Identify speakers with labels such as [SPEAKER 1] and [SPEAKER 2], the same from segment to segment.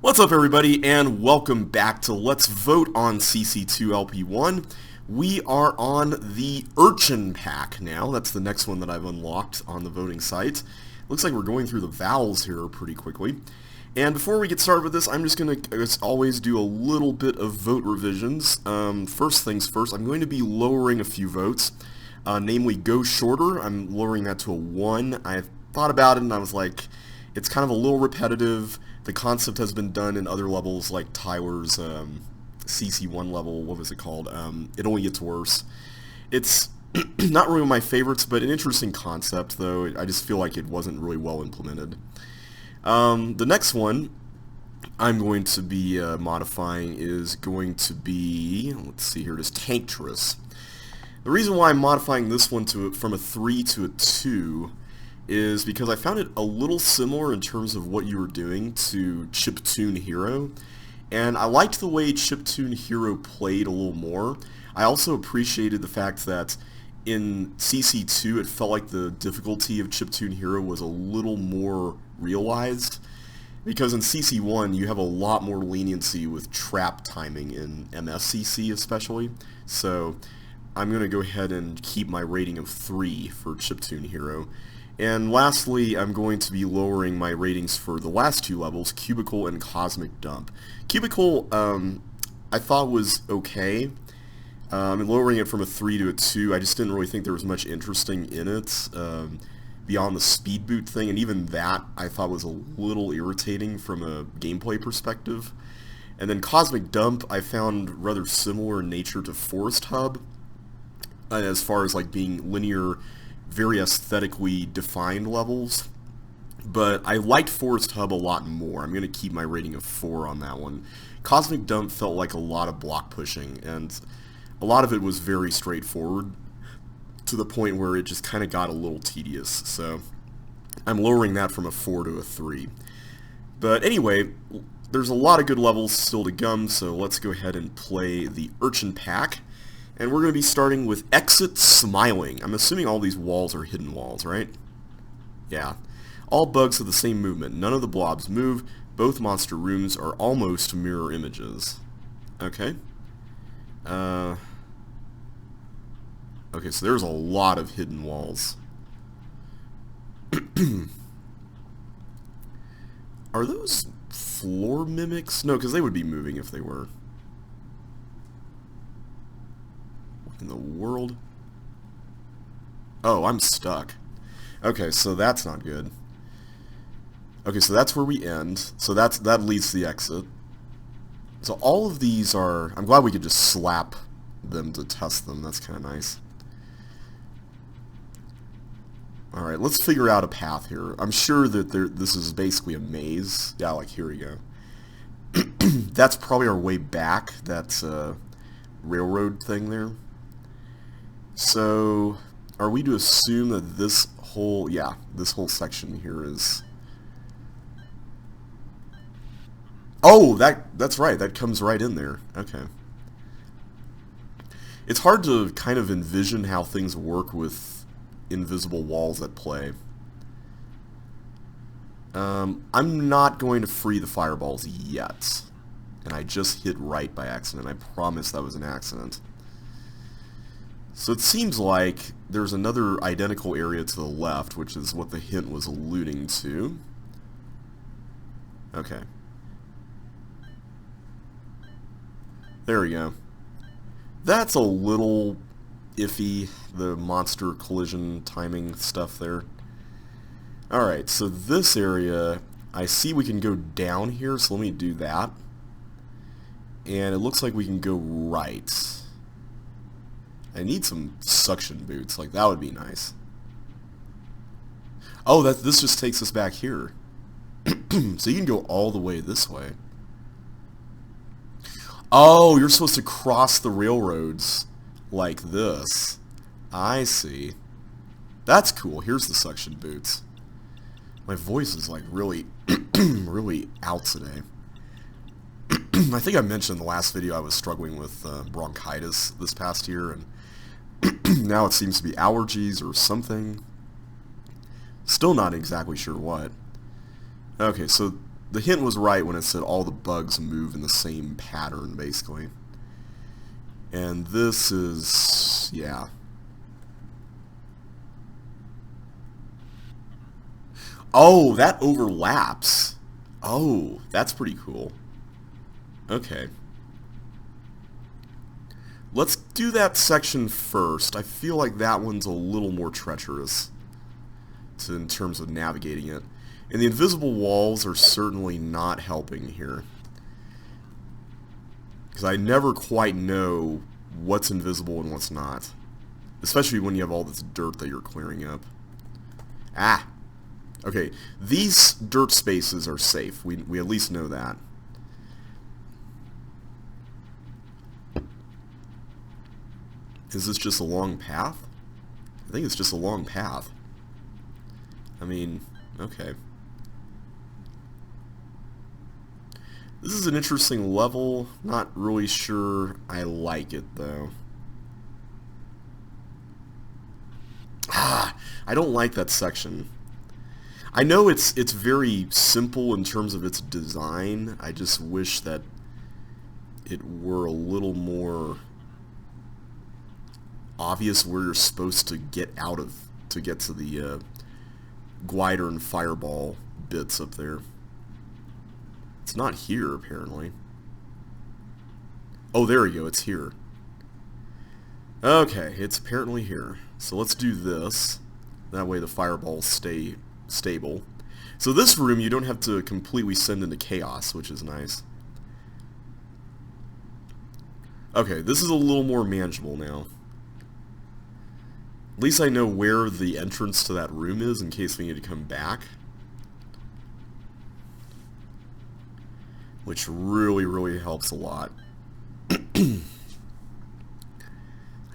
[SPEAKER 1] What's up everybody and welcome back to Let's Vote on CC2LP1. We are on the Urchin pack now. That's the next one that I've unlocked on the voting site. Looks like we're going through the vowels here pretty quickly. And before we get started with this, I'm just going to, as always, do a little bit of vote revisions. First things first, I'm going to be lowering a few votes. Namely, go shorter. I'm lowering that to a 1. I thought about it and I was like, it's kind of a little repetitive. The concept has been done in other levels like Tyler's CC1 level, what was it called? It only gets worse. It's not really my favorites, but an interesting concept, though. I just feel like it wasn't really well implemented. The next one I'm going to be modifying is going to be, let's see here, it is Tanktress. The reason why I'm modifying this one from a 3 to a 2 is because I found it a little similar in terms of what you were doing to Chiptune Hero, and I liked the way Chiptune Hero played a little more. I also appreciated the fact that in CC2 it felt like the difficulty of Chiptune Hero was a little more realized, because in CC1 you have a lot more leniency with trap timing in MSCC especially, so I'm going to go ahead and keep my rating of 3 for Chiptune Hero. And lastly, I'm going to be lowering my ratings for the last 2 levels, Cubicle and Cosmic Dump. Cubicle, I thought was okay. Lowering it from a 3 to a 2, I just didn't really think there was much interesting in it, beyond the speed boot thing, and even that I thought was a little irritating from a gameplay perspective. And then Cosmic Dump I found rather similar in nature to Forest Hub, as far as like being linear, very aesthetically defined levels, but I liked Forest Hub a lot more. I'm going to keep my rating of 4 on that one. Cosmic Dump felt like a lot of block pushing, and a lot of it was very straightforward, to the point where it just kind of got a little tedious, so I'm lowering that from a 4 to a 3. But anyway, there's a lot of good levels still to come, so let's go ahead and play the Urchin pack. And we're going to be starting with Exit Smiling. I'm assuming all these walls are hidden walls, right? Yeah. All bugs have the same movement. None of the blobs move. Both monster rooms are almost mirror images. Okay. Okay, so there's a lot of hidden walls. Are those floor mimics? No, because they would be moving if they were. In the world? Oh, I'm stuck. Okay, so that's not good. Okay, so that's where we end. So that leads to the exit. So all of these are... I'm glad we could just slap them to test them. That's kind of nice. Alright, let's figure out a path here. I'm sure that this is basically a maze. Yeah, like, here we go. That's probably our way back. That's railroad thing there. So, are we to assume that this whole, this whole section here is... Oh, that's right, that comes right in there. Okay. It's hard to kind of envision how things work with invisible walls at play. I'm not going to free the fireballs yet. And I just hit right by accident. I promise that was an accident. So it seems like there's another identical area to the left, which is what the hint was alluding to. Okay. There we go. That's a little iffy, the monster collision timing stuff there. Alright, so this area, I see we can go down here, so let me do that. And it looks like we can go right. I need some suction boots, like that would be nice. Oh, this just takes us back here. So you can go all the way this way. Oh, you're supposed to cross the railroads like this. I see. That's cool. Here's the suction boots. My voice is like really, really out today. I think I mentioned in the last video I was struggling with bronchitis this past year, and now it seems to be allergies or something. Still not exactly sure what. Okay, so the hint was right when it said all the bugs move in the same pattern, basically. And this is, yeah. Oh, that overlaps. Oh, that's pretty cool. Okay. Let's do that section first. I feel like that one's a little more treacherous in terms of navigating it. And the invisible walls are certainly not helping here. Because I never quite know what's invisible and what's not. Especially when you have all this dirt that you're clearing up. Ah! Okay, these dirt spaces are safe. We at least know that. Is this just a long path? I think it's just a long path. I mean, okay. This is an interesting level. Not really sure I like it, though. Ah, I don't like that section. I know it's very simple in terms of its design. I just wish that it were a little more obvious where you're supposed to get out of to get to the glider and fireball bits up there. It's not here, apparently. Oh, there we go, it's here. Okay, it's apparently here. So let's do this. That way the fireballs stay stable. So this room you don't have to completely send into chaos, which is nice. Okay, this is a little more manageable now. At least I know where the entrance to that room is in case we need to come back. Which really, really helps a lot. I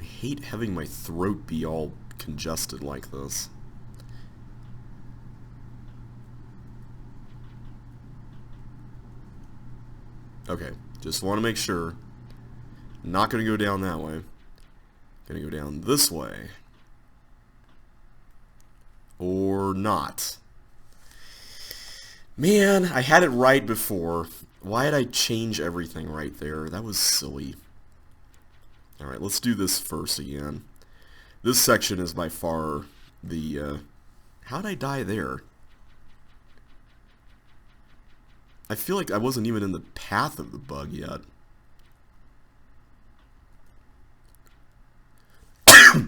[SPEAKER 1] hate having my throat be all congested like this. Okay, just want to make sure. Not going to go down that way. Going to go down this way. Or not. Man, I had it right before. Why did I change everything right there? That was silly. Alright, let's do this first again. This section is by far the... How'd I die there? I feel like I wasn't even in the path of the bug yet.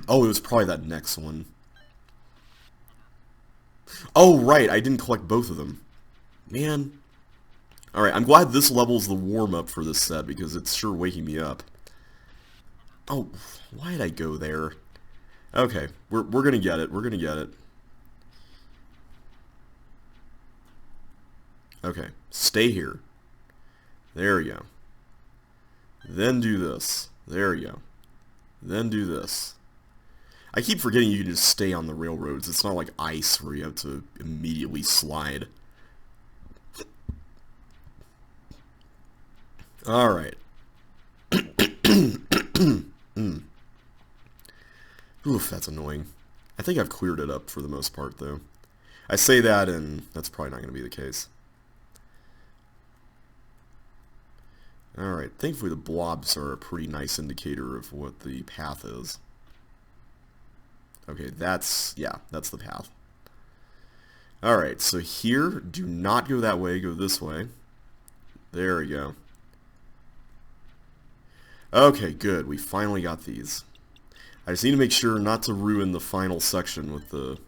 [SPEAKER 1] Oh, it was probably that next one. Oh, right, I didn't collect both of them. Man. Alright, I'm glad this level's the warm-up for this set, because it's sure waking me up. Oh, why did I go there? Okay, we're gonna get it, we're gonna get it. Okay, stay here. There we go. Then do this. There we go. Then do this. I keep forgetting you can just stay on the railroads. It's not like ice where you have to immediately slide. Alright. Oof, that's annoying. I think I've cleared it up for the most part, though. I say that, and that's probably not going to be the case. Alright, thankfully the blobs are a pretty nice indicator of what the path is. Okay, that's the path. Alright, so here, do not go that way, go this way. There we go. Okay, good, we finally got these. I just need to make sure not to ruin the final section with the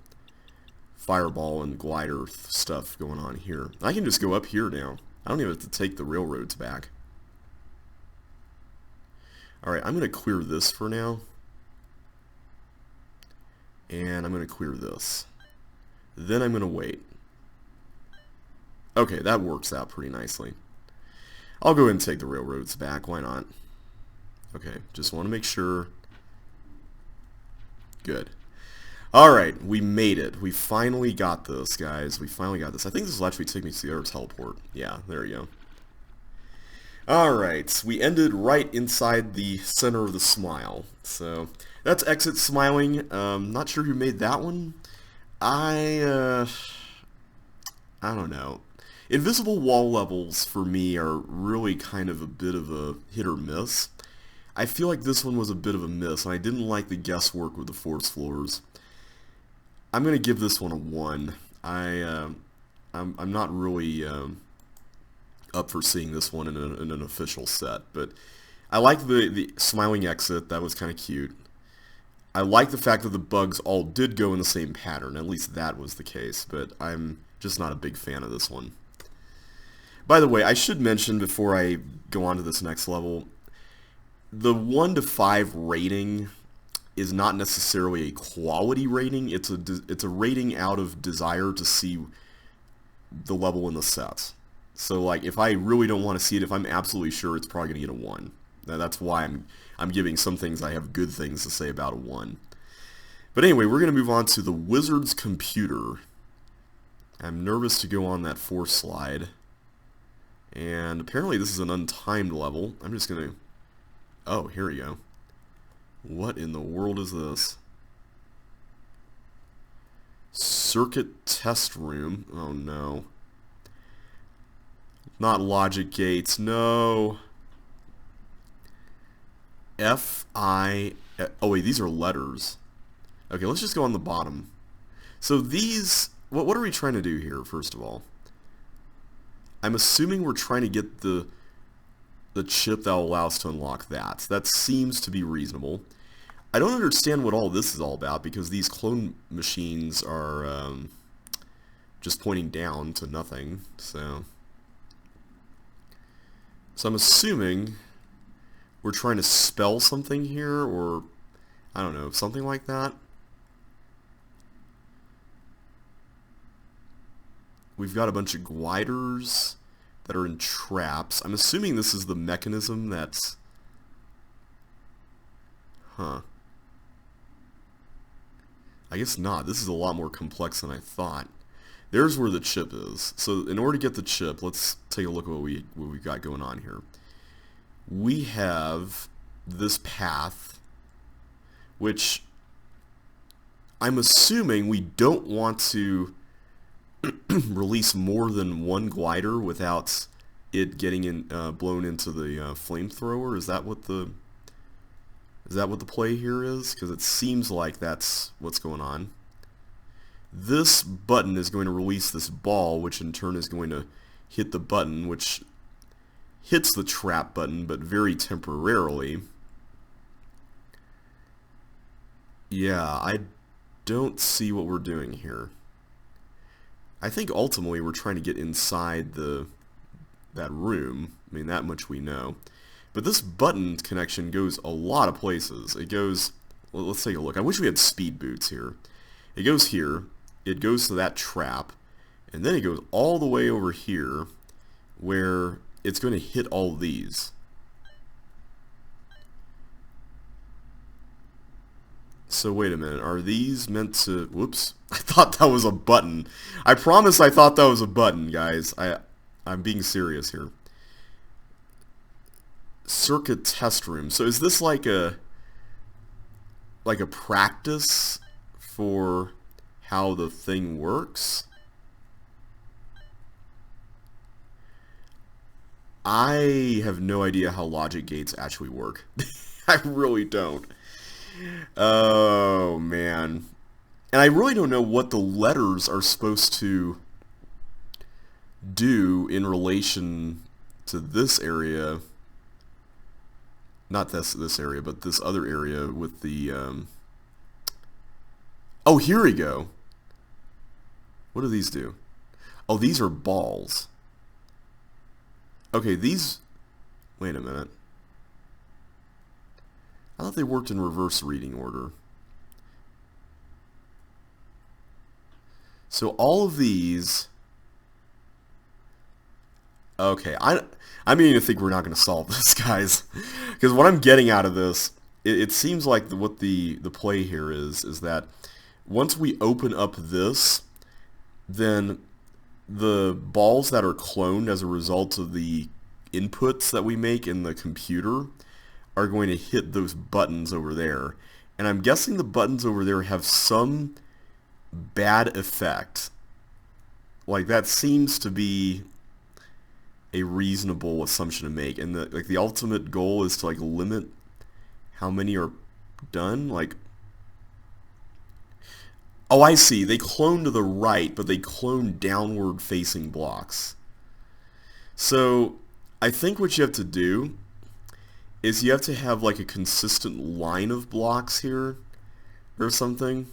[SPEAKER 1] fireball and glider stuff going on here. I can just go up here now. I don't even have to take the railroads back. Alright, I'm going to clear this for now. And I'm going to clear this. Then I'm going to wait. Okay, that works out pretty nicely. I'll go ahead and take the railroads back. Why not? Okay, just want to make sure. Good. Alright, we made it. We finally got this, guys. We finally got this. I think this will actually take me to the other teleport. Yeah, there we go. Alright, we ended right inside the center of the smile. So, that's Exit Smiling. Not sure who made that one. I don't know. Invisible wall levels for me are really kind of a bit of a hit or miss. I feel like this one was a bit of a miss, and I didn't like the guesswork with the force floors. I'm going to give this one a 1. I'm not really up for seeing this one in an official set, but I like the smiling exit. That was kind of cute. I like the fact that the bugs all did go in the same pattern. At least that was the case, but I'm just not a big fan of this one. By the way, I should mention before I go on to this next level, the 1 to 5 rating is not necessarily a quality rating. It's a rating out of desire to see the level in the set. So like if I really don't want to see it, if I'm absolutely sure, it's probably going to get a 1. That's why I'm giving some things I have good things to say about a 1. But anyway, we're going to move on to the Wizard's Computer. I'm nervous to go on that 4 slide. And apparently this is an untimed level. I'm just going to... Oh, here we go. What in the world is this? Circuit test room. Oh no. Not logic gates. No. F-I... Oh wait, these are letters. Okay, let's just go on the bottom. So these... What are we trying to do here, first of all? I'm assuming we're trying to get the chip that will allow us to unlock that. That seems to be reasonable. I don't understand what all this is all about, because these clone machines are just pointing down to nothing. So I'm assuming we're trying to spell something here, or I don't know, something like that. We've got a bunch of gliders that are in traps. I'm assuming this is the mechanism that's... Huh. I guess not. This is a lot more complex than I thought. There's where the chip is. So in order to get the chip, let's take a look at what we've got going on here. We have this path, which I'm assuming we don't want to release more than one glider without it getting blown into the flamethrower. Is that what the play here is? Because it seems like that's what's going on. This button is going to release this ball, which in turn is going to hit the button, which hits the trap button, but very temporarily. Yeah, I don't see what we're doing here. I think ultimately we're trying to get inside that room. I mean, that much we know. But this button connection goes a lot of places. It goes, well, let's take a look. I wish we had speed boots here. It goes here, it goes to that trap, and then it goes all the way over here where it's going to hit all these. So wait a minute, are these meant to... Whoops, I thought that was a button. I promise I thought that was a button, guys. I'm being serious here. Circuit test room. So is this like a practice for how the thing works? I have no idea how logic gates actually work. I really don't. Oh, man. And I really don't know what the letters are supposed to do in relation to this area. Not this area, but this other area with the... Oh, here we go. What do these do? Oh, these are balls. Okay, these... Wait a minute. I thought they worked in reverse reading order. So all of these... Okay, I'm beginning to think we're not going to solve this, guys. Because what I'm getting out of this, it seems like what the play here is that once we open up this, then the balls that are cloned as a result of the inputs that we make in the computer are going to hit those buttons over there. And I'm guessing the buttons over there have some bad effect. Like, that seems to be a reasonable assumption to make. And the ultimate goal is to like limit how many are done. Like, oh, I see. They clone to the right, but they clone downward facing blocks. So I think what you have to do is you have to have like a consistent line of blocks here or something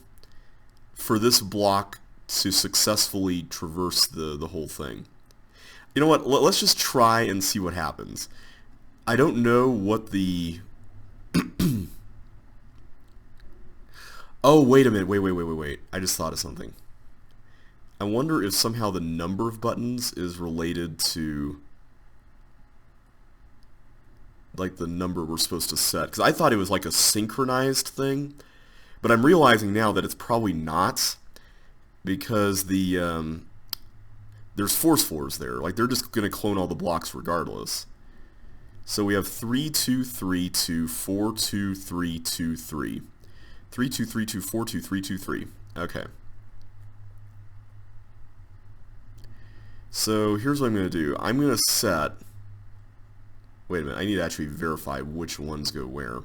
[SPEAKER 1] for this block to successfully traverse the whole thing. You know what? Let's just try and see what happens. I don't know what the... Oh, wait a minute. Wait. I just thought of something. I wonder if somehow the number of buttons is related to like the number we're supposed to set. Because I thought it was like a synchronized thing. But I'm realizing now that it's probably not. Because there's force floors there. Like, they're just going to clone all the blocks regardless. So we have 3, 2, 3, 2, 4, 2, 3, 2, 3. 3, 2, 3, 2, 4, 2, 3, 2, 3. Okay. So here's what I'm going to do. I'm going to set... Wait a minute. I need to actually verify which ones go where.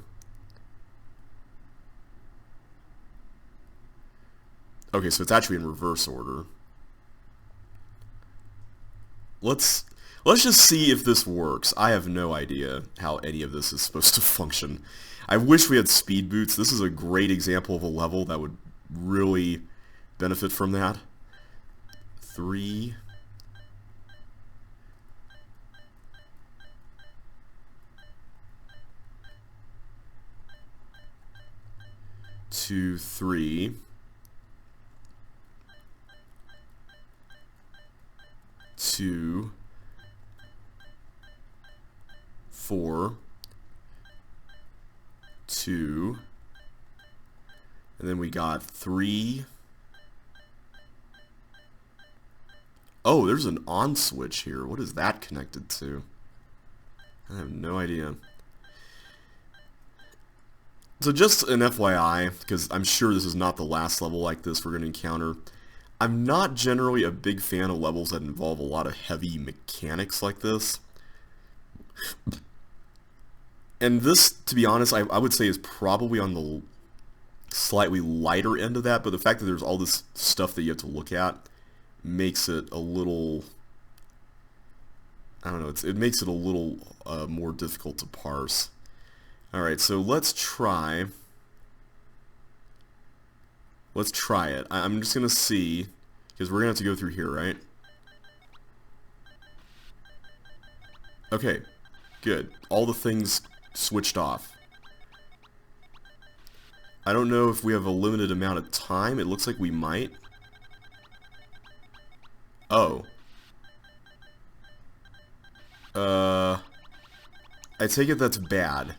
[SPEAKER 1] Okay, so it's actually in reverse order. Let's just see if this works. I have no idea how any of this is supposed to function. I wish we had speed boots. This is a great example of a level that would really benefit from that. 3... 2, 3... 2, 4, 2, and then we got 3. Oh, there's an on switch here. What is that connected to? I have no idea. So just an FYI, because I'm sure this is not the last level like this we're going to encounter, I'm not generally a big fan of levels that involve a lot of heavy mechanics like this. And this, to be honest, I would say is probably on the slightly lighter end of that, but the fact that there's all this stuff that you have to look at makes it a little... I don't know, it makes it a little more difficult to parse. Alright, so let's try... Let's try it. I'm just going to see, because we're going to have to go through here, right? Okay, good. All the things switched off. I don't know if we have a limited amount of time. It looks like we might. Oh. I take it that's bad.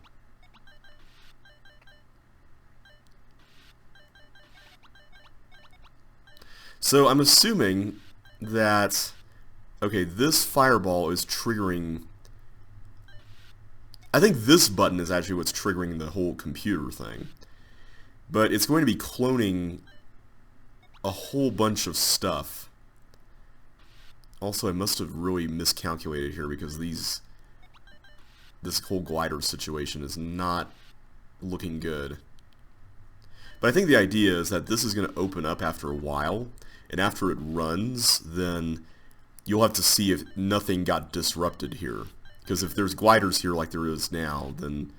[SPEAKER 1] So I'm assuming that, okay, this fireball is triggering... I think this button is actually what's triggering the whole computer thing. But it's going to be cloning a whole bunch of stuff. Also, I must have really miscalculated here because this whole glider situation is not looking good. But I think the idea is that this is going to open up after a while, and after it runs, then you'll have to see if nothing got disrupted here. Because if there's gliders here like there is now, then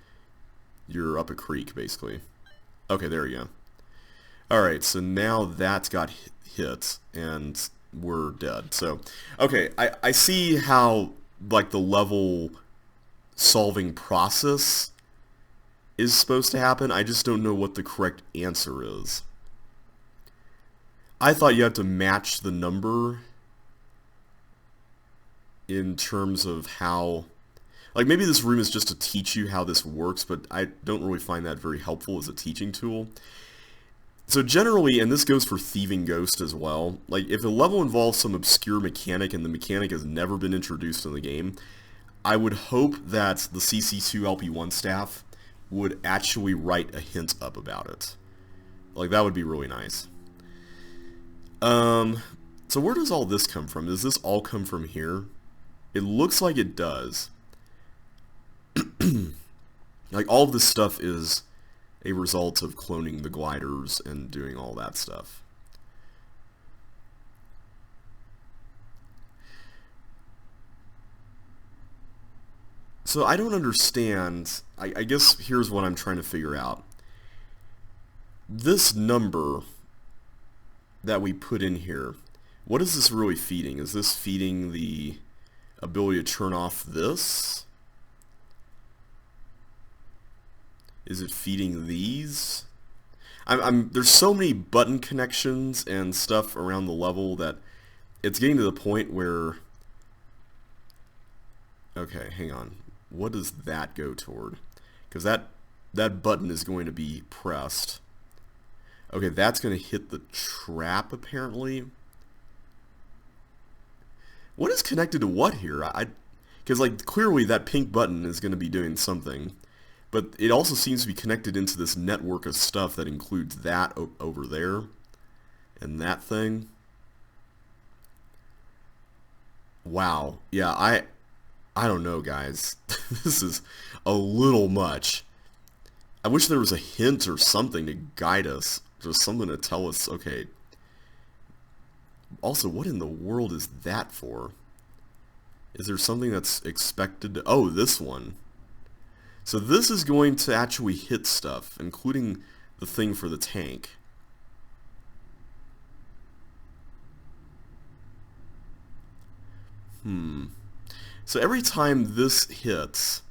[SPEAKER 1] you're up a creek, basically. Okay, there you go. Alright, so now that's got hit, and we're dead. So, okay, I see how, like, the level solving process is supposed to happen. I just don't know what the correct answer is. I thought you had to match the number in terms of how... Like, maybe this room is just to teach you how this works, but I don't really find that very helpful as a teaching tool. So generally, and this goes for Thieving Ghost as well, like, if a level involves some obscure mechanic and the mechanic has never been introduced in the game, I would hope that the CC2LP1 staff would actually write a hint up about it. Like, that would be really nice. So where does all this come from? Does this all come from here? It looks like it does. Like, all of this stuff is a result of cloning the gliders and doing all that stuff. So I don't understand. I guess here's what I'm trying to figure out. This number that we put in here, what is this really feeding? Is this feeding the ability to turn off this? Is it feeding these? There's so many button connections and stuff around the level that it's getting to the point where... Okay, hang on. What does that go toward? Because that button is going to be pressed. Okay, that's going to hit the trap, apparently. What is connected to what here? Because, like, clearly that pink button is going to be doing something. But it also seems to be connected into this network of stuff that includes that over there. And that thing. Wow. Yeah, I don't know, guys. This is a little much. I wish there was a hint or something to guide us. Just something to tell us, okay. Also, what in the world is that for? Is there something that's expected to... Oh, this one. So this is going to actually hit stuff, including the thing for the tank. So every time this hits...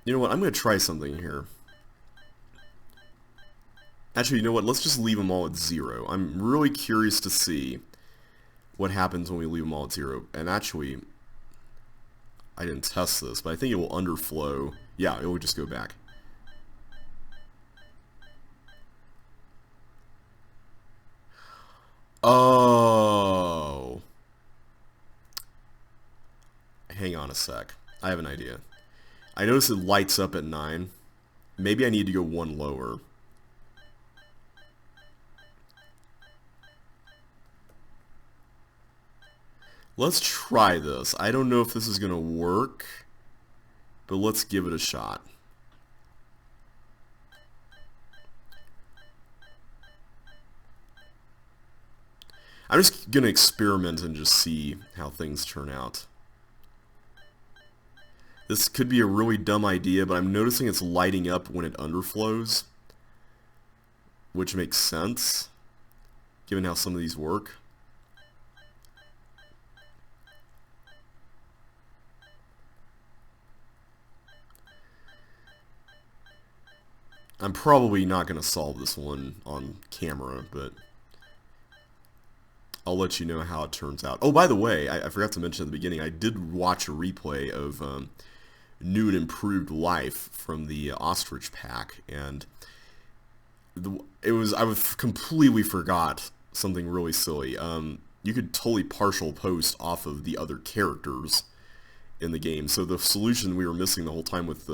[SPEAKER 1] You know what, I'm going to try something here. Actually, you know what, let's just leave them all at 0. I'm really curious to see what happens when we leave them all at 0. And actually, I didn't test this, but I think it will underflow. Yeah, it will just go back. Oh. Hang on a sec. I have an idea. I notice it lights up at 9. Maybe I need to go one lower. Let's try this. I don't know if this is going to work, but let's give it a shot. I'm just going to experiment and just see how things turn out. This could be a really dumb idea, but I'm noticing it's lighting up when it underflows, which makes sense, given how some of these work. I'm probably not going to solve this one on camera, but I'll let you know how it turns out. Oh, by the way, I forgot to mention at the beginning, I did watch a replay of New and Improved Life from the Ostrich pack, and I completely forgot something really silly. You could totally partial post off of the other characters in the game, so the solution we were missing the whole time with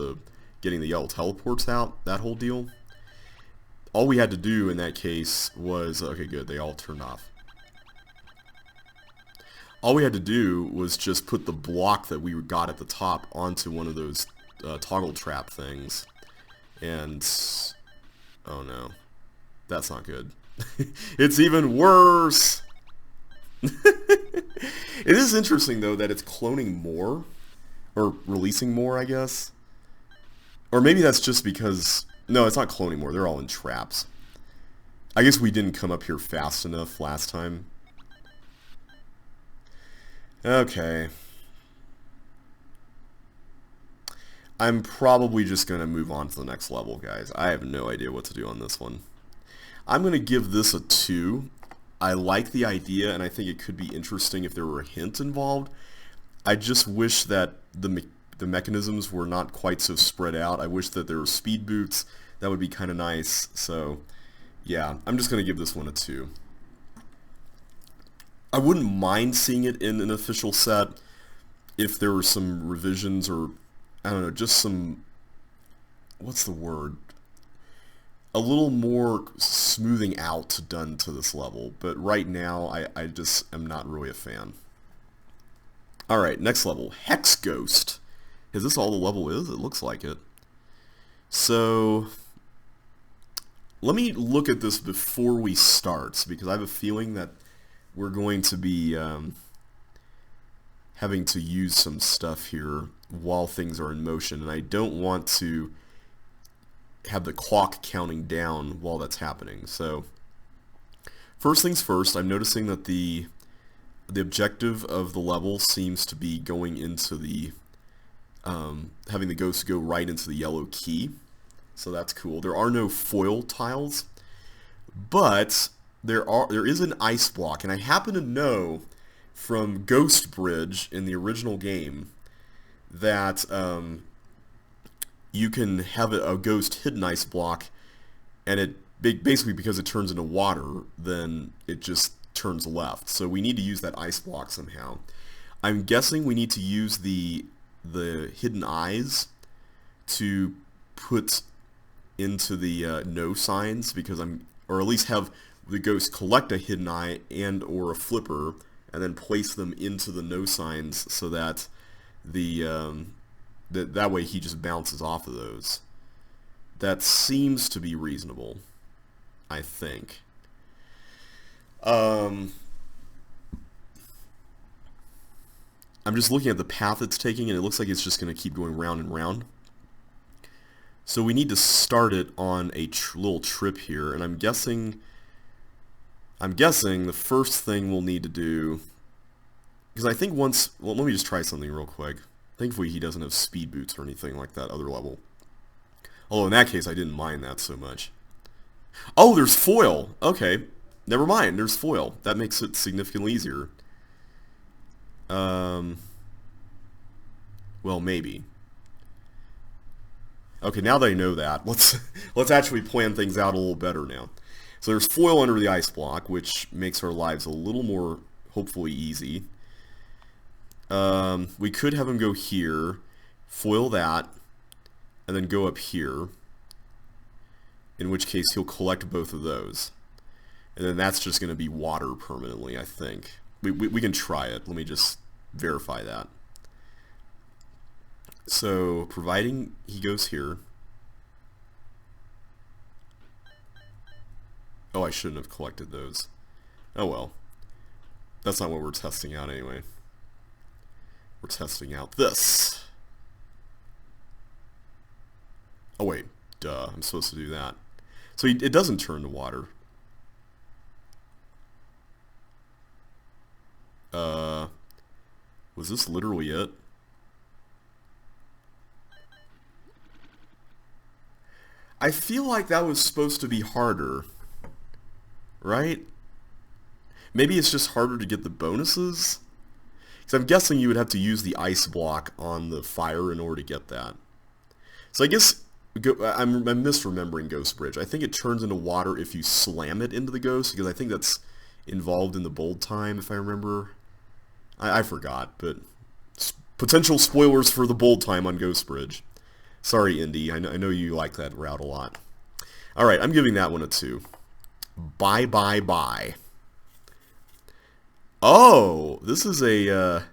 [SPEAKER 1] getting the yellow teleports out, that whole deal, all we had to do in that case was, okay, good, they all turned off. All we had to do was just put the block that we got at the top onto one of those toggle trap things. And, oh no, that's not good. It's even worse! It is interesting, though, that it's cloning more, or releasing more, I guess. Or maybe that's just because... No, it's not cloning more, they're all in traps. I guess we didn't come up here fast enough last time. Okay. I'm probably just going to move on to the next level, guys. I have no idea what to do on this one. I'm going to give this a 2. I like the idea, and I think it could be interesting if there were a hint involved. I just wish that the mechanisms were not quite so spread out. I wish that there were speed boots. That would be kind of nice. So, yeah, I'm just going to give this one a 2. I wouldn't mind seeing it in an official set if there were some revisions or I don't know, just some, what's the word? A little more smoothing out done to this level, but right now I just am not really a fan. Alright, next level, Hex Ghost. Is this all the level is? It looks like it. So, let me look at this before we start, because I have a feeling that we're going to be having to use some stuff here while things are in motion, and I don't want to have the clock counting down while that's happening. So, first things first, I'm noticing that the objective of the level seems to be going into the having the ghost go right into the yellow key. So that's cool. There are no foil tiles, but there is an ice block, and I happen to know from Ghost Bridge in the original game that you can have a ghost hit an ice block, and it basically, because it turns into water, then it just turns left. So we need to use that ice block somehow. I'm guessing we need to use the hidden eyes to put into the no signs, because or at least have the ghost collect a hidden eye and or a flipper and then place them into the no signs, so that that way he just bounces off of those. That seems to be reasonable, I think. I'm just looking at the path it's taking, and it looks like it's just going to keep going round and round. So we need to start it on a little trip here, and I'm guessing the first thing we'll need to do, because I think well, let me just try something real quick. Thankfully he doesn't have speed boots or anything like that other level. Although in that case I didn't mind that so much. Oh, there's foil! Okay, never mind, there's foil. That makes it significantly easier. Well, maybe. Okay, now that I know that, let's actually plan things out a little better now. So there's foil under the ice block, which makes our lives a little more, hopefully, easy. We could have him go here, foil that, and then go up here, in which case he'll collect both of those. And then that's just going to be water permanently, I think. We can try it. Let me just verify that. So, providing he goes here. Oh, I shouldn't have collected those. Oh well. That's not what we're testing out anyway. We're testing out this. Oh wait, duh, I'm supposed to do that. So it doesn't turn to water. Was this literally it? I feel like that was supposed to be harder, right? Maybe it's just harder to get the bonuses? Because I'm guessing you would have to use the ice block on the fire in order to get that. So I guess I'm misremembering Ghost Bridge. I think it turns into water if you slam it into the ghost, because I think that's involved in the bold time, if I remember. I forgot, but potential spoilers for the bold time on Ghost Bridge. Sorry, Indy. I know you like that route a lot. Alright, I'm giving that one a 2. Bye, bye, bye. Oh! This is a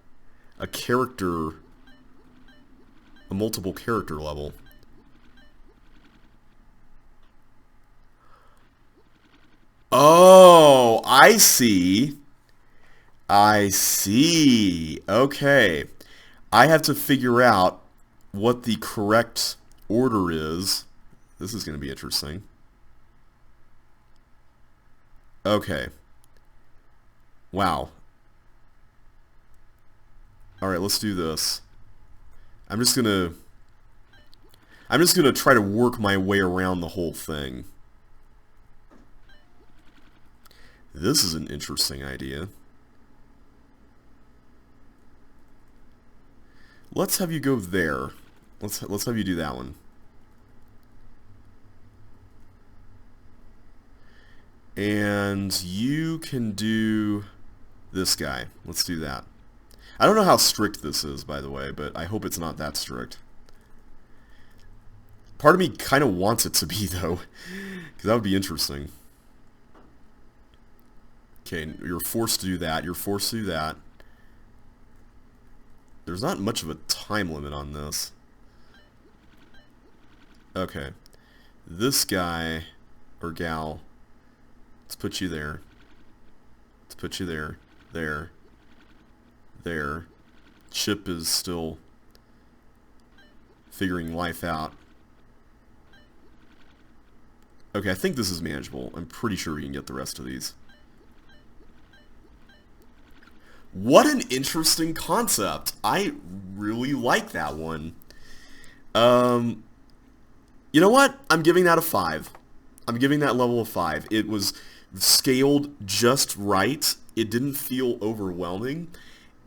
[SPEAKER 1] character... a multiple character level. Oh! I see. I see. Okay. I have to figure out what the correct order is. This is going to be interesting. Okay. Wow. Alright, let's do this. I'm just gonna try to work my way around the whole thing. This is an interesting idea. Let's have you go there. Let's have you do that one. And you can do this guy. Let's do that. I don't know how strict this is, by the way, but I hope it's not that strict. Part of me kind of wants it to be, though, because that would be interesting. Okay, you're forced to do that. You're forced to do that. There's not much of a time limit on this. Okay. This guy, or gal, let's put you there. Let's put you there. There. There. Chip is still figuring life out. Okay, I think this is manageable. I'm pretty sure we can get the rest of these. What an interesting concept. I really like that one. You know what? I'm giving that a 5. I'm giving that level a 5. It was scaled just right. It didn't feel overwhelming.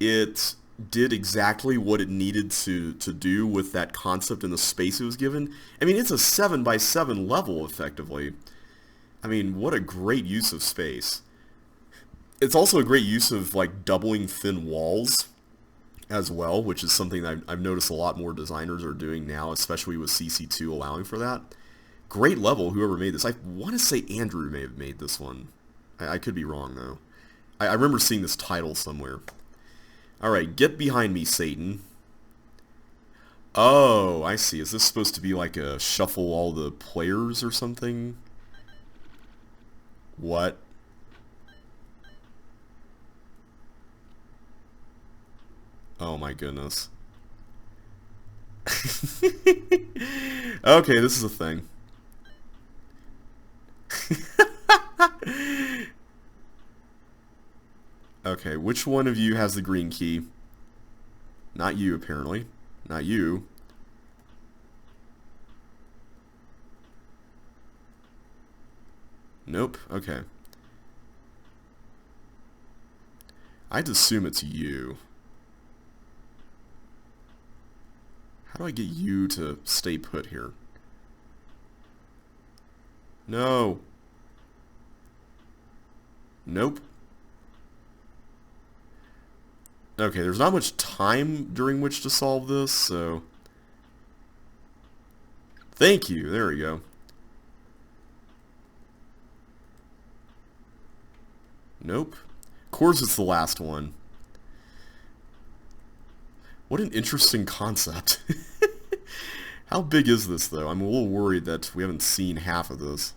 [SPEAKER 1] It did exactly what it needed to do with that concept and the space it was given. I mean, it's a 7x7 level, effectively. I mean, what a great use of space. It's also a great use of, like, doubling thin walls as well, which is something that I've noticed a lot more designers are doing now, especially with CC2 allowing for that. Great level, whoever made this. I want to say Andrew may have made this one. I could be wrong, though. I remember seeing this title somewhere. Alright, get behind me, Satan. Oh, I see. Is this supposed to be like a shuffle all the players or something? What? Oh my goodness. Okay, this is a thing. Okay, which one of you has the green key? Not you, apparently. Not you. Nope, okay. I'd assume it's you. How do I get you to stay put here? No. Nope. Okay, there's not much time during which to solve this, so... Thank you, there we go. Nope. Of course it's the last one. What an interesting concept. How big is this, though? I'm a little worried that we haven't seen half of this.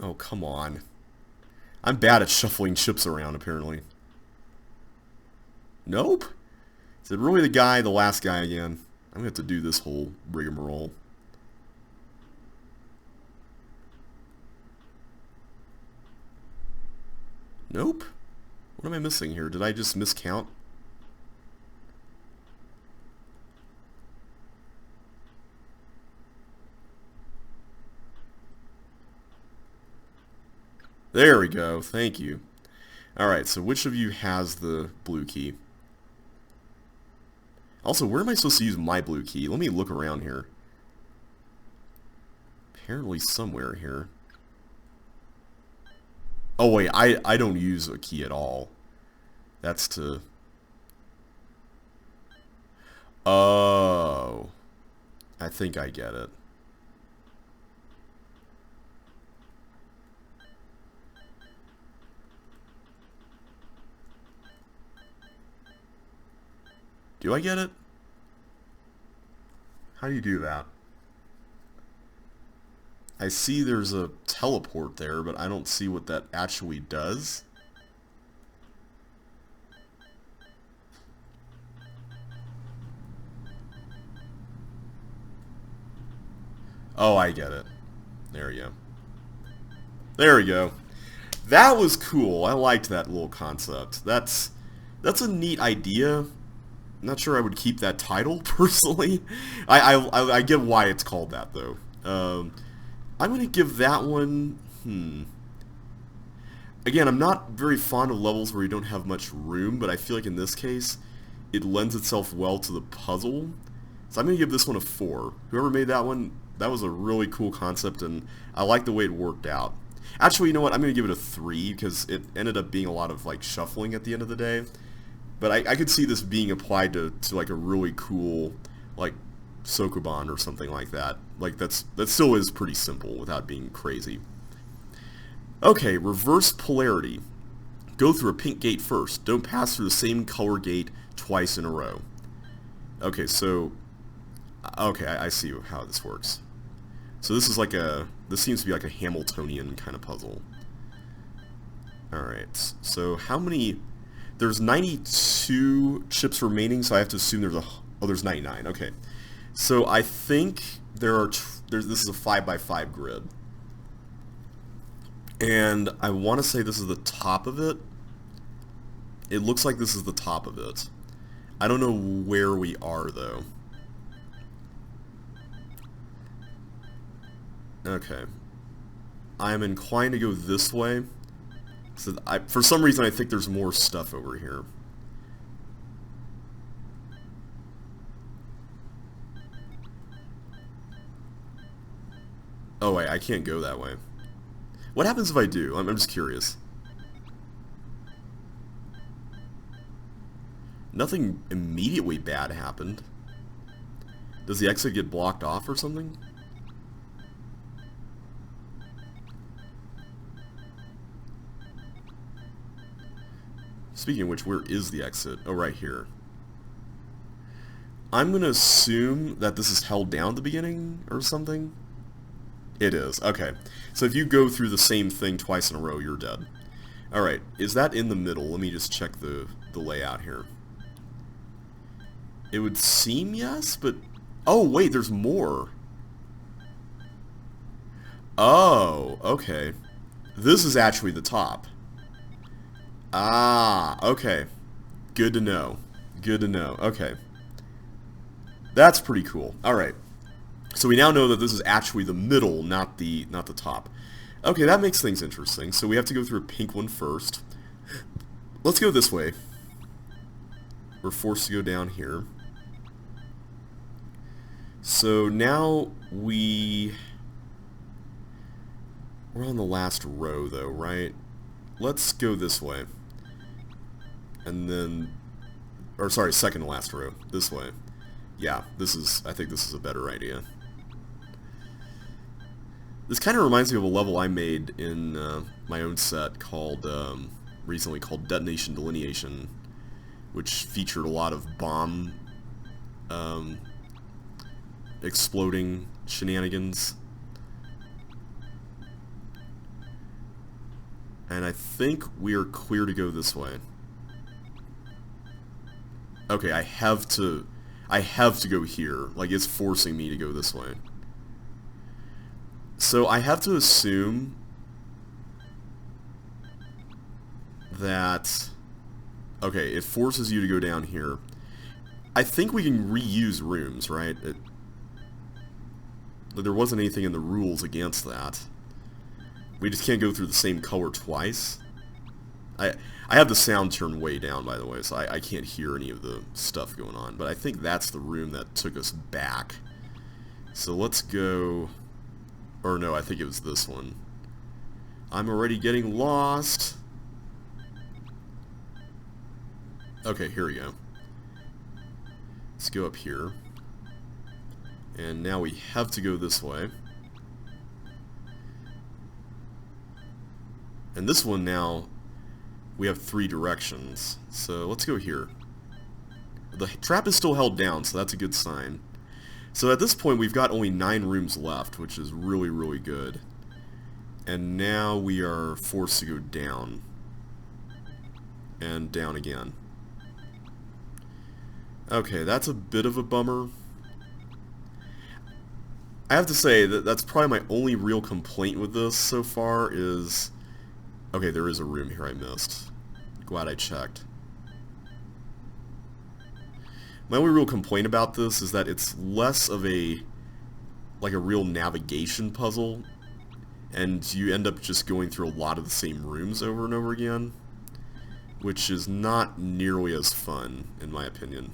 [SPEAKER 1] Oh, come on. I'm bad at shuffling chips around, apparently. Nope. Is it really the guy, the last guy again? I'm going to have to do this whole rigmarole. Nope. What am I missing here? Did I just miscount? There we go. Thank you. Alright, so which of you has the blue key? Also, where am I supposed to use my blue key? Let me look around here. Apparently somewhere here. Oh wait, I don't use a key at all. That's to... Oh. I think I get it. Do I get it? How do you do that? I see there's a teleport there, but I don't see what that actually does. Oh, I get it. There we go. There we go. That was cool. I liked that little concept. That's a neat idea. I'm not sure I would keep that title, personally. I get why it's called that, though. I'm going to give that one... Again, I'm not very fond of levels where you don't have much room, but I feel like in this case, it lends itself well to the puzzle. So I'm going to give this one a 4. Whoever made that one, that was a really cool concept, and I like the way it worked out. Actually, you know what? I'm going to give it a 3 because it ended up being a lot of like shuffling at the end of the day. But I could see this being applied to like a really cool like Sokoban or something like that. Like that still is pretty simple without being crazy. Okay, reverse polarity. Go through a pink gate first. Don't pass through the same color gate twice in a row. Okay, so okay, I see how this works. So this is like this seems to be like a Hamiltonian kind of puzzle. Alright, so how many... There's 92 chips remaining, so I have to assume there's there's 99, okay. So I think this is a 5x5 grid. And I want to say this is the top of it. It looks like this is the top of it. I don't know where we are, though. Okay. I'm inclined to go this way. So for some reason, I think there's more stuff over here. Oh, wait, I can't go that way. What happens if I do? I'm just curious. Nothing immediately bad happened. Does the exit get blocked off or something? Speaking of which, where is the exit? Oh, right here. I'm going to assume that this is held down at the beginning or something. It is. Okay. So if you go through the same thing twice in a row, you're dead. Alright. Is that in the middle? Let me just check the layout here. It would seem yes, but... Oh, wait, there's more. Oh, okay. This is actually the top. Ah, okay. Good to know. Good to know. Okay. That's pretty cool. Alright. So we now know that this is actually the middle, not the top. Okay, that makes things interesting. So we have to go through a pink one first. Let's go this way. We're forced to go down here. So now we're on the last row though, right? Let's go this way. And then, or sorry, second to last row. This way. Yeah, I think this is a better idea. This kind of reminds me of a level I made in my own set called, recently called Detonation Delineation, which featured a lot of bomb exploding shenanigans. And I think we are clear to go this way. Okay, I have to go here. Like, it's forcing me to go this way. So I have to assume that... Okay, it forces you to go down here. I think we can reuse rooms, right? There wasn't anything in the rules against that. We just can't go through the same color twice. I have the sound turned way down, by the way, so I can't hear any of the stuff going on. But I think that's the room that took us back. So let's go... Or no, I think it was this one. I'm already getting lost. Okay, here we go. Let's go up here. And now we have to go this way. And this one now, we have 3 directions. So let's go here. The trap is still held down, so that's a good sign. So at this point, we've got only 9 rooms left, which is really, really good. And now we are forced to go down. And down again. Okay, that's a bit of a bummer. I have to say that that's probably my only real complaint with this so far is... Okay, there is a room here I missed. Glad I checked. My only real complaint about this is that it's less of a real navigation puzzle, and you end up just going through a lot of the same rooms over and over again, which is not nearly as fun, in my opinion.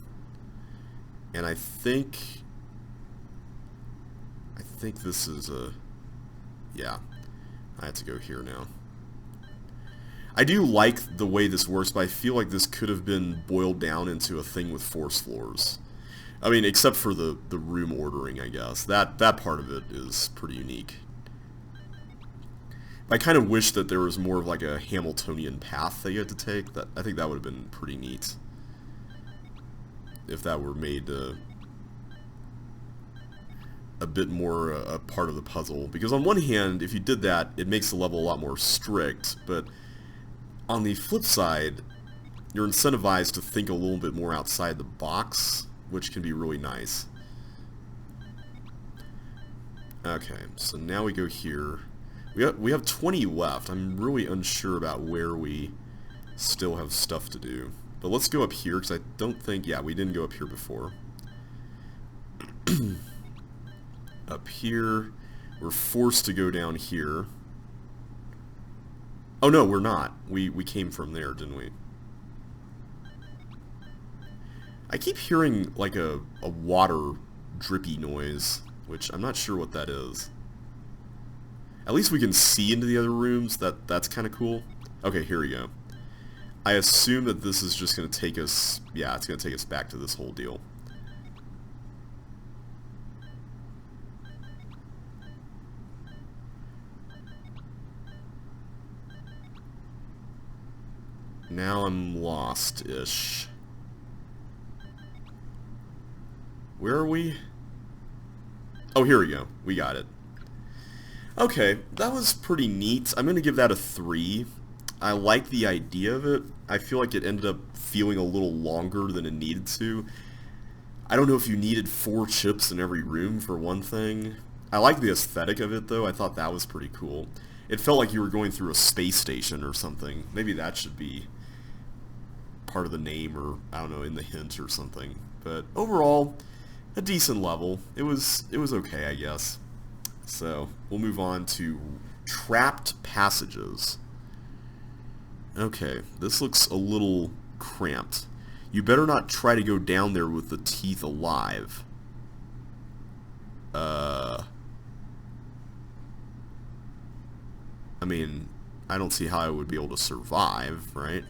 [SPEAKER 1] And I think this is a... Yeah. I have to go here now. I do like the way this works, but I feel like this could have been boiled down into a thing with force floors. I mean, except for the room ordering, I guess. That part of it is pretty unique. I kind of wish that there was more of like a Hamiltonian path that you had to take. I think that would have been pretty neat. If that were made a bit more a part of the puzzle. Because on one hand, if you did that, it makes the level a lot more strict, but on the flip side, you're incentivized to think a little bit more outside the box, which can be really nice. Okay, so now we go here. We have 20 left. I'm really unsure about where we still have stuff to do. But let's go up here, because I don't think... Yeah, we didn't go up here before. Up here. We're forced to go down here. Oh, no, we're not. We came from there, didn't we? I keep hearing, like, a water drippy noise, which I'm not sure what that is. At least we can see into the other rooms. That's kind of cool. Okay, here we go. I assume that this is just going to take us... Yeah, it's going to take us back to this whole deal. Now I'm lost-ish. Where are we? Oh, here we go. We got it. Okay, that was pretty neat. I'm going to give that a 3. I like the idea of it. I feel like it ended up feeling a little longer than it needed to. I don't know if you needed 4 chips in every room for one thing. I like the aesthetic of it, though. I thought that was pretty cool. It felt like you were going through a space station or something. Maybe that should be part of the name, or, I don't know, in the hint or something. But overall, a decent level. It was okay, I guess. So, we'll move on to trapped passages. Okay, this looks a little cramped. You better not try to go down there with the teeth alive. I mean, I don't see how I would be able to survive, right?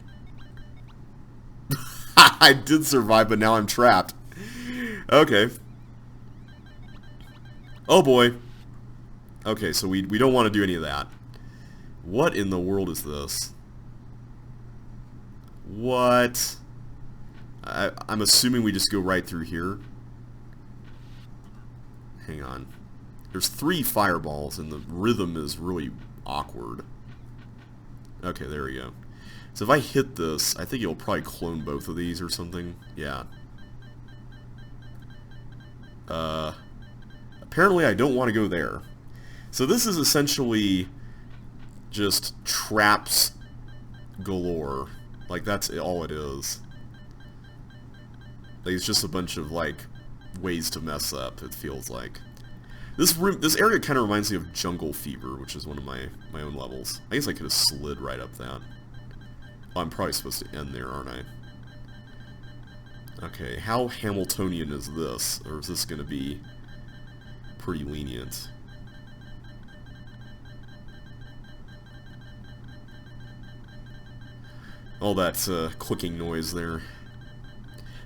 [SPEAKER 1] I did survive, but now I'm trapped. Okay. Oh boy. Okay, so we don't want to do any of that. What in the world is this? What? I'm assuming we just go right through here. Hang on. There's 3 fireballs, and the rhythm is really awkward. Okay, there we go. So if I hit this, I think it'll probably clone both of these or something. Yeah. Apparently I don't want to go there. So this is essentially just traps galore. Like, that's all it is. Like, it's just a bunch of, like, ways to mess up, it feels like. This area kind of reminds me of Jungle Fever, which is one of my own levels. I guess I could have slid right up that. Oh, I'm probably supposed to end there, aren't I? Okay, how Hamiltonian is this? Or is this going to be pretty lenient? All that clicking noise there.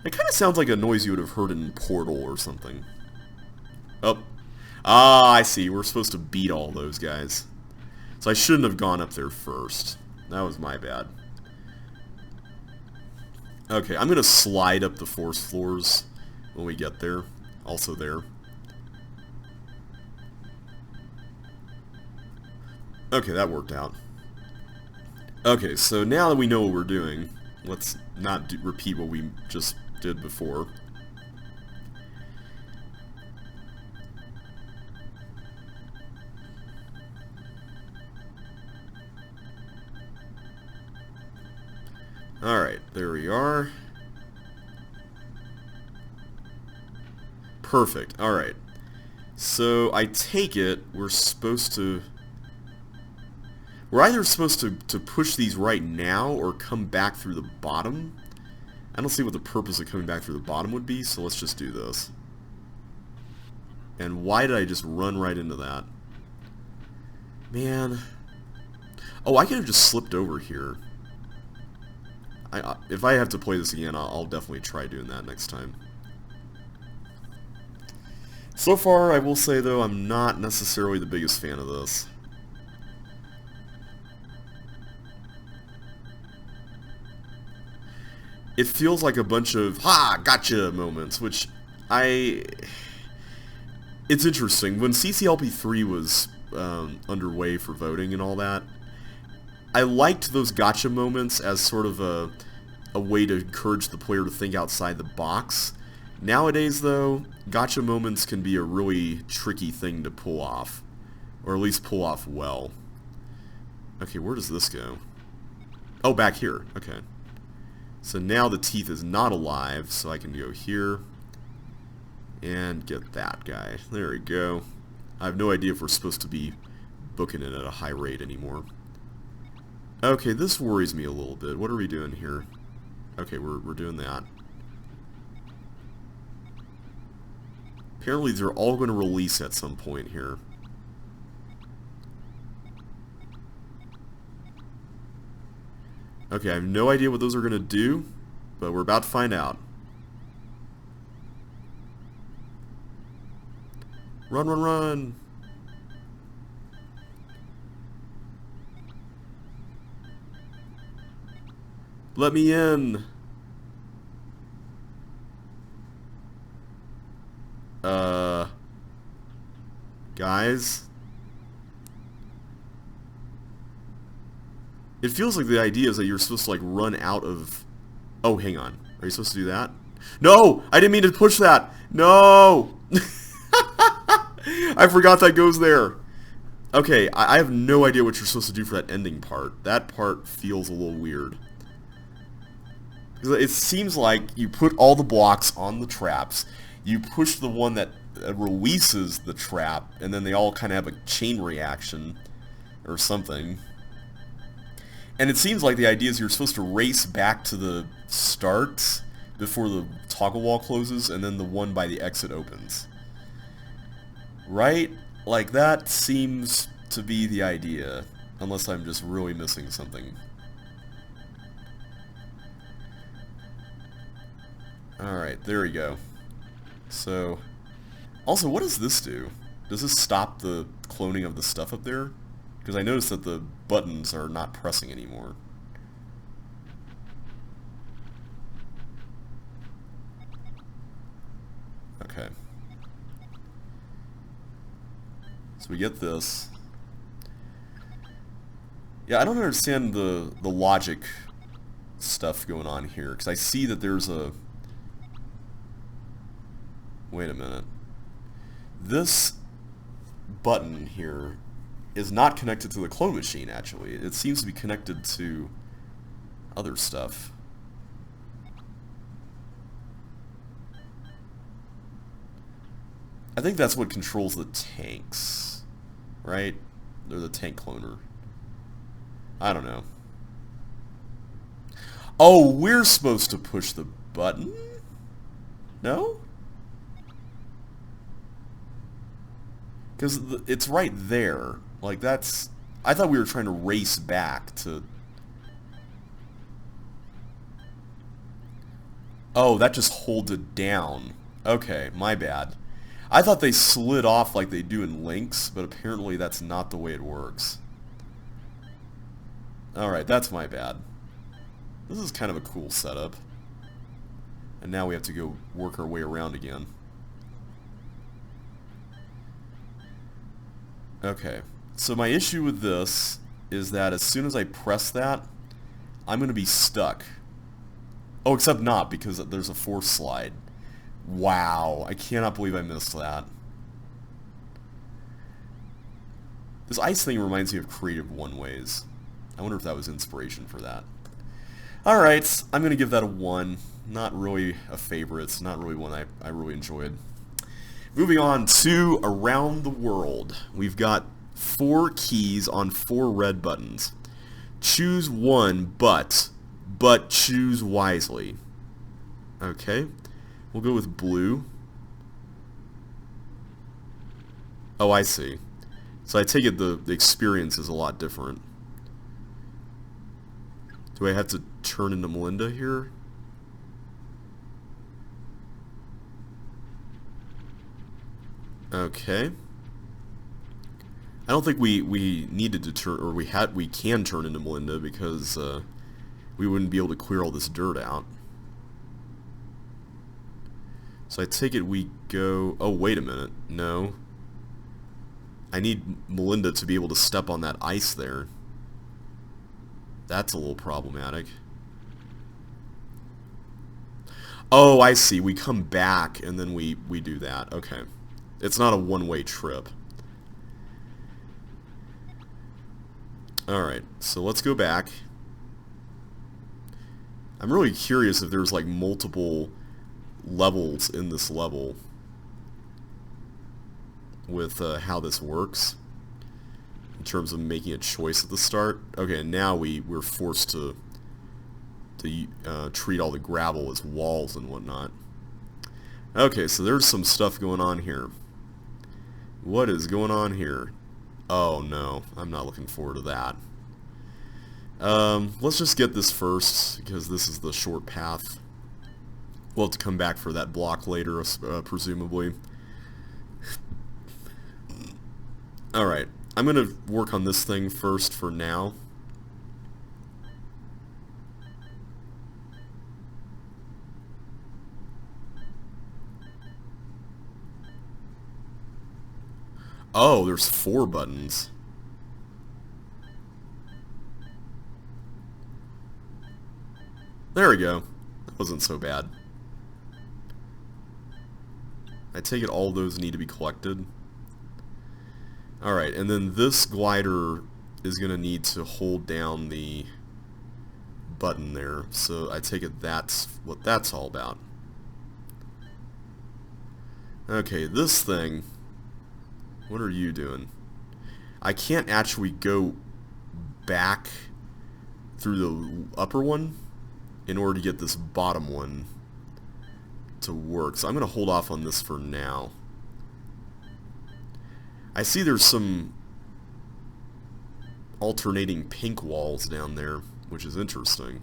[SPEAKER 1] It kind of sounds like a noise you would have heard in Portal or something. Oh. Ah, I see. We're supposed to beat all those guys. So I shouldn't have gone up there first. That was my bad. Okay, I'm going to slide up the force floors when we get there. Also there. Okay, that worked out. Okay, so now that we know what we're doing, let's not repeat what we just did before. Alright, there we are. Perfect, alright. So, I take it we're supposed to... We're either supposed to push these right now or come back through the bottom. I don't see what the purpose of coming back through the bottom would be, so let's just do this. And why did I just run right into that? Man, Oh, I could have just slipped over here. If I have to play this again, I'll definitely try doing that next time. So far, I will say, though, I'm not necessarily the biggest fan of this. It feels like a bunch of, ha, gotcha moments, which it's interesting. When CCLP3 was underway for voting and all that, I liked those gotcha moments as sort of a way to encourage the player to think outside the box. Nowadays, though, gotcha moments can be a really tricky thing to pull off. Or at least pull off well. Okay, where does this go? Oh, back here. Okay. So now the teeth is not alive, so I can go here and get that guy. There we go. I have no idea if we're supposed to be booking it at a high rate anymore. Okay, this worries me a little bit. What are we doing here? Okay, we're doing that. Apparently they're all going to release at some point here. Okay, I have no idea what those are going to do, but we're about to find out. Run, run, run! Let me in! Guys? It feels like the idea is that you're supposed to, like, run out of... Oh, hang on. Are you supposed to do that? No! I didn't mean to push that! No! I forgot that goes there. Okay, I have no idea what you're supposed to do for that ending part. That part feels a little weird. It seems like you put all the blocks on the traps, you push the one that releases the trap, and then they all kind of have a chain reaction or something. And it seems like the idea is you're supposed to race back to the start before the toggle wall closes, and then the one by the exit opens. Right? Like, that seems to be the idea, unless I'm just really missing something. Alright, there we go. So, also, what does this do? Does this stop the cloning of the stuff up there? Because I noticed that the buttons are not pressing anymore. Okay. So we get this. Yeah, I don't understand the logic stuff going on here, because I see that there's a... Wait a minute. This button here is not connected to the clone machine, actually. It seems to be connected to other stuff. I think that's what controls the tanks, right? They're the tank cloner. I don't know. Oh, we're supposed to push the button? No? Because it's right there. Like, that's... I thought we were trying to race back to... Oh, that just holds it down. Okay, my bad. I thought they slid off like they do in Lynx, but apparently that's not the way it works. Alright, that's my bad. This is kind of a cool setup. And now we have to go work our way around again. Okay, so my issue with this is that as soon as I press that, I'm going to be stuck. Oh, except not, because there's a force slide. Wow, I cannot believe I missed that. This ice thing reminds me of Creative One-Ways. I wonder if that was inspiration for that. Alright, I'm going to give that a 1. Not really a favorite, not really one I really enjoyed. Moving on to Around the World. We've got 4 keys on 4 red buttons. Choose one, but choose wisely. Okay, we'll go with blue. Oh, I see. So I take it the experience is a lot different. Do I have to turn into Melinda here? Okay. I don't think we needed to turn, or we can turn into Melinda because we wouldn't be able to clear all this dirt out. So I take it we go... Oh, wait a minute. No. I need Melinda to be able to step on that ice there. That's a little problematic. Oh, I see. We come back and then we do that. Okay. It's not a one-way trip. Alright, so let's go back. I'm really curious if there's like multiple levels in this level with how this works in terms of making a choice at the start. Okay, now we're forced to treat all the gravel as walls and whatnot. Okay, so there's some stuff going on here. What is going on here? Oh no, I'm not looking forward to that. Let's just get this first, because this is the short path. We'll have to come back for that block later, presumably. Alright, I'm going to work on this thing first for now. Oh, there's 4 buttons. There we go. That wasn't so bad. I take it all those need to be collected. Alright, and then this glider is going to need to hold down the button there. So I take it that's what that's all about. Okay, this thing... What are you doing? I can't actually go back through the upper one in order to get this bottom one to work. So I'm going to hold off on this for now. I see there's some alternating pink walls down there, which is interesting.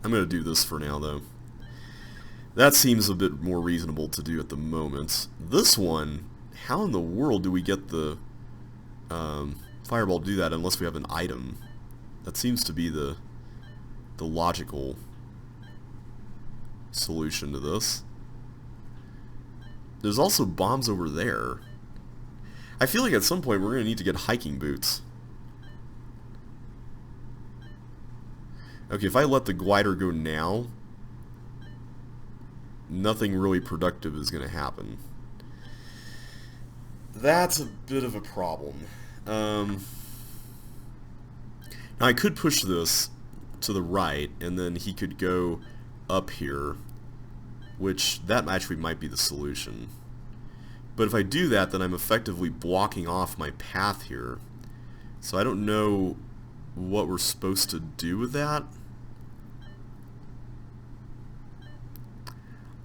[SPEAKER 1] I'm going to do this for now, though. That seems a bit more reasonable to do at the moment. This one, how in the world do we get the fireball to do that unless we have an item? That seems to be the logical solution to this. There's also bombs over there. I feel like at some point we're going to need to get hiking boots. Okay, if I let the glider go now, nothing really productive is going to happen. That's a bit of a problem. Now I could push this to the right, and then he could go up here, which that actually might be the solution. But if I do that, then I'm effectively blocking off my path here. So I don't know what we're supposed to do with that.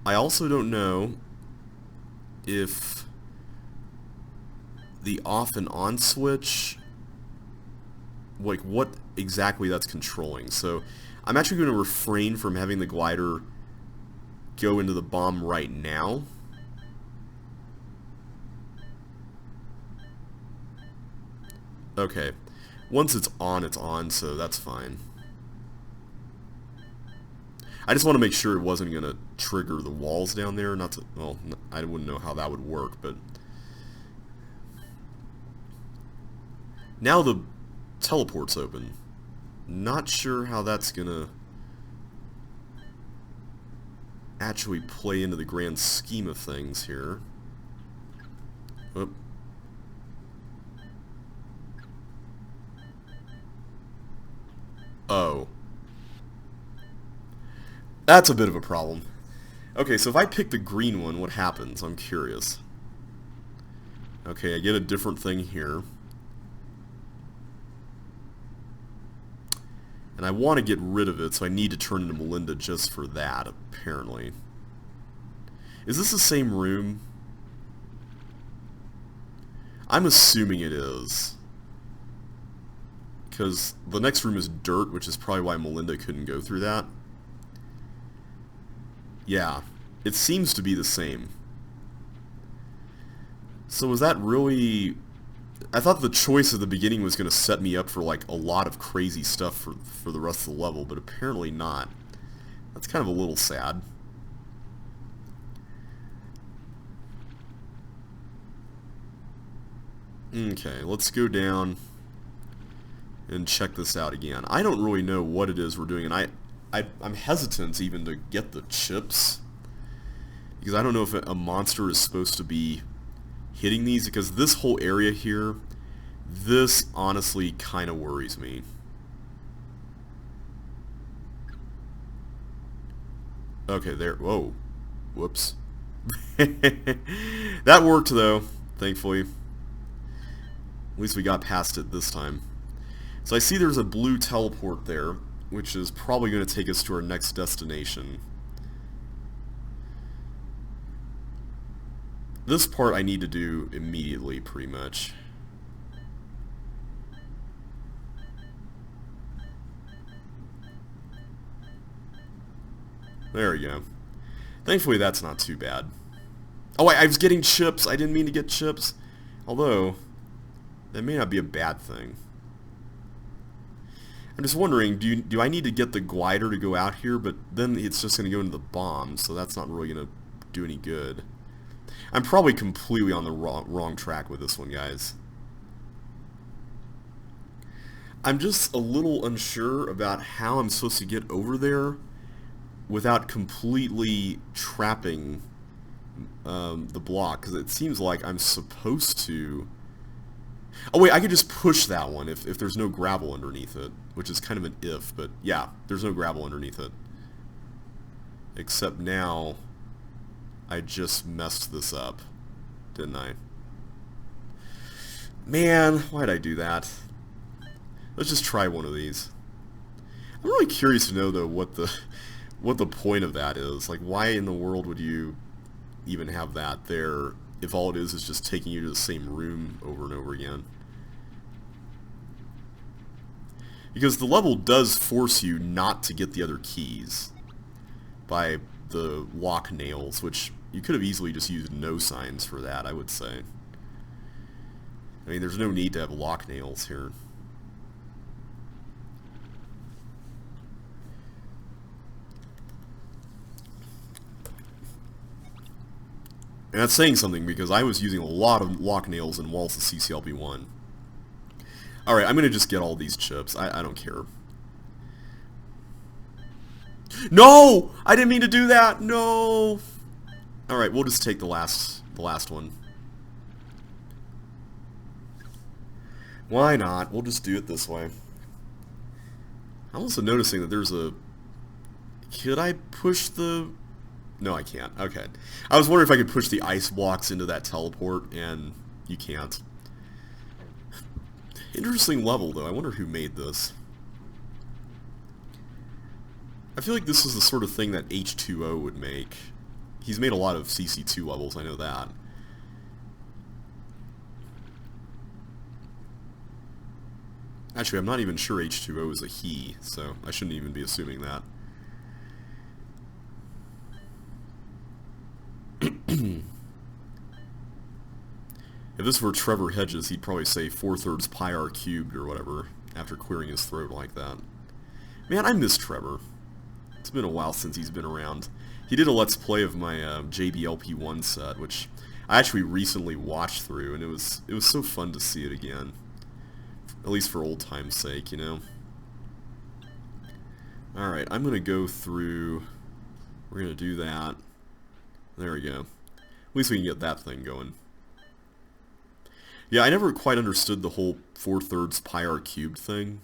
[SPEAKER 1] I also don't know if the off and on switch, like what exactly that's controlling. So I'm actually going to refrain from having the glider go into the bomb right now. Okay, once it's on, so that's fine. I just want to make sure it wasn't going to trigger the walls down there. Not to, well, I wouldn't know how that would work, but now the teleport's open. Not sure how that's going to actually play into the grand scheme of things here. Oop. Oh. That's a bit of a problem. Okay, so if I pick the green one, what happens? I'm curious. Okay, I get a different thing here. And I want to get rid of it, so I need to turn into Melinda just for that, apparently. Is this the same room? I'm assuming it is. because the next room is dirt, which is probably why Melinda couldn't go through that. Yeah, it seems to be the same. So was that really... I thought the choice at the beginning was going to set me up for like a lot of crazy stuff for the rest of the level, but apparently not. That's kind of a little sad. Okay, let's go down and check this out again. I don't really know what it is we're doing, and I'm hesitant even to get the chips, because I don't know if a monster is supposed to be hitting these, because this whole area here, this honestly kind of worries me. Okay, there. Whoa. Whoops. That worked, though, thankfully. At least we got past it this time. So I see there's a blue teleport there, which is probably going to take us to our next destination. This part I need to do immediately, pretty much. There we go. Thankfully that's not too bad. Oh, I was getting chips. I didn't mean to get chips. Although, that may not be a bad thing. I'm just wondering, do I need to get the glider to go out here? But then it's just going to go into the bomb, so that's not really going to do any good. I'm probably completely on the wrong track with this one, guys. I'm just a little unsure about how I'm supposed to get over there without completely trapping the block, because it seems like I'm supposed to... Oh wait, I could just push that one if there's no gravel underneath it, which is kind of an if, but yeah, there's no gravel underneath it. Except now, I just messed this up, didn't I? Man, why'd I do that? Let's just try one of these. I'm really curious to know, though, what the point of that is. Like, why in the world would you even have that there if all it is just taking you to the same room over and over again? Because the level does force you not to get the other keys by the lock nails, which you could have easily just used no signs for that, I would say. I mean, there's no need to have lock nails here. And that's saying something, because I was using a lot of lock nails in Walls of CC2LP1. Alright, I'm going to just get all these chips. I don't care. No! I didn't mean to do that! No! Alright, we'll just take the last one. Why not? We'll just do it this way. I'm also noticing that there's a... Could I push the... No, I can't. Okay. I was wondering if I could push the ice blocks into that teleport, and you can't. Interesting level, though. I wonder who made this. I feel like this is the sort of thing that H2O would make. He's made a lot of CC2 levels, I know that. Actually, I'm not even sure H2O is a he, so I shouldn't even be assuming that. If this were Trevor Hedges, he'd probably say 4/3 pi r cubed or whatever after clearing his throat like that. Man, I miss Trevor. It's been a while since he's been around. He did a Let's Play of my JBLP1 set, which I actually recently watched through, and it was so fun to see it again. At least for old time's sake, you know. Alright, I'm going to go through... We're going to do that. There we go. At least we can get that thing going. Yeah, I never quite understood the whole 4/3 pi r cubed thing.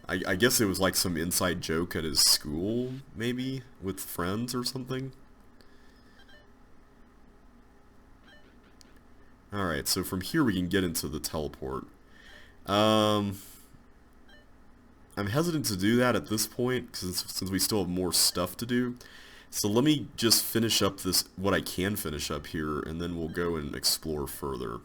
[SPEAKER 1] I guess it was like some inside joke at his school, maybe, with friends or something. Alright, so from here we can get into the teleport. I'm hesitant to do that at this point, since we still have more stuff to do. So let me just finish up what I can finish up here, and then we'll go and explore further.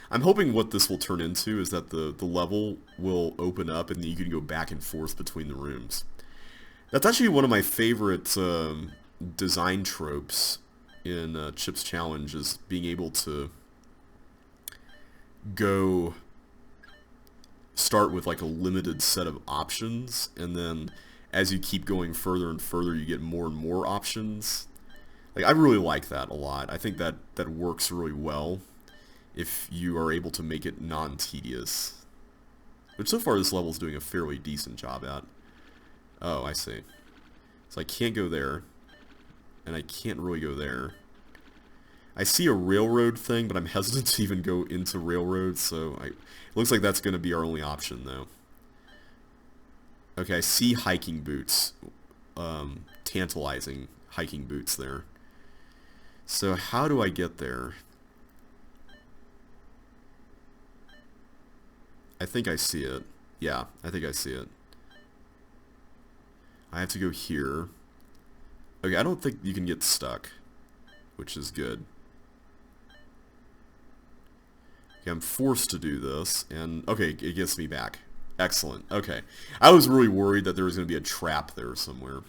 [SPEAKER 1] I'm hoping what this will turn into is that the level will open up and you can go back and forth between the rooms. That's actually one of my favorite design tropes in Chip's Challenge, is being able to go start with like a limited set of options, and then as you keep going further and further you get more and more options. Like, I really like that a lot. I think that works really well if you are able to make it non-tedious. Which so far this level's doing a fairly decent job at. Oh, I see. So I can't go there. And I can't really go there. I see a railroad thing, but I'm hesitant to even go into railroad, so it looks like that's going to be our only option, though. Okay, I see hiking boots. Tantalizing hiking boots there. So how do I get there? I think I see it. Yeah, I think I see it. I have to go here. Okay, I don't think you can get stuck, which is good. Okay, I'm forced to do this, and okay, it gets me back. Excellent. Okay. I was really worried that there was going to be a trap there somewhere.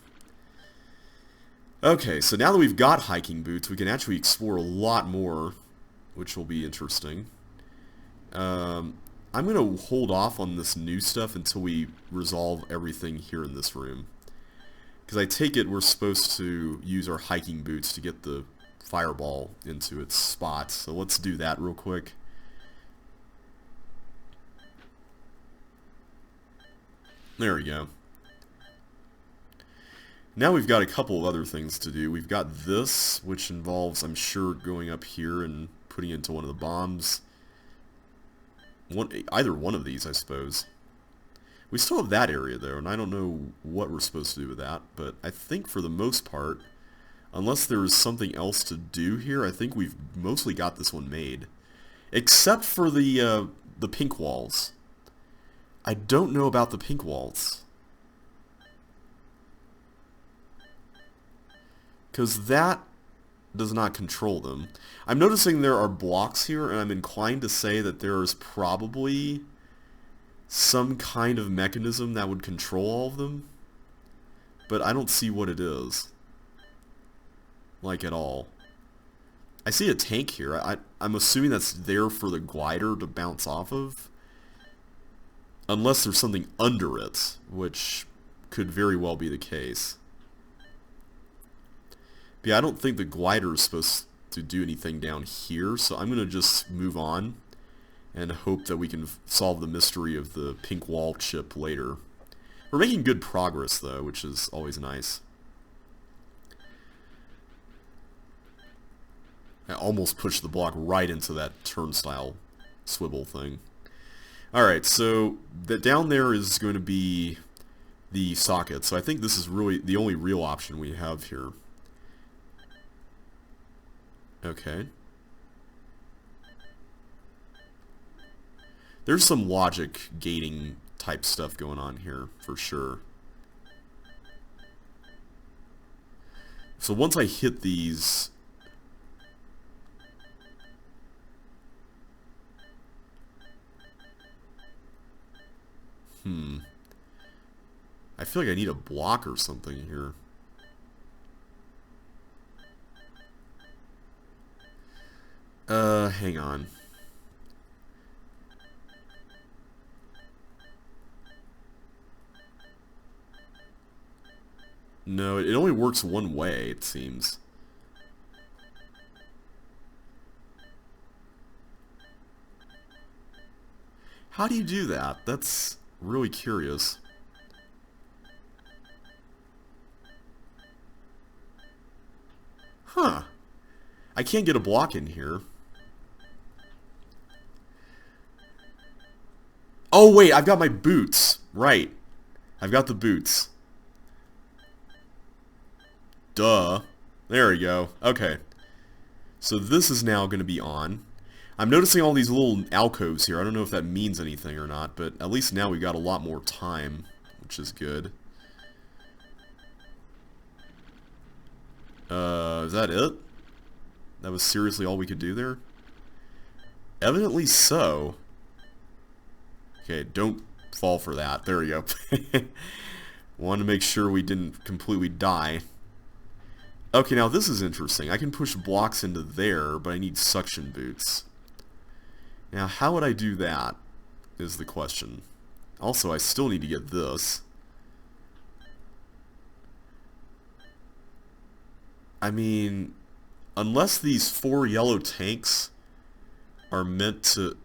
[SPEAKER 1] Okay, so now that we've got hiking boots, we can actually explore a lot more, which will be interesting. I'm going to hold off on this new stuff until we resolve everything here in this room. Because I take it we're supposed to use our hiking boots to get the fireball into its spot. So let's do that real quick. There we go. Now we've got a couple of other things to do. We've got this, which involves, I'm sure, going up here and putting it into one of the bombs. Either one of these, I suppose. We still have that area, though, and I don't know what we're supposed to do with that, but I think for the most part, unless there is something else to do here, I think we've mostly got this one made. Except for the pink walls. I don't know about the pink walls. Because that does not control them. I'm noticing there are blocks here, and I'm inclined to say that there is probably some kind of mechanism that would control all of them. But I don't see what it is. Like, at all. I see a tank here. I'm assuming that's there for the glider to bounce off of. Unless there's something under it, which could very well be the case. But yeah, I don't think the glider is supposed to do anything down here, so I'm going to just move on and hope that we can solve the mystery of the pink wall chip later. We're making good progress, though, which is always nice. I almost pushed the block right into that turnstile swivel thing. Alright, so down there is going to be the socket, so I think this is really the only real option we have here. Okay. There's some logic gating type stuff going on here, for sure. So once I hit these... I feel like I need a block or something here. Hang on. No, it only works one way, it seems. How do you do that? That's really curious. Huh. I can't get a block in here. Oh, wait, I've got my boots. Right. I've got the boots. Duh. There we go. Okay. So this is now going to be on. I'm noticing all these little alcoves here. I don't know if that means anything or not, but at least now we've got a lot more time, which is good. Is that it? That was seriously all we could do there? Evidently so. Okay, don't fall for that. There we go. Want to make sure we didn't completely die. Okay, now this is interesting. I can push blocks into there, but I need suction boots. Now, how would I do that, is the question. Also, I still need to get this. I mean, unless these 4 yellow tanks are meant to...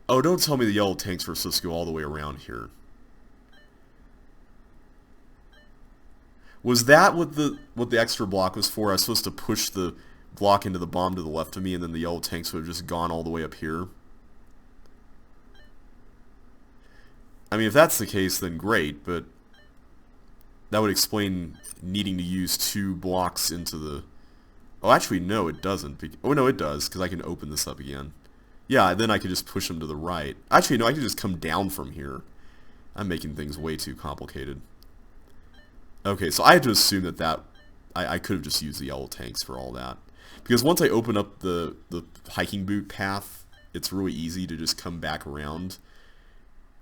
[SPEAKER 1] Oh, don't tell me the yellow tanks were supposed to go all the way around here. Was that what the extra block was for? I was supposed to push the block into the bomb to the left of me, and then the yellow tanks would have just gone all the way up here? I mean, if that's the case, then great, but that would explain needing to use 2 blocks into the... Oh, actually, no, it doesn't. Oh, no, it does, because I can open this up again. Yeah, then I could just push them to the right. Actually, no, I could just come down from here. I'm making things way too complicated. Okay, so I had to assume that I could have just used the yellow tanks for all that. Because once I open up the hiking boot path, it's really easy to just come back around.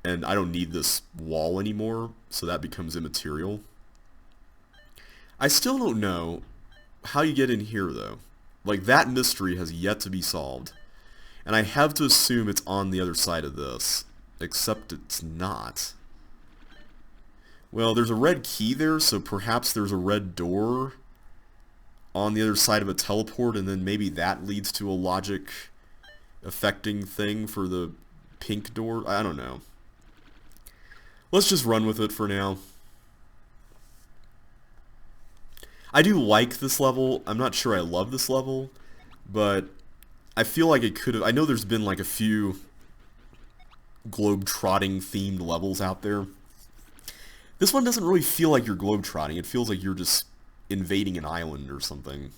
[SPEAKER 1] And I don't need this wall anymore, so that becomes immaterial. I still don't know how you get in here, though. Like, that mystery has yet to be solved. And I have to assume it's on the other side of this. Except it's not. Well, there's a red key there, so perhaps there's a red door on the other side of a teleport, and then maybe that leads to a logic affecting thing for the pink door. I don't know. Let's just run with it for now. I do like this level. I'm not sure I love this level, but I feel like it could have... I know there's been like a few globe-trotting themed levels out there. This one doesn't really feel like you're globe-trotting. It feels like you're just invading an island or something.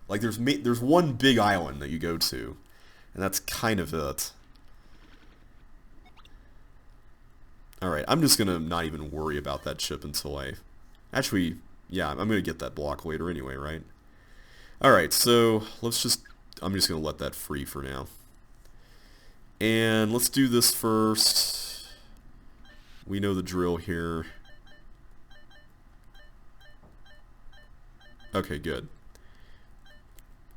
[SPEAKER 1] Like there's one big island that you go to, and that's kind of it. Alright, I'm just gonna not even worry about that chip until I... Actually, yeah, I'm gonna get that block later anyway, right? Alright, so let's just... I'm just gonna let that free for now. And let's do this first. We know the drill here. Okay, good.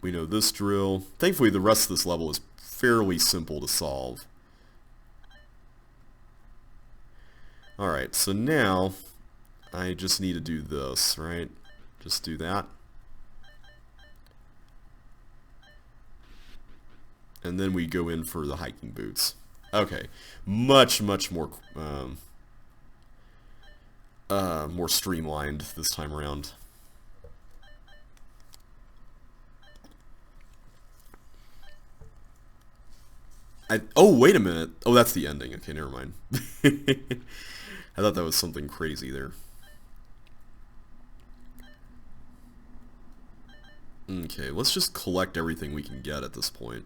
[SPEAKER 1] We know this drill. Thankfully, the rest of this level is fairly simple to solve. Alright, so now I just need to do this, right? Just do that. And then we go in for the hiking boots. Okay, much more more streamlined this time around. Oh, wait a minute. Oh, that's the ending. Okay, never mind. I thought that was something crazy there. Okay, let's just collect everything we can get at this point.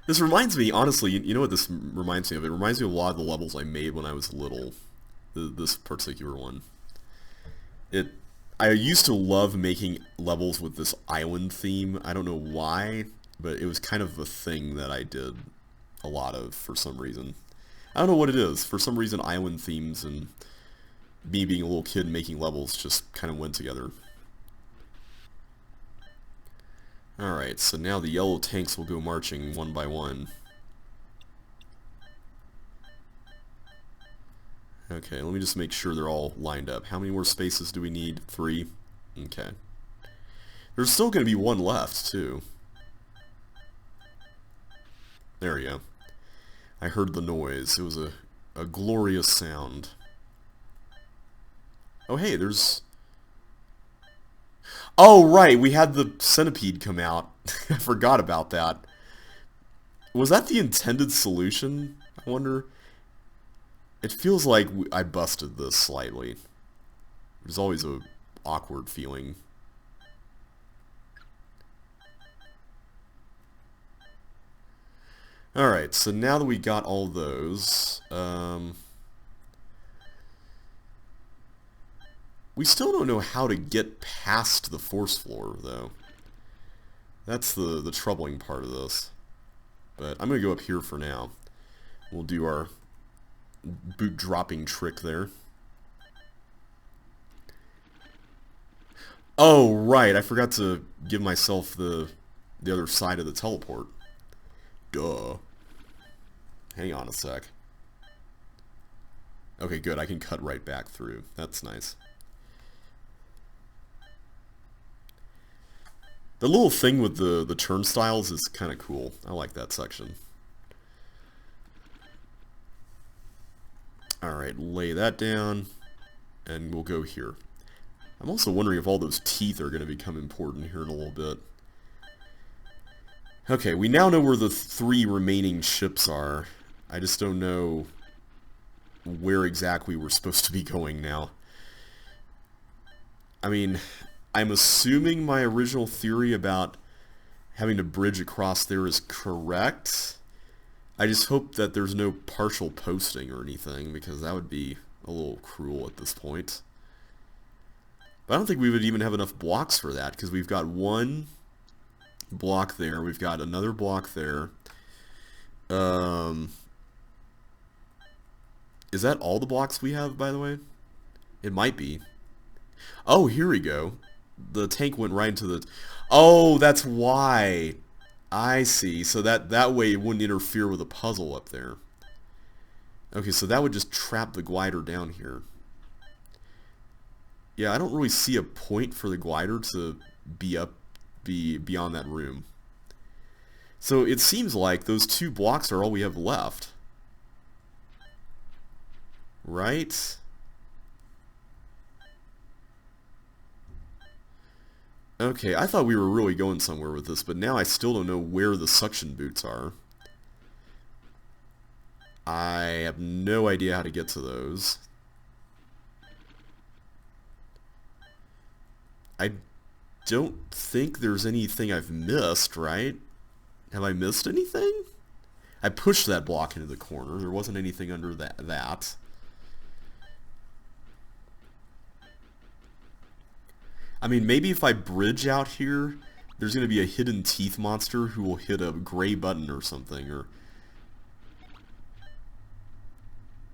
[SPEAKER 1] This reminds me, honestly, you know what this reminds me of? It reminds me of a lot of the levels I made when I was little. This particular one. I used to love making levels with this island theme. I don't know why, but it was kind of a thing that I did a lot of for some reason. I don't know what it is. For some reason, island themes and me being a little kid making levels just kind of went together. Alright, so now the yellow tanks will go marching one by one. Okay, let me just make sure they're all lined up. How many more spaces do we need? 3? Okay. There's still going to be one left, too. There we go. I heard the noise. It was a glorious sound. Oh, hey, there's... Oh, right, we had the centipede come out. I forgot about that. Was that the intended solution? I wonder... It feels like I busted this slightly. There's always a awkward feeling. Alright, so now that we got all those, We still don't know how to get past the force floor, though. That's the troubling part of this. But I'm going to go up here for now. We'll do our boot dropping trick there. Oh, right. I forgot to give myself the other side of the teleport. Duh. Hang on a sec. Okay, good. I can cut right back through. That's nice. The little thing with the turnstiles is kind of cool. I like that section. Alright, lay that down, and we'll go here. I'm also wondering if all those teeth are going to become important here in a little bit. Okay, we now know where the 3 remaining ships are. I just don't know where exactly we're supposed to be going now. I mean, I'm assuming my original theory about having to bridge across there is correct. I just hope that there's no partial posting or anything, because that would be a little cruel at this point. But I don't think we would even have enough blocks for that, because we've got 1 block there, we've got another block there. Is that all the blocks we have, by the way? It might be. Oh, here we go. The tank went right into the... Oh, that's why. I see. So that way it wouldn't interfere with the puzzle up there. Okay, so that would just trap the glider down here. Yeah, I don't really see a point for the glider to be beyond that room. So it seems like those 2 blocks are all we have left. Right? Okay, I thought we were really going somewhere with this, but now I still don't know where the suction boots are. I have no idea how to get to those. I don't think there's anything I've missed, right? Have I missed anything? I pushed that block into the corner. There wasn't anything under that. I mean, maybe if I bridge out here, there's going to be a hidden teeth monster who will hit a gray button or something, or...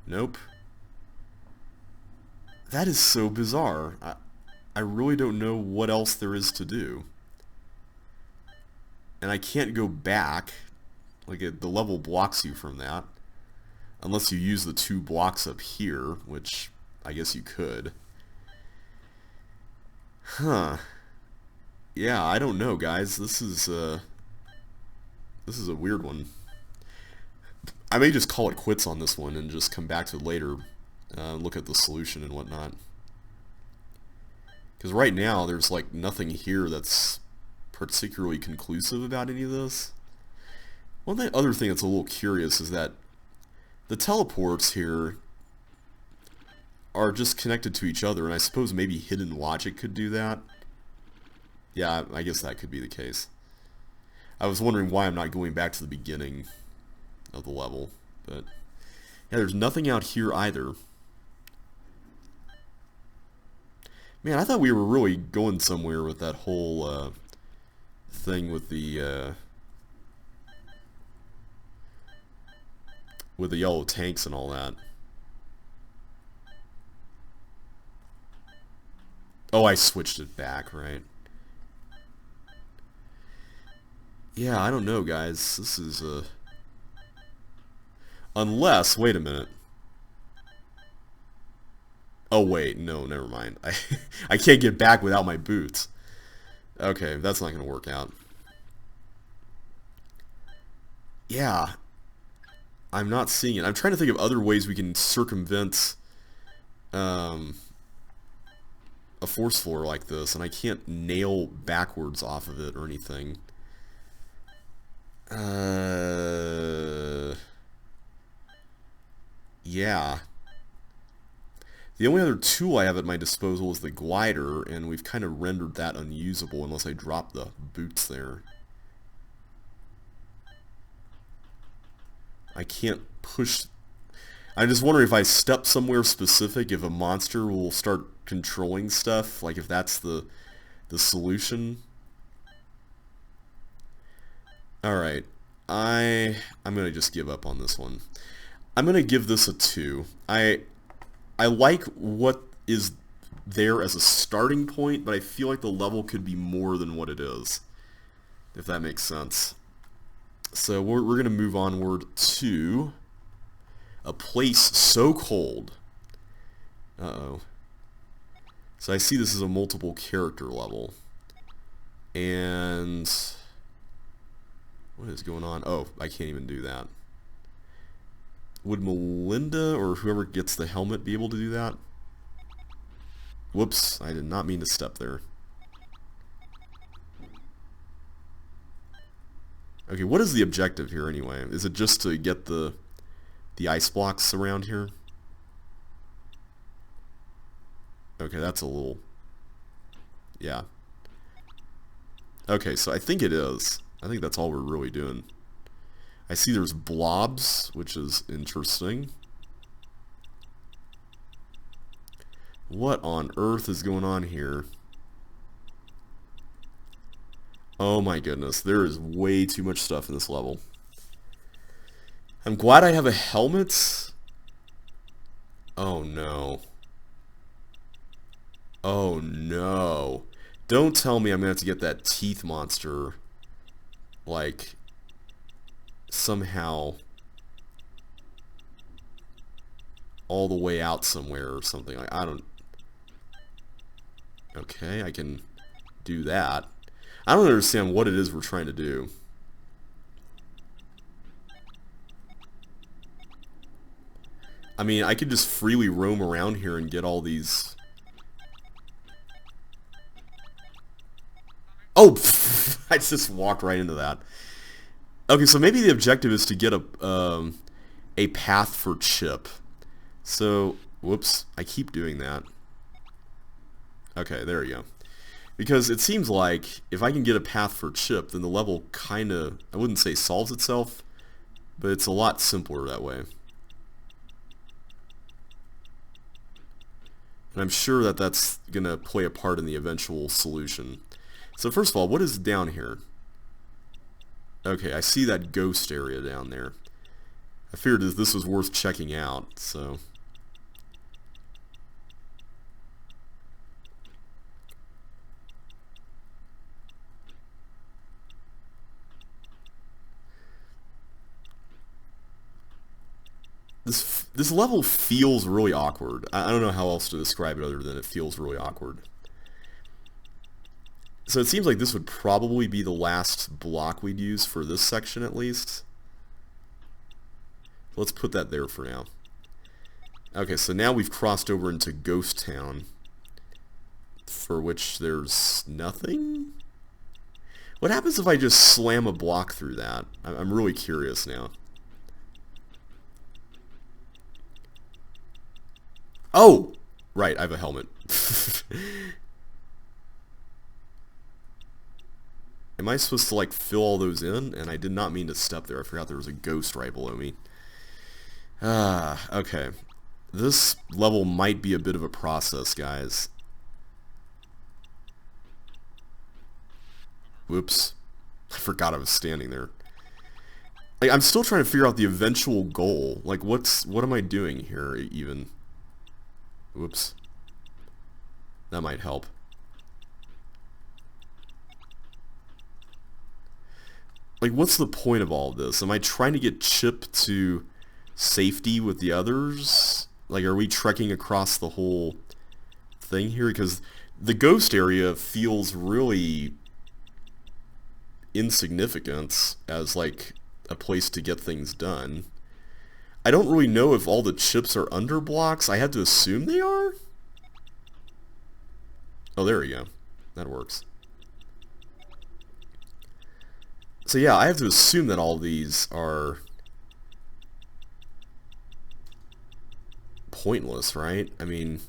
[SPEAKER 1] Nope. That is so bizarre. I really don't know what else there is to do. And I can't go back. Like, the level blocks you from that. Unless you use the 2 blocks up here, which I guess you could. Huh. Yeah, I don't know, guys. This is a weird one. I may just call it quits on this one and just come back to it later, look at the solution and whatnot. Because right now, there's like nothing here that's particularly conclusive about any of this. One other thing that's a little curious is that the teleports here are just connected to each other, and I suppose maybe hidden logic could do that. Yeah, I guess that could be the case. I was wondering why I'm not going back to the beginning of the level, but yeah, there's nothing out here either. Man, I thought we were really going somewhere with that whole thing with the yellow tanks and all that. Oh, I switched it back, right? Yeah, I don't know, guys. This is unless, wait a minute. Oh, wait, no, never mind. I can't get back without my boots. Okay, that's not going to work out. Yeah. I'm not seeing it. I'm trying to think of other ways we can circumvent a force floor like this, and I can't nail backwards off of it or anything. Yeah. The only other tool I have at my disposal is the glider, and we've kind of rendered that unusable unless I drop the boots there. I can't push... I'm just wondering if I step somewhere specific, if a monster will start controlling stuff, like if that's the solution. Alright, I'm gonna just give up on this one. I'm gonna give this a 2. I like what is there as a starting point, but I feel like the level could be more than what it is, if that makes sense. So we're going to move onward to a place so cold. Uh-oh. So I see this is a multiple character level. And what is going on? Oh, I can't even do that. Would Melinda or whoever gets the helmet be able to do that? Whoops, I did not mean to step there. Okay, what is the objective here anyway? Is it just to get the ice blocks around here? Okay, that's a little... yeah. Okay, so I think it is. I think that's all we're really doing. I see there's blobs, which is interesting. What on earth is going on here? Oh my goodness, there is way too much stuff in this level. I'm glad I have a helmet. Oh no. Oh no. Don't tell me I'm going to have to get that teeth monster, like, somehow all the way out somewhere or something. Like, I don't... Okay, I can do that. I don't understand what it is we're trying to do. I mean, I could just freely roam around here and get all these... Oh! I just walked right into that. Okay, so maybe the objective is to get a path for Chip. So, whoops, I keep doing that. Okay, there we go. Because it seems like if I can get a path for Chip, then the level kind of, I wouldn't say solves itself, but it's a lot simpler that way. And I'm sure that that's going to play a part in the eventual solution. So first of all, what is down here? Okay, I see that ghost area down there. I figured that this was worth checking out, so... This level feels really awkward. I don't know how else to describe it other than it feels really awkward. So it seems like this would probably be the last block we'd use for this section at least. Let's put that there for now. Okay, so now we've crossed over into Ghost Town, for which there's nothing? What happens if I just slam a block through that? I'm really curious now. Oh! Right, I have a helmet. Am I supposed to, like, fill all those in? And I did not mean to step there. I forgot there was a ghost right below me. Okay. This level might be a bit of a process, guys. Whoops. I forgot I was standing there. Like, I'm still trying to figure out the eventual goal. Like, what am I doing here, even? Whoops. That might help. Like, what's the point of all of this? Am I trying to get Chip to safety with the others? Like, are we trekking across the whole thing here? Because the ghost area feels really insignificant as, like, a place to get things done. I don't really know if all the chips are under blocks. I had to assume they are? Oh, there we go. That works. So yeah, I have to assume that all these are pointless, right? I mean,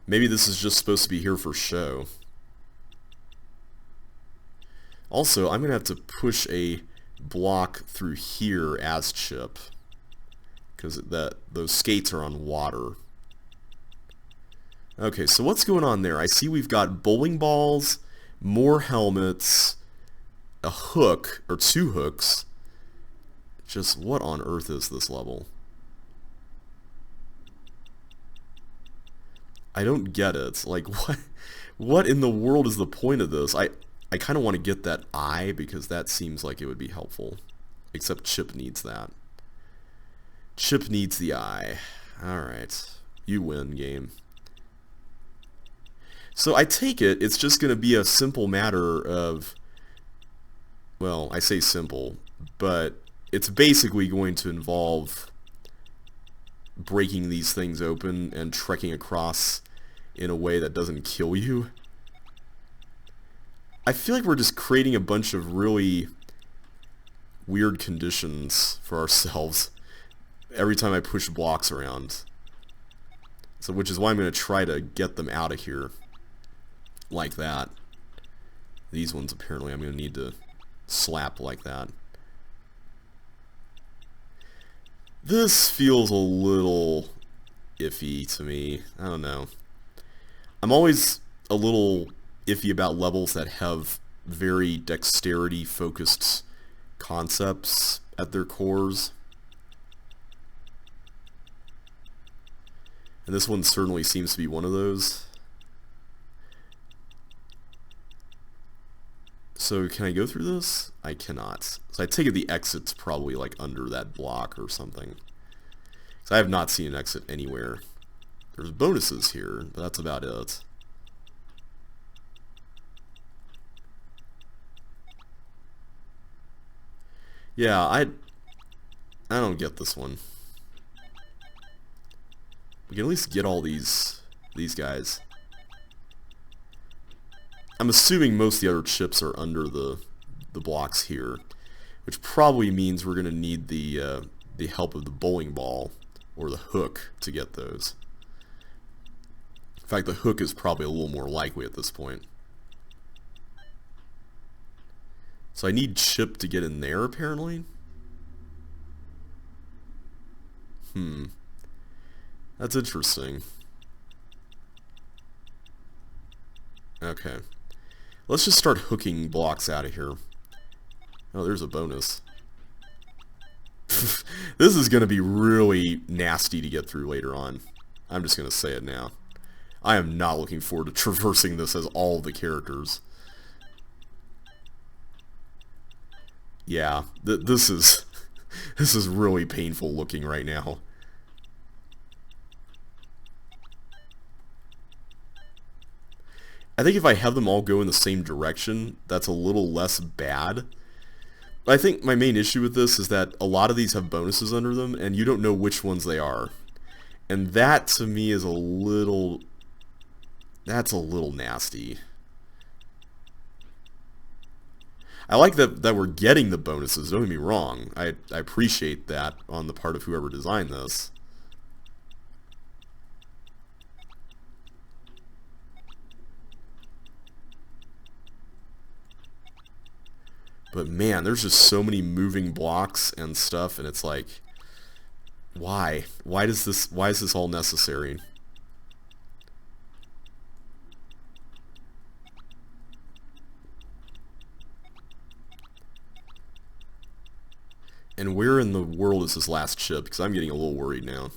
[SPEAKER 1] maybe this is just supposed to be here for show. Also, I'm going to have to push a block through here as Chip, because those skates are on water. Okay, so what's going on there? I see we've got bowling balls, more helmets, a hook, or 2 hooks. Just what on earth is this level? I don't get it. Like, what in the world is the point of this? I kind of want to get that eye because that seems like it would be helpful. Except Chip needs that. Chip needs the eye. Alright. You win, game. So I take it it's just going to be a simple matter of... Well, I say simple, but it's basically going to involve breaking these things open and trekking across in a way that doesn't kill you. I feel like we're just creating a bunch of really weird conditions for ourselves every time I push blocks around. So, which is why I'm going to try to get them out of here like that. These ones apparently I'm going to need to slap like that. This feels a little iffy to me. I don't know. I'm always a little iffy about levels that have very dexterity-focused concepts at their cores. And this one certainly seems to be one of those. So can I go through this? I cannot. So I take it the exit's probably like under that block or something. So I have not seen an exit anywhere. There's bonuses here, but that's about it. Yeah, I don't get this one. We can at least get all these guys. I'm assuming most of the other chips are under the blocks here, which probably means we're going to need the help of the bowling ball or the hook to get those. In fact, the hook is probably a little more likely at this point. So I need Chip to get in there, apparently. That's interesting. Okay. Let's just start hooking blocks out of here. Oh, there's a bonus. This is going to be really nasty to get through later on. I'm just going to say it now. I am not looking forward to traversing this as all the characters. Yeah, this is this is really painful looking right now. I think if I have them all go in the same direction, that's a little less bad. But I think my main issue with this is that a lot of these have bonuses under them, and you don't know which ones they are. And that, to me, is a little... That's a little nasty. I like that we're getting the bonuses, don't get me wrong. I appreciate that on the part of whoever designed this. But man, there's just so many moving blocks and stuff, and it's like, why? Why is this all necessary? And where in the world is this last chip? Because I'm getting a little worried now.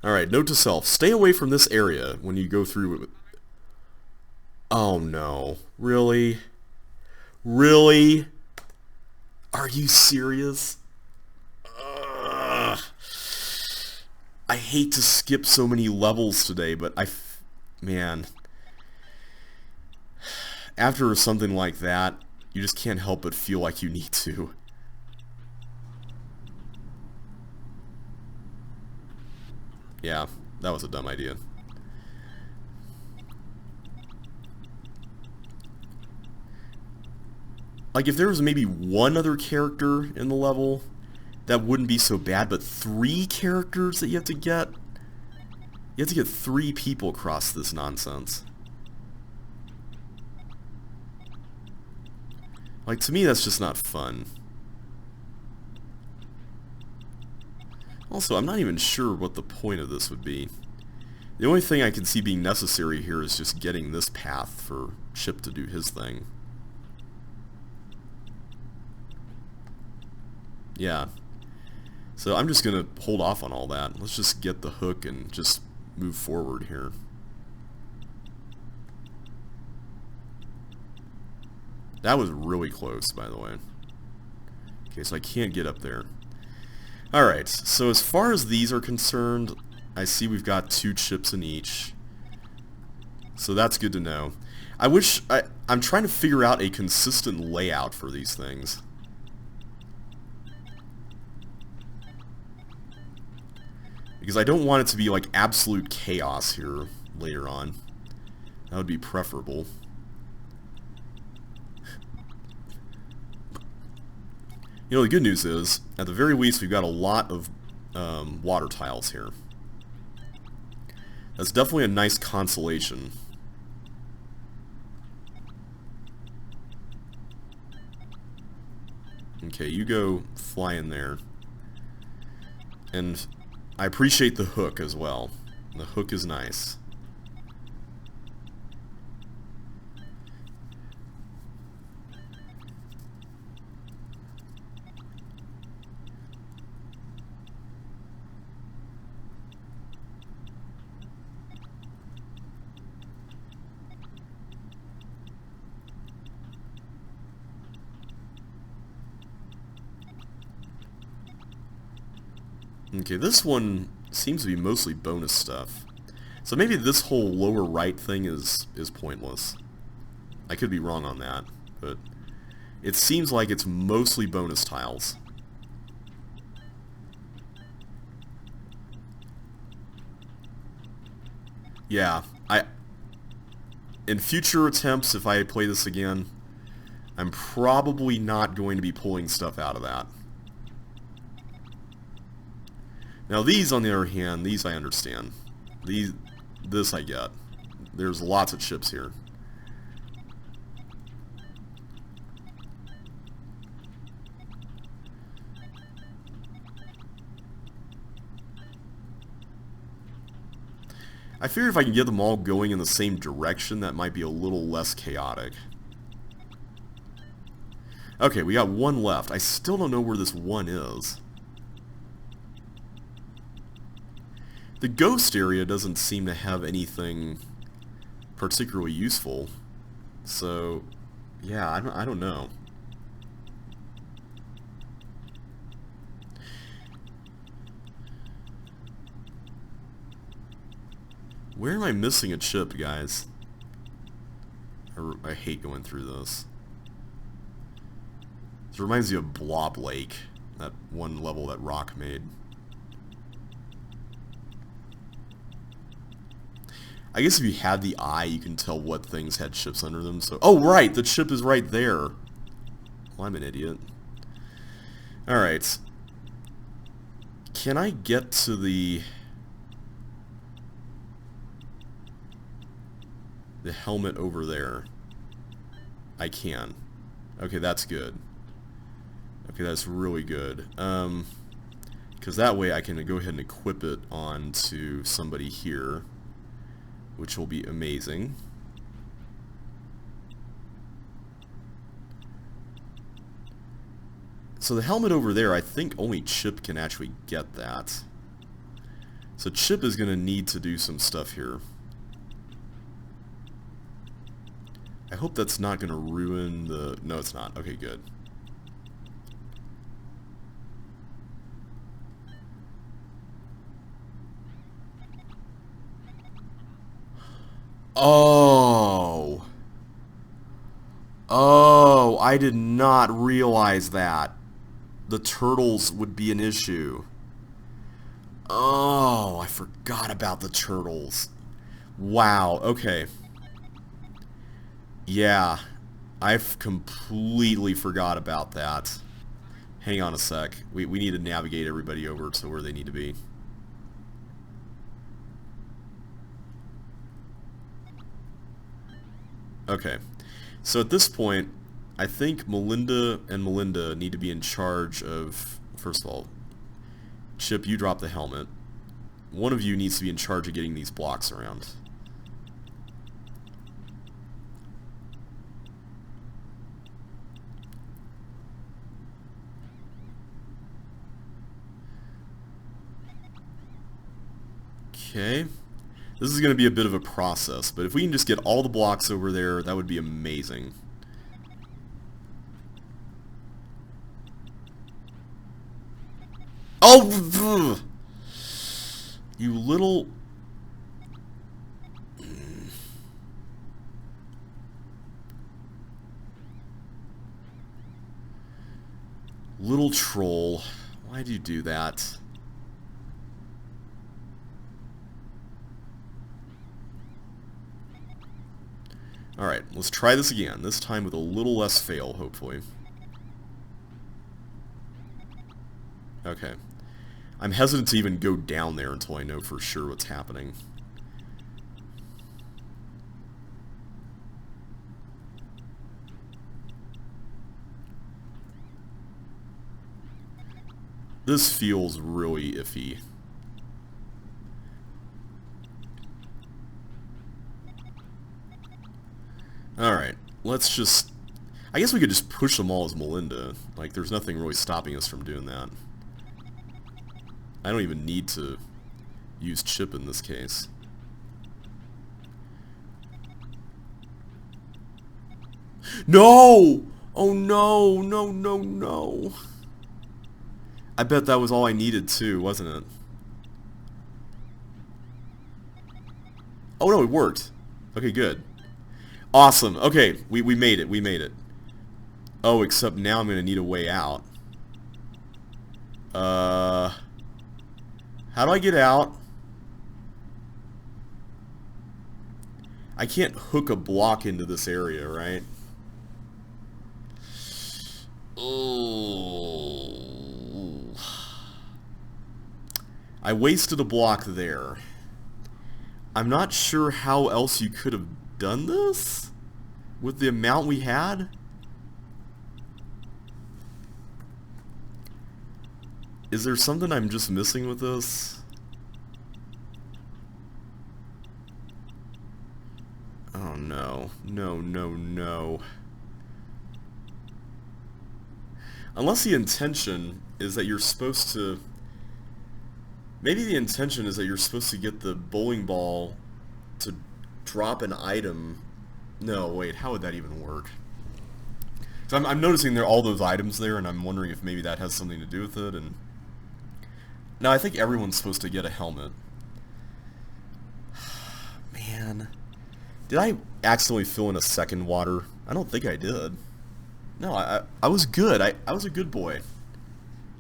[SPEAKER 1] Alright, note to self. Stay away from this area when you go through it. Oh no. Really? Really? Are you serious? Ugh. I hate to skip so many levels today, but man... After something like that, you just can't help but feel like you need to. Yeah, that was a dumb idea. Like, if there was maybe one other character in the level, that wouldn't be so bad, but 3 characters that you have to get? You have to get 3 people across this nonsense. Like, to me, that's just not fun. Also, I'm not even sure what the point of this would be. The only thing I can see being necessary here is just getting this path for Chip to do his thing. Yeah. So I'm just going to hold off on all that. Let's just get the hook and just move forward here. That was really close, by the way. Okay, so I can't get up there. Alright, so as far as these are concerned, I see we've got 2 chips in each. So that's good to know. I'm trying to figure out a consistent layout for these things. Because I don't want it to be like absolute chaos here later on. That would be preferable. You know, the good news is, at the very least, we've got a lot of water tiles here. That's definitely a nice consolation. Okay, you go fly in there. And I appreciate the hook as well. The hook is nice. Okay, this one seems to be mostly bonus stuff. So maybe this whole lower right thing is pointless. I could be wrong on that, but it seems like it's mostly bonus tiles. Yeah, in future attempts, if I play this again, I'm probably not going to be pulling stuff out of that. Now these, on the other hand, these I understand. This I get. There's lots of chips here. I figure if I can get them all going in the same direction, that might be a little less chaotic. Okay, we got one left. I still don't know where this one is. The ghost area doesn't seem to have anything particularly useful. So, yeah, I don't know. Where am I missing a chip, guys? I hate going through this. This reminds me of Blob Lake, that one level that Rock made. I guess if you had the eye, you can tell what things had chips under them. So, oh, right! The chip is right there. Well, I'm an idiot. Alright. Can I get to the helmet over there? I can. Okay, that's good. Okay, that's really good. Because that way I can go ahead and equip it onto somebody here, which will be amazing. So the helmet over there, I think only Chip can actually get that. So Chip is going to need to do some stuff here. I hope that's not going to ruin the... No, it's not. Okay, good. Oh. Oh, I did not realize that. The turtles would be an issue. Oh, I forgot about the turtles. Wow, okay. Yeah, I've completely forgot about that. Hang on a sec. We need to navigate everybody over to where they need to be. Okay, so at this point, I think Melinda and Melinda need to be in charge of, first of all, Chip, you drop the helmet. One of you needs to be in charge of getting these blocks around. Okay. This is going to be a bit of a process, but if we can just get all the blocks over there, that would be amazing. Oh! You little... Little troll. Why'd you do that? Alright, let's try this again. This time with a little less fail, hopefully. Okay. I'm hesitant to even go down there until I know for sure what's happening. This feels really iffy. Alright, let's just... I guess we could just push them all as Melinda. Like, there's nothing really stopping us from doing that. I don't even need to use Chip in this case. No! Oh no, no, no, no. I bet that was all I needed too, wasn't it? Oh no, it worked. Okay, good. Awesome. Okay, we made it. We made it. Oh, except now I'm going to need a way out. How do I get out? I can't hook a block into this area, right? Oh. I wasted a block there. I'm not sure how else you could have done this with the amount we had. Is there something I'm just missing with this? Oh no. No, no, no. Unless the intention is that you're supposed to... Maybe the intention is that you're supposed to get the bowling ball to drop an item. No, wait, how would that even work? So I'm noticing there are all those items there, and I'm wondering if maybe that has something to do with it, and... No, I think everyone's supposed to get a helmet. Man. Did I accidentally fill in a second water? I don't think I did. No, I was good. I was a good boy.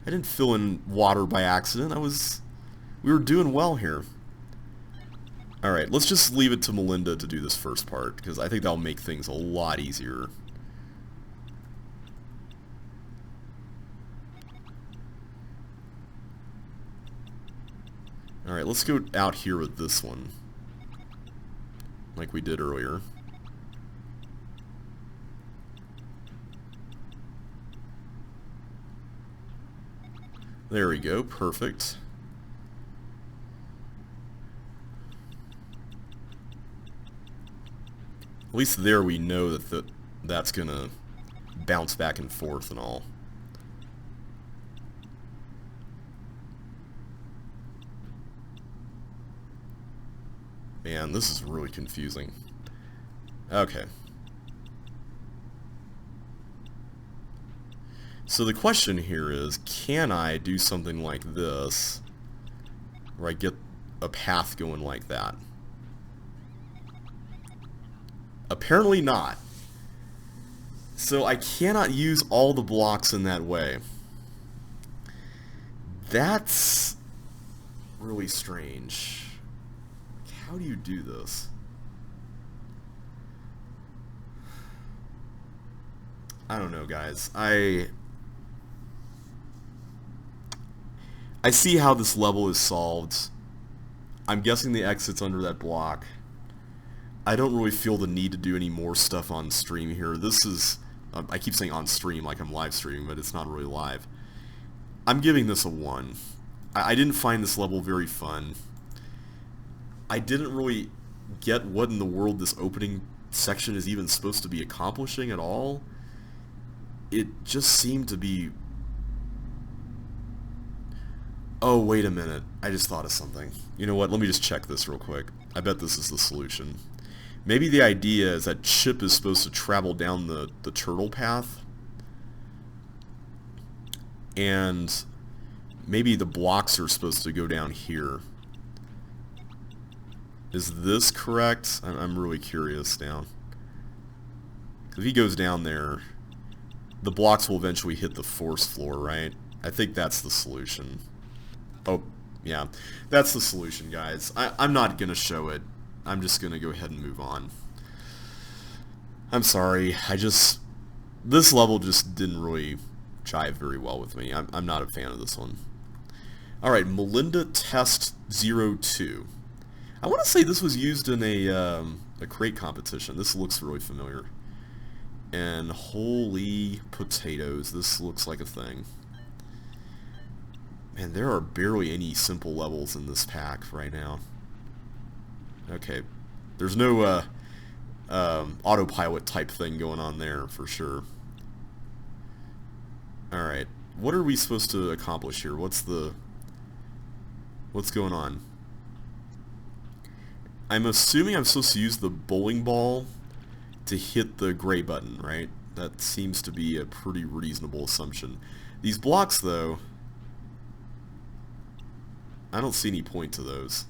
[SPEAKER 1] I didn't fill in water by accident. We were doing well here. Alright, let's just leave it to Melinda to do this first part, because I think that'll make things a lot easier. Alright, let's go out here with this one. Like we did earlier. There we go, perfect. At least there we know that that's gonna bounce back and forth and all. Man, this is really confusing. Okay. So the question here is, can I do something like this, where I get a path going like that? Apparently not. So I cannot use all the blocks in that way. That's really strange. How do you do this? I don't know, guys. I see how this level is solved. I'm guessing the exit's under that block. I don't really feel the need to do any more stuff on stream here. This is... I keep saying on stream like I'm live streaming, but it's not really live. I'm giving this a 1. I didn't find this level very fun. I didn't really get what in the world this opening section is even supposed to be accomplishing at all. It just seemed to be... Oh, wait a minute. I just thought of something. You know what? Let me just check this real quick. I bet this is the solution. Maybe the idea is that Chip is supposed to travel down the turtle path. And maybe the blocks are supposed to go down here. Is this correct? I'm really curious now. If he goes down there, the blocks will eventually hit the force floor, right? I think that's the solution. Oh, yeah. That's the solution, guys. I'm not going to show it. I'm just going to go ahead and move on. I'm sorry. This level just didn't really jive very well with me. I'm not a fan of this one. Alright, Melinda Test 02. I want to say this was used in a crate competition. This looks really familiar. And holy potatoes, this looks like a thing. Man, there are barely any simple levels in this pack right now. Okay, there's no autopilot type thing going on there for sure. Alright, what are we supposed to accomplish here? What's going on? I'm assuming I'm supposed to use the bowling ball to hit the gray button, right? That seems to be a pretty reasonable assumption. These blocks, though, I don't see any point to those.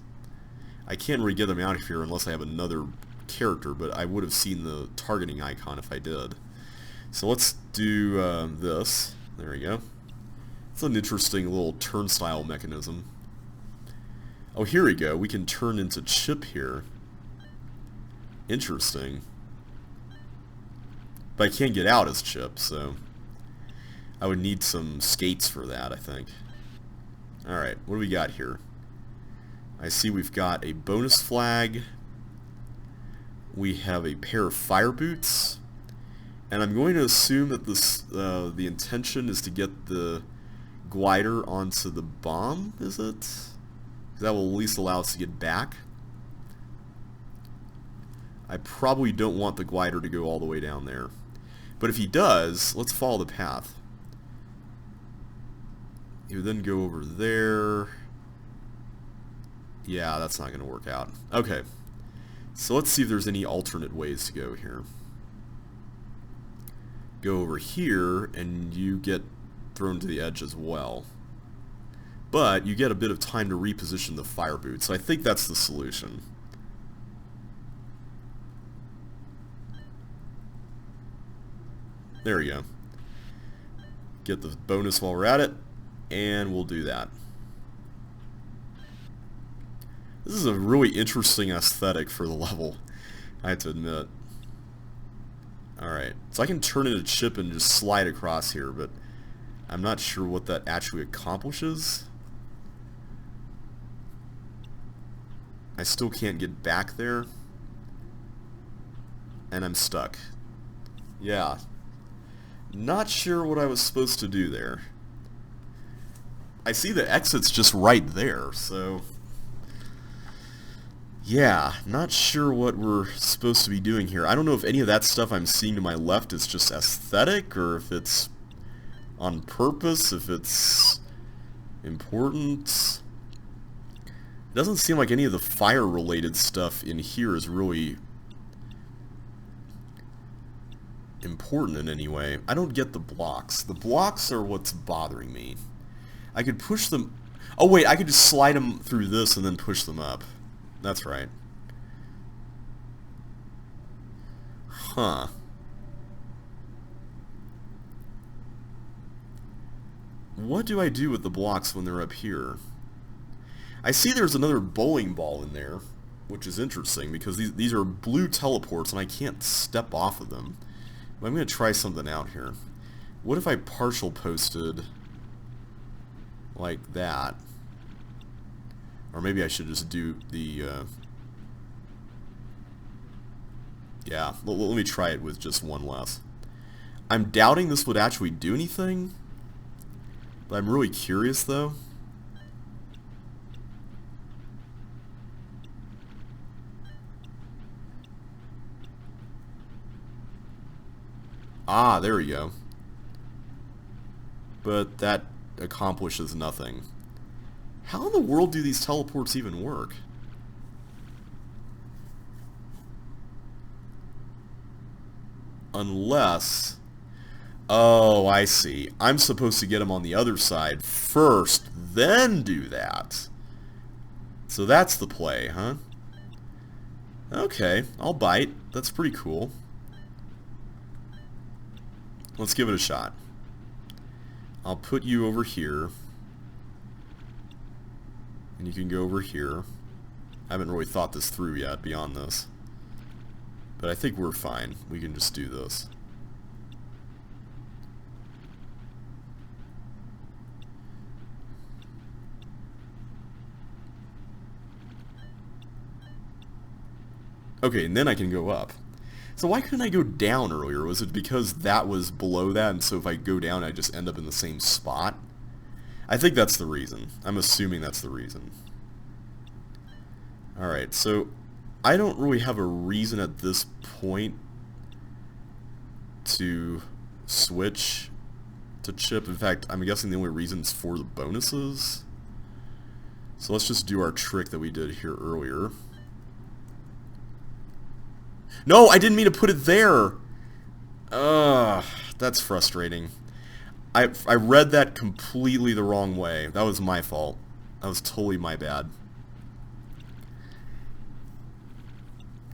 [SPEAKER 1] I can't really get them out of here unless I have another character, but I would have seen the targeting icon if I did. So let's do this. There we go. It's an interesting little turnstile mechanism. Oh, here we go. We can turn into Chip here. Interesting. But I can't get out as Chip, so I would need some skates for that, I think. Alright, what do we got here? I see we've got a bonus flag. We have a pair of fire boots. And I'm going to assume that this the intention is to get the glider onto the bomb, is it? That will at least allow us to get back. I probably don't want the glider to go all the way down there. But if he does, let's follow the path. He would then go over there. Yeah, that's not going to work out. Okay. So let's see if there's any alternate ways to go here. Go over here, and you get thrown to the edge as well. But you get a bit of time to reposition the fire boot, so I think that's the solution. There we go. Get the bonus while we're at it, and we'll do that. This is a really interesting aesthetic for the level, I have to admit. Alright, so I can turn into Chip and just slide across here, but I'm not sure what that actually accomplishes. I still can't get back there. And I'm stuck. Yeah. Not sure what I was supposed to do there. I see the exit's just right there, so... Yeah, not sure what we're supposed to be doing here. I don't know if any of that stuff I'm seeing to my left is just aesthetic, or if it's on purpose, if it's important. It doesn't seem like any of the fire-related stuff in here is really important in any way. I don't get the blocks. The blocks are what's bothering me. I could push them... Oh wait, I could just slide them through this and then push them up. That's right. Huh. What do I do with the blocks when they're up here? I see there's another bowling ball in there, which is interesting because these are blue teleports and I can't step off of them. But I'm going to try something out here. What if I partial posted like that? Or maybe I should just do the... Yeah, let me try it with just one less. I'm doubting this would actually do anything. But I'm really curious, though. Ah, there we go. But that accomplishes nothing. How in the world do these teleports even work? Unless... Oh, I see. I'm supposed to get him on the other side first, then do that. So that's the play, huh? Okay, I'll bite. That's pretty cool. Let's give it a shot. I'll put you over here. And you can go over here. I haven't really thought this through yet beyond this. But I think we're fine. We can just do this. Okay, and then I can go up. So why couldn't I go down earlier? Was it because that was below that, and so if I go down, I just end up in the same spot? I think that's the reason. I'm assuming that's the reason. Alright, so I don't really have a reason at this point to switch to chip. In fact, I'm guessing the only reason is for the bonuses. So let's just do our trick that we did here earlier. No, I didn't mean to put it there! Ugh, that's frustrating. I read that completely the wrong way. That was my fault. That was totally my bad.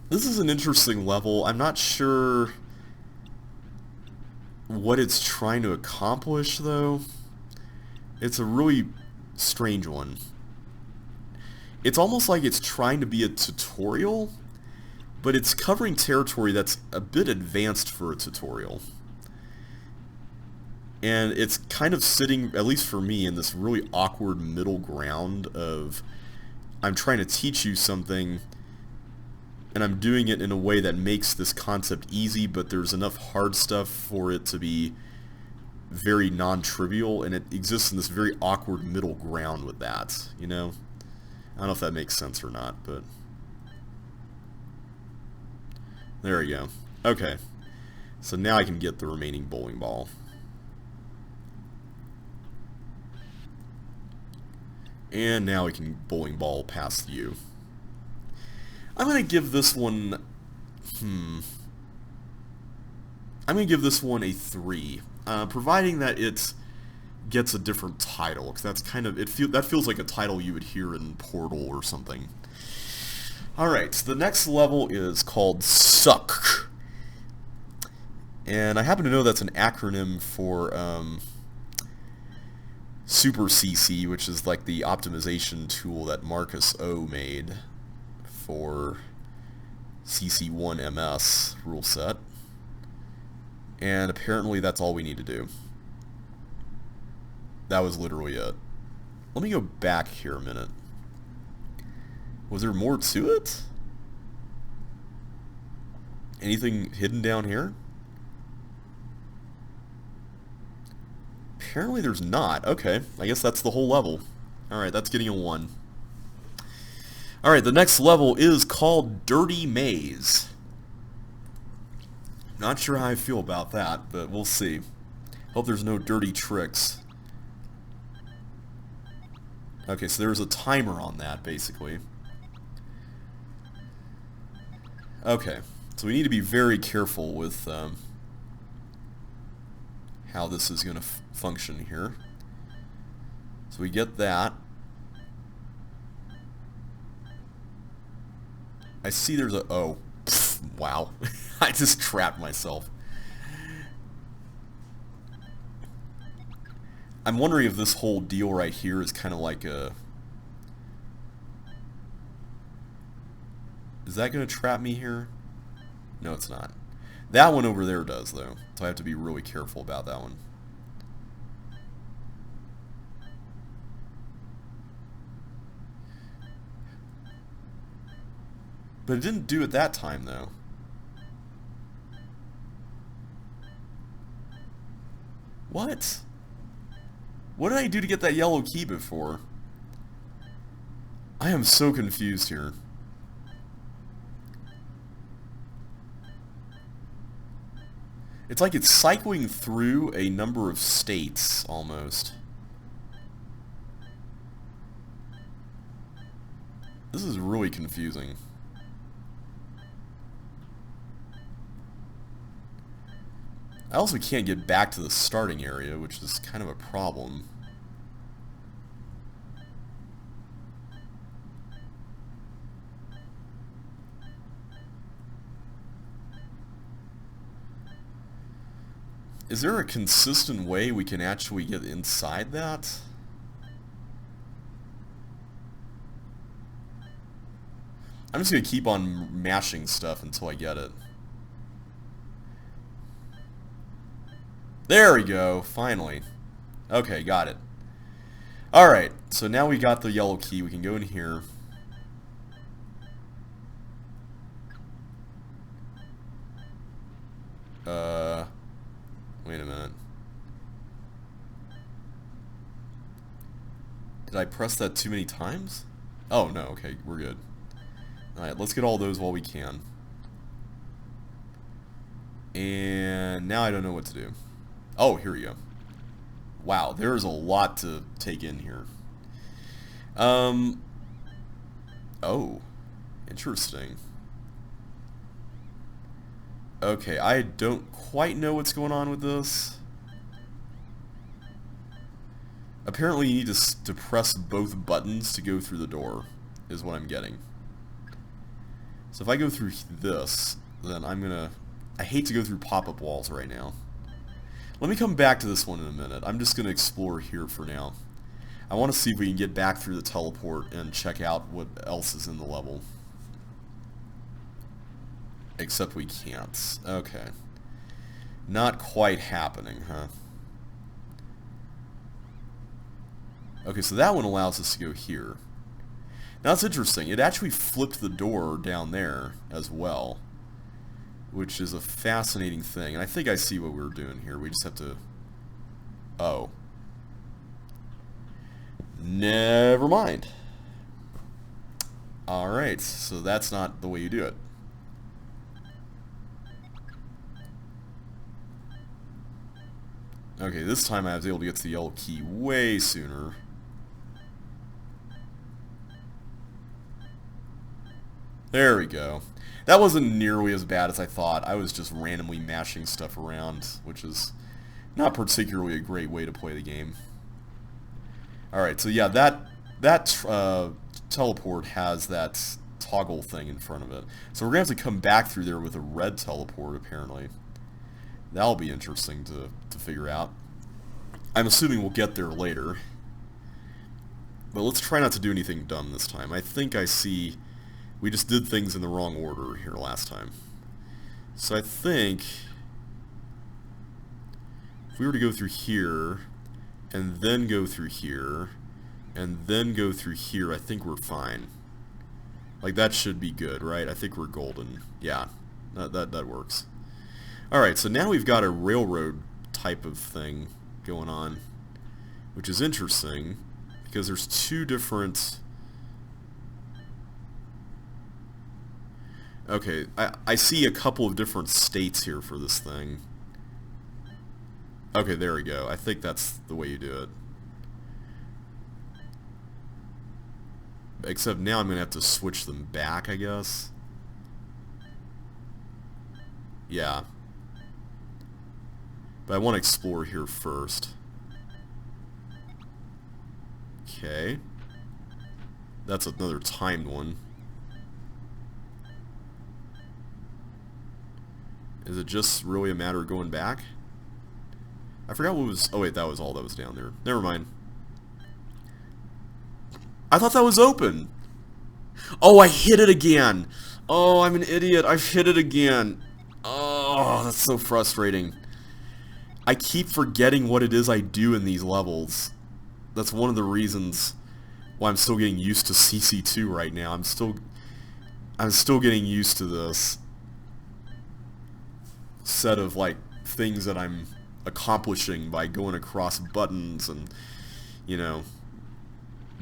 [SPEAKER 1] This is an interesting level. I'm not sure what it's trying to accomplish, though. It's a really strange one. It's almost like it's trying to be a tutorial, but it's covering territory that's a bit advanced for a tutorial. And it's kind of sitting, at least for me, in this really awkward middle ground of I'm trying to teach you something, and I'm doing it in a way that makes this concept easy, but there's enough hard stuff for it to be very non-trivial, and it exists in this very awkward middle ground with that, you know? I don't know if that makes sense or not, but... There we go. Okay. So now I can get the remaining bowling ball. And now we can bowling ball past you. I'm going to give this one... I'm going to give this one a 3. Providing that it gets a different title, because that's kind of... that feels like a title you would hear in Portal or something. Alright, so the next level is called Suck. And I happen to know that's an acronym for Super CC, which is like the optimization tool that Marcus O made for CC1MS rule set. And apparently that's all we need to do. That was literally it. Let me go back here a minute. Was there more to it? Anything hidden down here? Apparently there's not. Okay, I guess that's the whole level. Alright, that's getting a 1. Alright, the next level is called Dirty Maze. Not sure how I feel about that, but we'll see. Hope there's no dirty tricks. Okay, so there's a timer on that, basically. Okay, so we need to be very careful with how this is going to function here. So we get that. I see there's a... Oh. Pfft, wow. I just trapped myself. I'm wondering if this whole deal right here is kind of like a... Is that going to trap me here? No, it's not. That one over there does, though. So I have to be really careful about that one. But it didn't do it that time, though. What? What did I do to get that yellow key before? I am so confused here. It's like it's cycling through a number of states, almost. This is really confusing. I also can't get back to the starting area, which is kind of a problem. Is there a consistent way we can actually get inside that? I'm just going to keep on mashing stuff until I get it. There we go, finally. Okay, got it. Alright, so now we got the yellow key, we can go in here. Wait a minute. Did I press that too many times? Oh, no, okay, we're good. Alright, let's get all those while we can. And now I don't know what to do. Oh, here we go. Wow, there's a lot to take in here. Oh, interesting. Okay, I don't quite know what's going on with this. Apparently you need to press both buttons to go through the door, is what I'm getting. So if I go through this, then I'm gonna... I hate to go through pop-up walls right now. Let me come back to this one in a minute. I'm just gonna explore here for now. I want to see if we can get back through the teleport and check out what else is in the level. Except we can't. Okay. Not quite happening, huh? Okay, so that one allows us to go here. Now that's interesting. It actually flipped the door down there as well, which is a fascinating thing. And I think I see what we're doing here. We just have to... Oh. Never mind. Alright, so that's not the way you do it. Okay, this time I was able to get to the yellow key way sooner. There we go. That wasn't nearly as bad as I thought. I was just randomly mashing stuff around, which is not particularly a great way to play the game. Alright, so yeah, that teleport has that toggle thing in front of it. So we're going to have to come back through there with a red teleport, apparently. That'll be interesting to figure out. I'm assuming we'll get there later. But let's try not to do anything dumb this time. I think I see... We just did things in the wrong order here last time. So I think... If we were to go through here, and then go through here, and then go through here, I think we're fine. Like, that should be good, right? I think we're golden. Yeah, that works. Alright, so now we've got a railroad type of thing going on, which is interesting, because there's two different... Okay, I see a couple of different states here for this thing. Okay, there we go. I think that's the way you do it. Except now I'm going to have to switch them back, I guess. Yeah. But I want to explore here first. Okay. That's another timed one. Is it just really a matter of going back? I forgot what was... Oh wait, that was all that was down there. Never mind. I thought that was open! Oh, I hit it again! Oh, I'm an idiot. I've hit it again. Oh, that's so frustrating. I keep forgetting what it is I do in these levels. That's one of the reasons why I'm still getting used to CC2 right now. I'm still getting used to this set of, like, things that I'm accomplishing by going across buttons and, you know,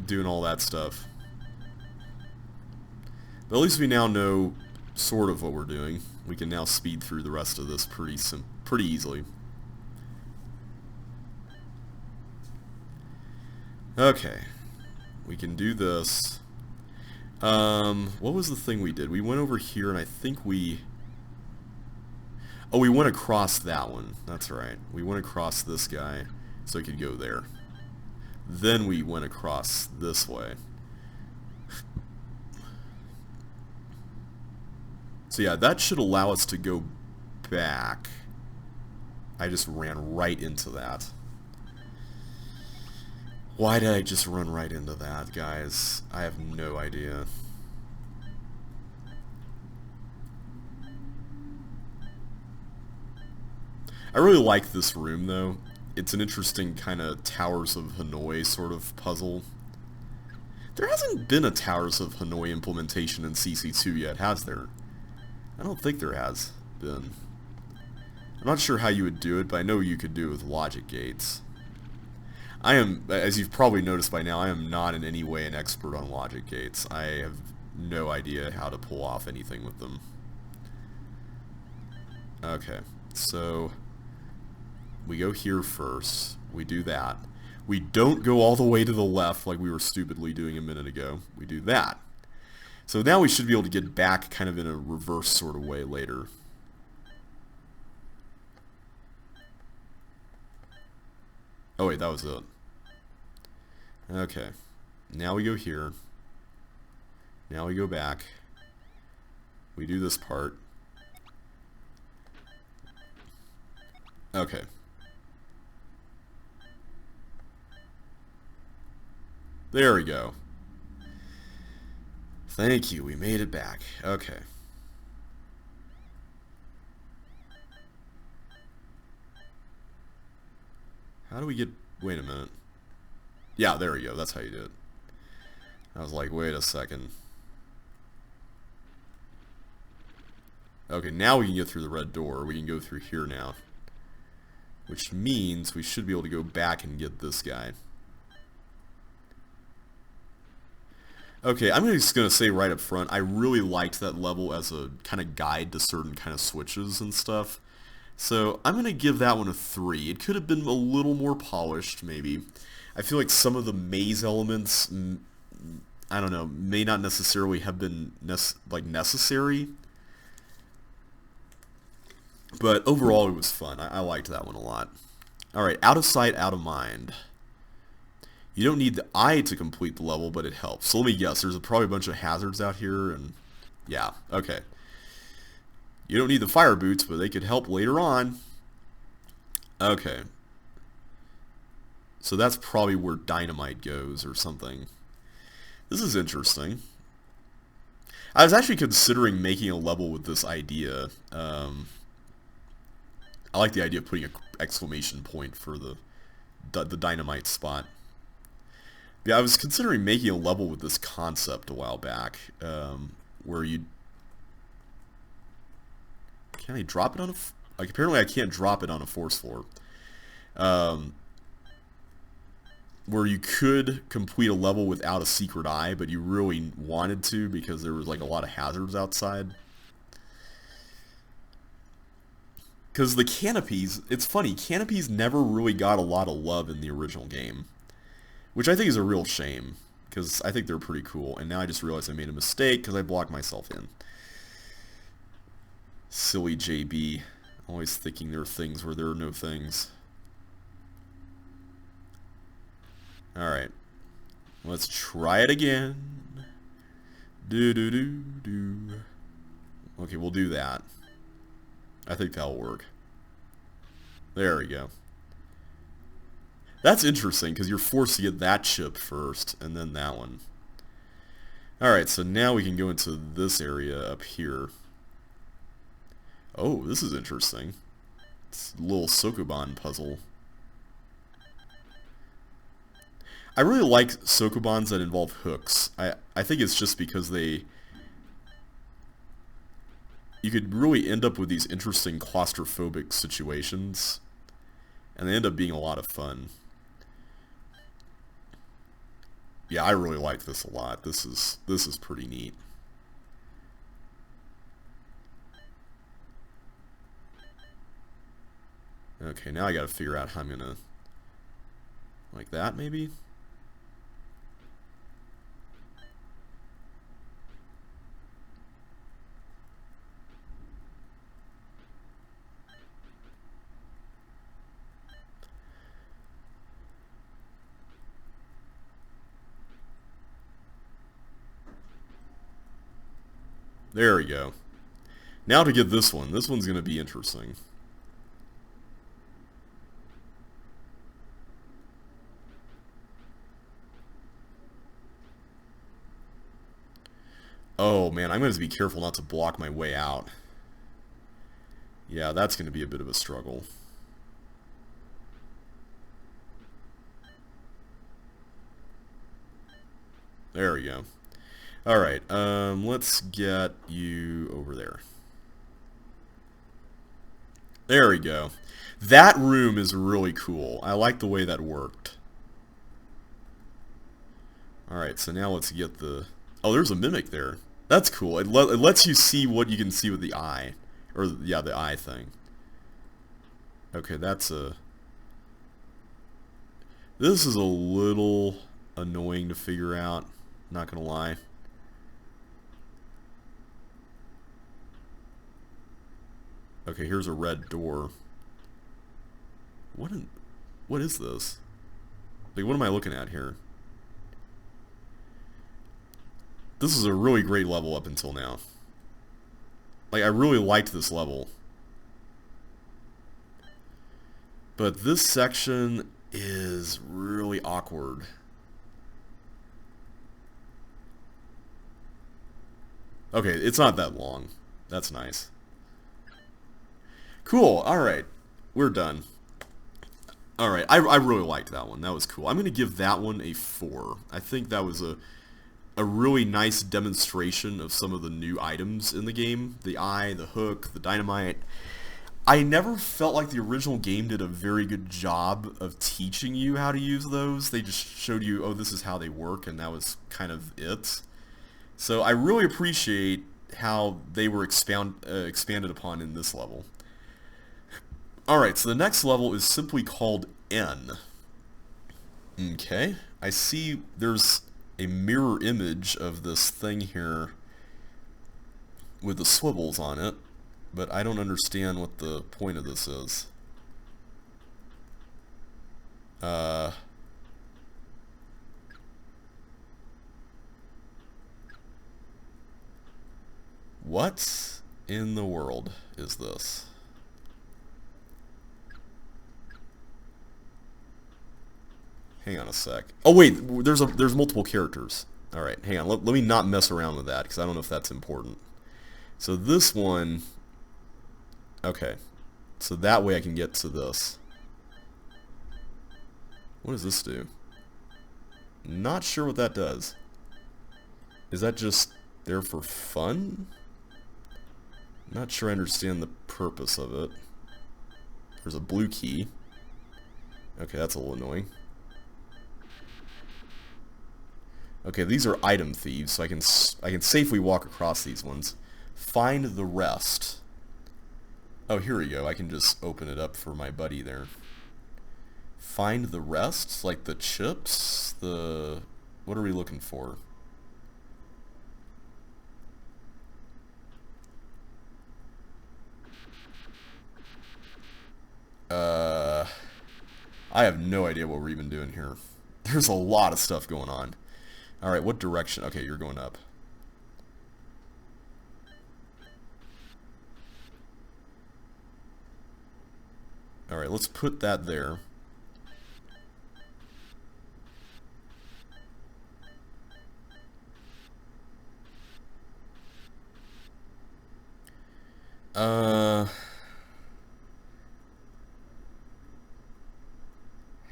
[SPEAKER 1] doing all that stuff. But at least we now know sort of what we're doing. We can now speed through the rest of this pretty easily. Okay, we can do this. What was the thing we did? We went over here and I think we... Oh, we went across that one. That's right. We went across this guy so he could go there. Then we went across this way. So yeah, that should allow us to go back. I just ran right into that. Why did I just run right into that, guys? I have no idea. I really like this room, though. It's an interesting kind of Towers of Hanoi sort of puzzle. There hasn't been a Towers of Hanoi implementation in CC2 yet, has there? I don't think there has been. I'm not sure how you would do it, but I know you could do it with logic gates. I am, as you've probably noticed by now, I am not in any way an expert on logic gates. I have no idea how to pull off anything with them. Okay, so we go here first. We do that. We don't go all the way to the left like we were stupidly doing a minute ago. We do that. So now we should be able to get back kind of in a reverse sort of way later. Oh wait, that was it. Okay. Now we go here. Now we go back. We do this part. Okay. There we go. Thank you, we made it back. Okay. How do we get... Wait a minute. Yeah, there we go. That's how you do it. I was like, wait a second. Okay, now we can get through the red door. We can go through here now. Which means we should be able to go back and get this guy. Okay, I'm just going to say right up front, I really liked that level as a kind of guide to certain kind of switches and stuff. So I'm going to give that one a 3. It could have been a little more polished, maybe. I feel like some of the maze elements, I don't know, may not necessarily have been necessary. But overall, it was fun. I liked that one a lot. Alright, out of sight, out of mind. You don't need the eye to complete the level, but it helps. So let me guess, there's probably a bunch of hazards out here, and yeah, okay. You don't need the fire boots, but they could help later on. Okay. So that's probably where dynamite goes or something. This is interesting. I was actually considering making a level with this idea. I like the idea of putting an exclamation point for the dynamite spot. Yeah, I was considering making a level with this concept a while back, where you... Can I drop it on a... Like, apparently I can't drop it on a force floor. Where you could complete a level without a secret eye, but you really wanted to because there was, like, a lot of hazards outside. Because the canopies... It's funny, canopies never really got a lot of love in the original game. Which I think is a real shame, because I think they're pretty cool, and now I just realized I made a mistake because I blocked myself in. Silly JB, always thinking there are things where there are no things. Alright, let's try it again. Do. Okay, we'll do that. I think that'll work. There we go. That's interesting, because you're forced to get that chip first, and then that one. Alright, so now we can go into this area up here. Oh, this is interesting. It's a little Sokoban puzzle. I really like Sokobans that involve hooks. I think it's just because you could really end up with these interesting claustrophobic situations, and they end up being a lot of fun. Yeah, I really like this a lot. This is pretty neat. Okay, now I gotta figure out how I'm gonna... Like that, maybe? There we go. Now to get this one. This one's gonna be interesting. Oh man, I'm going to be careful not to block my way out. Yeah, that's going to be a bit of a struggle. There we go. Alright, let's get you over there. There we go. That room is really cool. I like the way that worked. Alright, so now let's get the... Oh, there's a mimic there. That's cool. It lets you see what you can see with the eye. Or, yeah, the eye thing. Okay, that's a... This is a little annoying to figure out. Not gonna lie. Okay, here's a red door. What is this? Like, what am I looking at here? This is a really great level up until now. Like, I really liked this level. But this section is really awkward. Okay, it's not that long. That's nice. Cool, alright. We're done. Alright, I really liked that one. That was cool. I'm going to give that one a 4. I think that was a really nice demonstration of some of the new items in the game. The eye, the hook, the dynamite. I never felt like the original game did a very good job of teaching you how to use those. They just showed you, oh, this is how they work, and that was kind of it. So I really appreciate how they were expanded upon in this level. Alright, so the next level is simply called N. Okay, I see there's a mirror image of this thing here with the swivels on it, but I don't understand what the point of this is. What in the world is this? Hang on a sec. Oh wait, there's multiple characters. Alright, hang on. Let me not mess around with that, because I don't know if that's important. So this one... Okay. So that way I can get to this. What does this do? Not sure what that does. Is that just there for fun? Not sure I understand the purpose of it. There's a blue key. Okay, that's a little annoying. Okay, these are item thieves, so I can safely walk across these ones. Find the rest. Oh, here we go. I can just open it up for my buddy there. Find the rest? Like the chips? The... What are we looking for? I have no idea what we're even doing here. There's a lot of stuff going on. Alright, what direction? Okay, you're going up. Alright, let's put that there.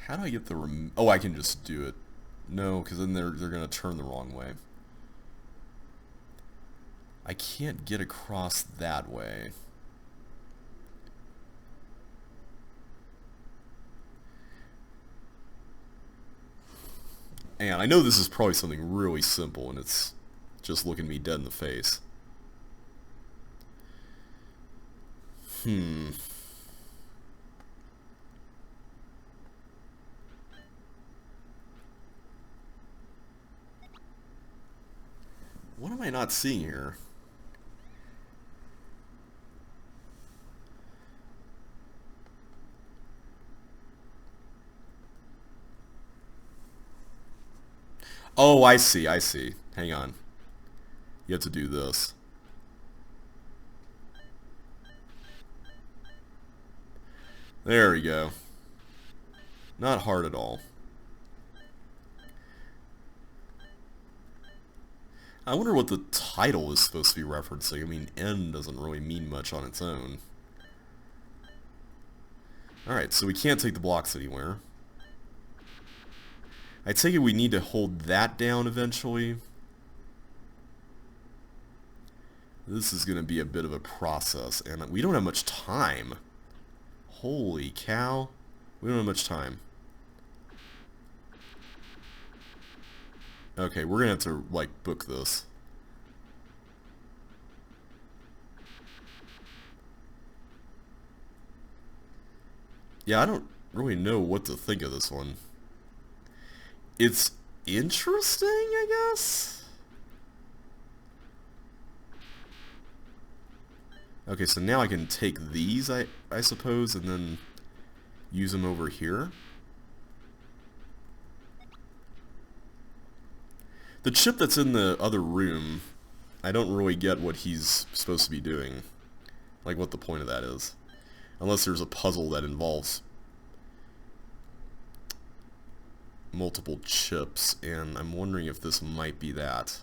[SPEAKER 1] How do I get the oh, I can just do it. No, because then they're going to turn the wrong way. I can't get across that way. And I know this is probably something really simple, and it's just looking me dead in the face. am I not seeing here? Oh, I see, I see. Hang on. You have to do this. There we go. Not hard at all. I wonder what the title is supposed to be referencing. I mean, N doesn't really mean much on its own. Alright, so we can't take the blocks anywhere. I take it we need to hold that down eventually. This is going to be a bit of a process, and we don't have much time. Holy cow. We don't have much time. Okay, we're going to have to, like, book this. Yeah, I don't really know what to think of this one. It's interesting, I guess? Okay, so now I can take these, I suppose, and then use them over here. The chip that's in the other room, I don't really get what he's supposed to be doing. Like, what the point of that is. Unless there's a puzzle that involves multiple chips, and I'm wondering if this might be that.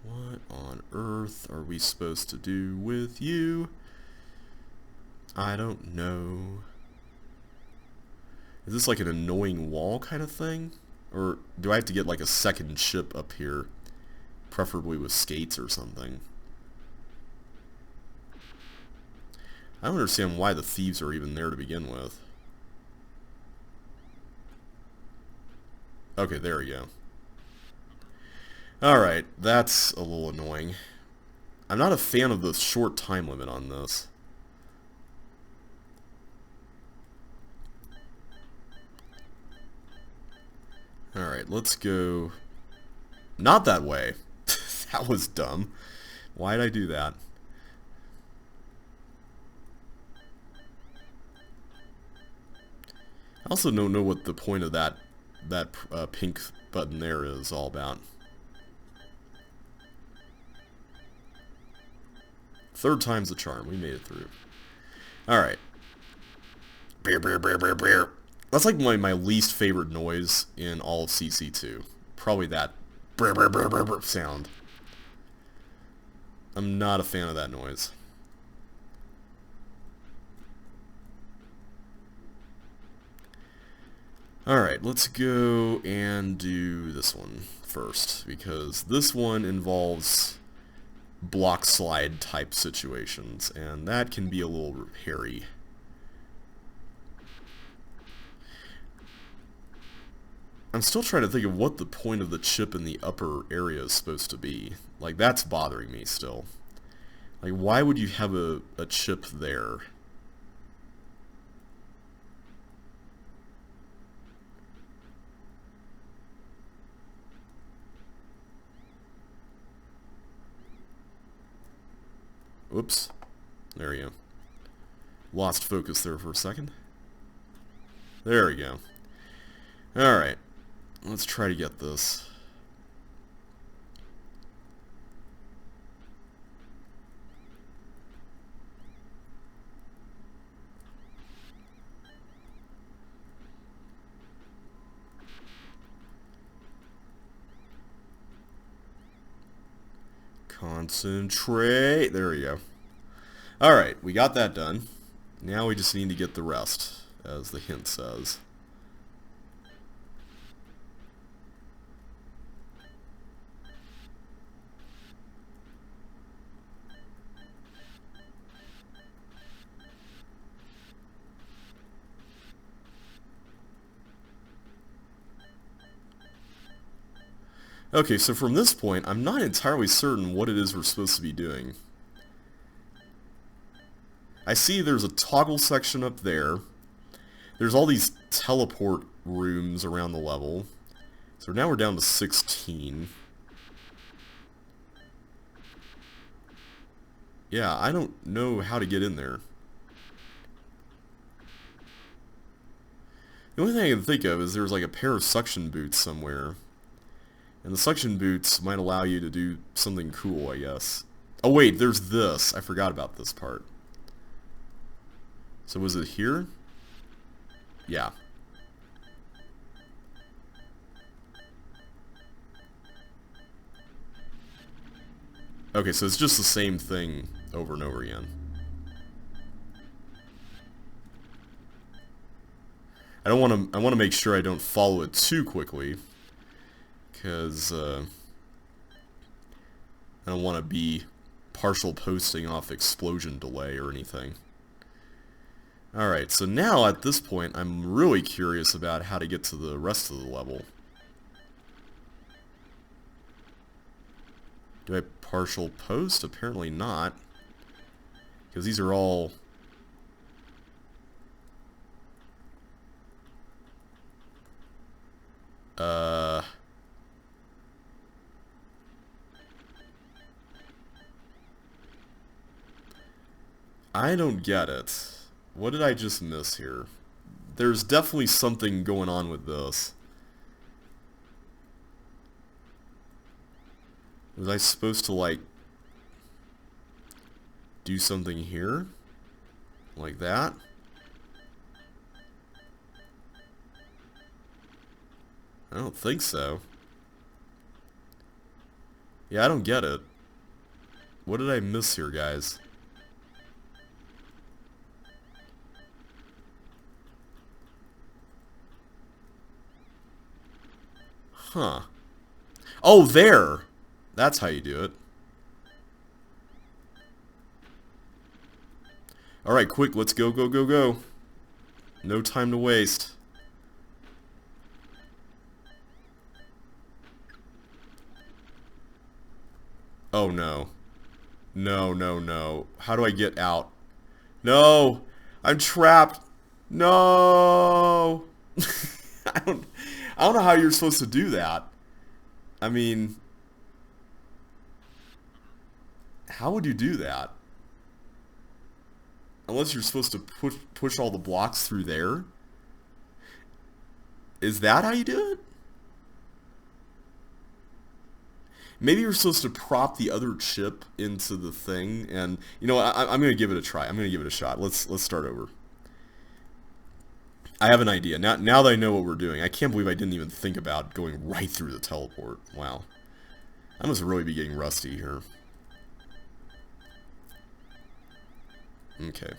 [SPEAKER 1] What on earth are we supposed to do with you? I don't know. Is this like an annoying wall kind of thing? Or do I have to get like a second chip up here? Preferably with skates or something. I don't understand why the thieves are even there to begin with. Okay, there we go. Alright, that's a little annoying. I'm not a fan of the short time limit on this. Alright, let's go... Not that way. That was dumb. Why did I do that? I also don't know what the point of that pink button there is all about. Third time's the charm. We made it through. Alright. Beer, beer, beer, beer, beer. That's like my least favorite noise in all of CC2. Probably that beer, beer, beer, beer, beer sound. I'm not a fan of that noise. Alright, let's go and do this one first, because this one involves block slide type situations, and that can be a little hairy. I'm still trying to think of what the point of the chip in the upper area is supposed to be. Like, that's bothering me still. Like, why would you have a chip there? Whoops. There we go. Lost focus there for a second. There we go. Alright. Let's try to get this. Concentrate. There we go. Alright, we got that done. Now we just need to get the rest, as the hint says. Okay, so from this point, I'm not entirely certain what it is we're supposed to be doing. I see there's a toggle section up there. There's all these teleport rooms around the level. So now we're down to 16. Yeah, I don't know how to get in there. The only thing I can think of is there's like a pair of suction boots somewhere. And the suction boots might allow you to do something cool, I guess. Oh wait, there's this. I forgot about this part. So was it here? Yeah. Okay, so it's just the same thing over and over again. I want to make sure I don't follow it too quickly, because I don't want to be partial posting off explosion delay or anything. Alright, so now at this point I'm really curious about how to get to the rest of the level. Do I partial post? Apparently not. Because these are all... I don't get it. What did I just miss here? There's definitely something going on with this. Was I supposed to, like, do something here? Like that? I don't think so. Yeah, I don't get it. What did I miss here, guys? Huh. Oh, there! That's how you do it. Alright, quick, let's go, go, go, go. No time to waste. Oh, no. No, no, no. How do I get out? No! I'm trapped! No! I don't know how you're supposed to do that. I mean... How would you do that? Unless you're supposed to push all the blocks through there? Is that how you do it? Maybe you're supposed to prop the other chip into the thing, and you know what? I'm going to give it a try. I'm going to give it a shot. Let's start over. I have an idea. Now that I know what we're doing, I can't believe I didn't even think about going right through the teleport. Wow. I must really be getting rusty here. Okay.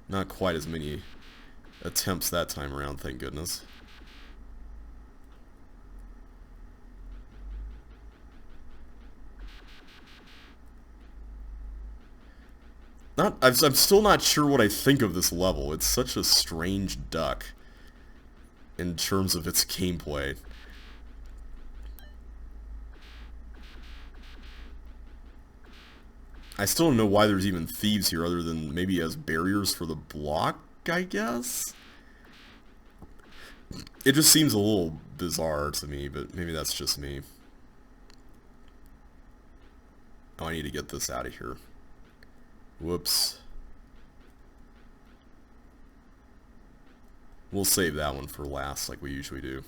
[SPEAKER 1] Not quite as many attempts that time around, thank goodness. I'm still not sure what I think of this level. It's such a strange duck in terms of its gameplay. I still don't know why there's even thieves here other than maybe as barriers for the block, I guess? It just seems a little bizarre to me, but maybe that's just me. Oh, I need to get this out of here. Whoops. We'll save that one for last, like we usually do.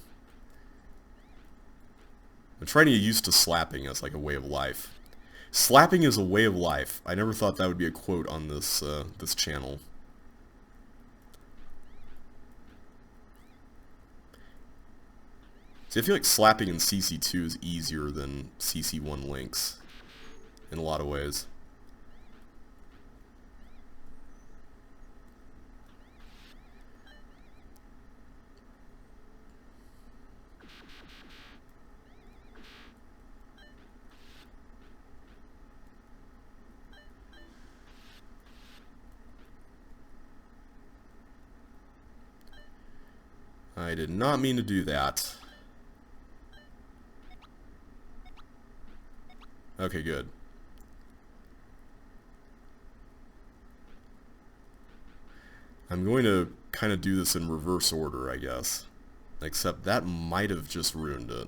[SPEAKER 1] I'm trying to get used to slapping as like a way of life. Slapping is a way of life. I never thought that would be a quote on this this channel. See, I feel like slapping in CC2 is easier than CC1 links in a lot of ways. I did not mean to do that. Okay, good. I'm going to kind of do this in reverse order, I guess. Except that might have just ruined it.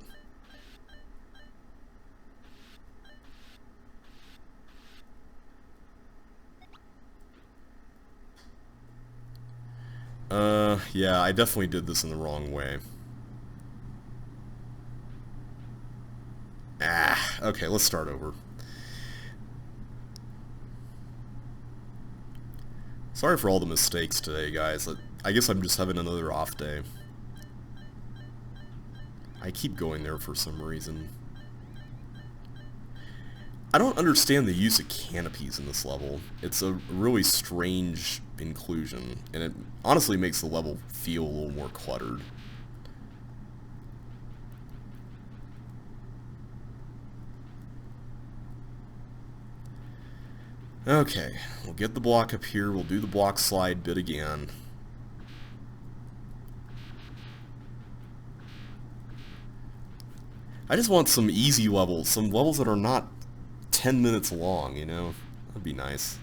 [SPEAKER 1] Yeah, I definitely did this in the wrong way. Okay, let's start over. Sorry for all the mistakes today, guys. I guess I'm just having another off day. I keep going there for some reason. I don't understand the use of canopies in this level. It's a really strange inclusion, and it honestly makes the level feel a little more cluttered. Okay, we'll get the block up here, we'll do the block slide bit again. I just want some easy levels, some levels that are not 10 minutes long, you know? That'd be nice.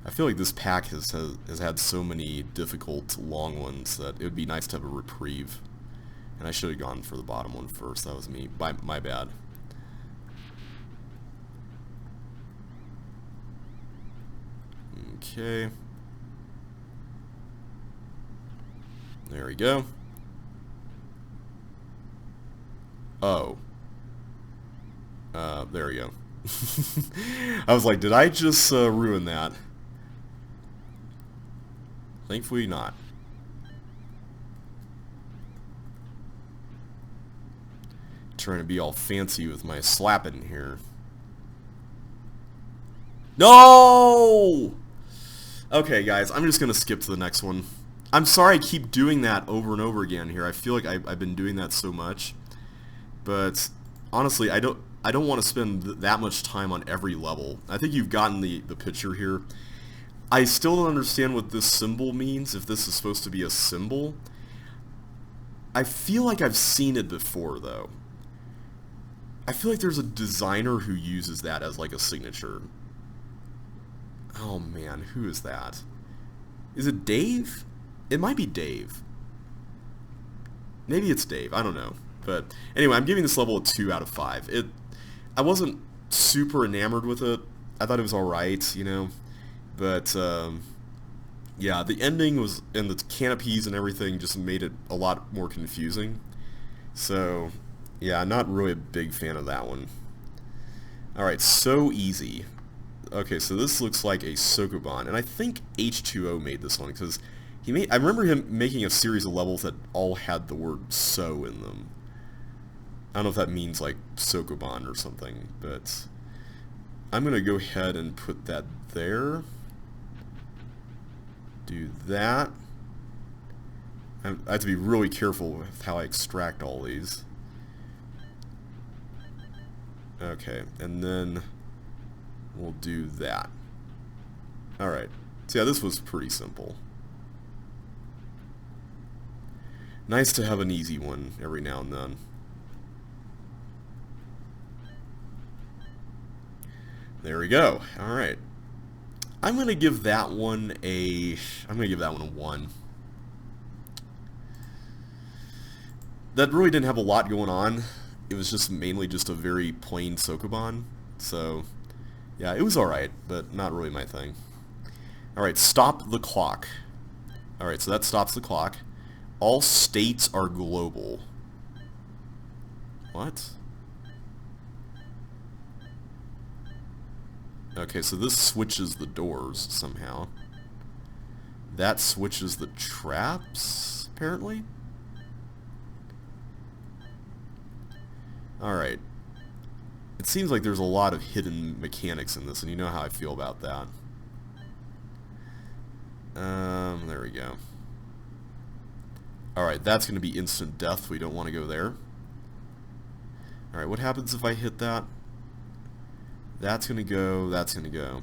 [SPEAKER 1] I feel like this pack has had so many difficult long ones that it would be nice to have a reprieve. And I should have gone for the bottom one first, that was me. My bad. Okay. There we go. Oh. There we go. I was like, did I just ruin that? Thankfully not. Trying to be all fancy with my slapping here. No! Okay, guys, I'm just gonna skip to the next one. I'm sorry I keep doing that over and over again here. I feel like I've been doing that so much. But honestly, I don't want to spend that much time on every level. I think you've gotten the picture here. I still don't understand what this symbol means, if this is supposed to be a symbol. I feel like I've seen it before, though. I feel like there's a designer who uses that as like a signature. Oh man, who is that? Is it Dave? It might be Dave. Maybe it's Dave, I don't know. But anyway, I'm giving this level a 2 out of 5. I wasn't super enamored with it. I thought it was alright, you know. But, yeah, the ending was, and the canopies and everything just made it a lot more confusing. So, yeah, not really a big fan of that one. Alright, so easy. Okay, so this looks like a Sokoban, and I think H2O made this one, because I remember him making a series of levels that all had the word so in them. I don't know if that means like Sokoban or something, but I'm going to go ahead and put that there. Do that. I have to be really careful with how I extract all these. Okay, and then we'll do that. Alright, so yeah, this was pretty simple. Nice to have an easy one every now and then. There we go. Alright. I'm going to give that one a 1. That really didn't have a lot going on. It was just mainly just a very plain Sokoban. So, yeah, it was alright, but not really my thing. Alright, stop the clock. Alright, so that stops the clock. All states are global. What? Okay, so this switches the doors somehow. That switches the traps, apparently? Alright. It seems like there's a lot of hidden mechanics in this, and you know how I feel about that. There we go. Alright, that's going to be instant death. We don't want to go there. Alright, what happens if I hit that? That's going to go, that's going to go.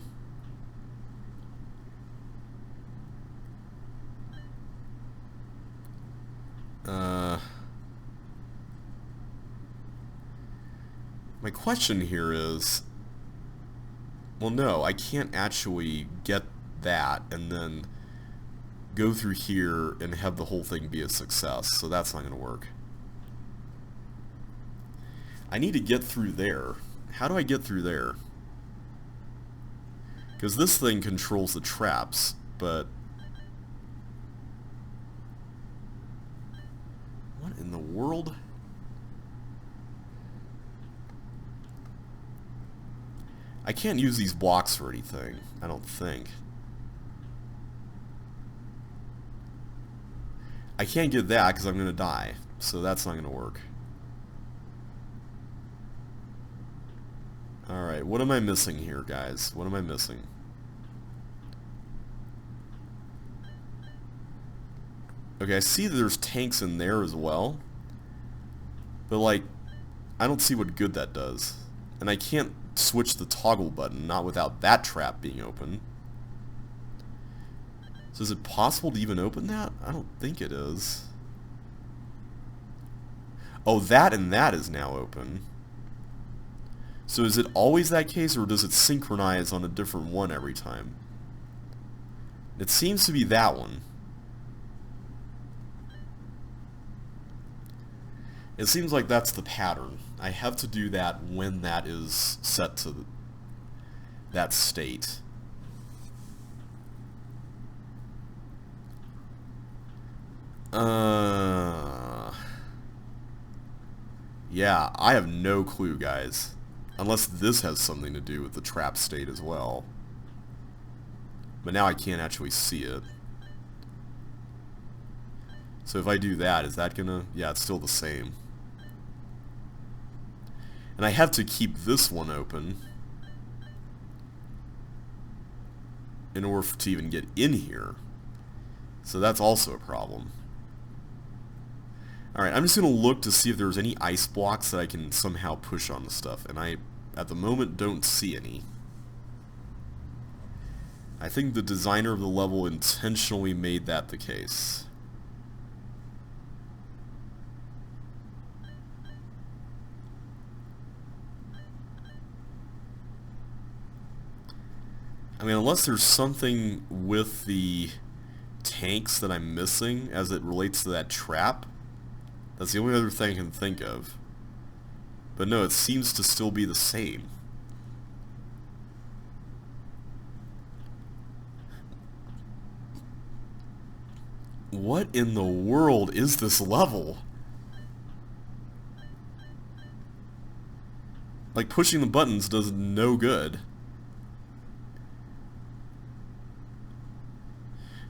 [SPEAKER 1] My question here is, Well, no, I can't actually get that and then go through here and have the whole thing be a success, so that's not going to work. I need to get through there. How do I get through there? Because this thing controls the traps, but... what in the world? I can't use these blocks for anything, I don't think. I can't get that because I'm going to die, so that's not going to work. Alright, what am I missing here, guys? What am I missing? Okay, I see that there's tanks in there as well. But, like, I don't see what good that does. And I can't switch the toggle button, not without that trap being open. So is it possible to even open that? I don't think it is. Oh, that and that is now open. So is it always that case, or does it synchronize on a different one every time? It seems to be that one. It seems like that's the pattern. I have to do that when that is set to that state. Yeah, I have no clue, guys. Unless this has something to do with the trap state as well. But now I can't actually see it. So if I do that, is that gonna... yeah, it's still the same. And I have to keep this one open in order to even get in here. So that's also a problem. Alright, I'm just going to look to see if there's any ice blocks that I can somehow push on the stuff. And I, at the moment, don't see any. I think the designer of the level intentionally made that the case. I mean, unless there's something with the tanks that I'm missing as it relates to that trap. That's the only other thing I can think of. But no, it seems to still be the same. What in the world is this level? Like, pushing the buttons does no good.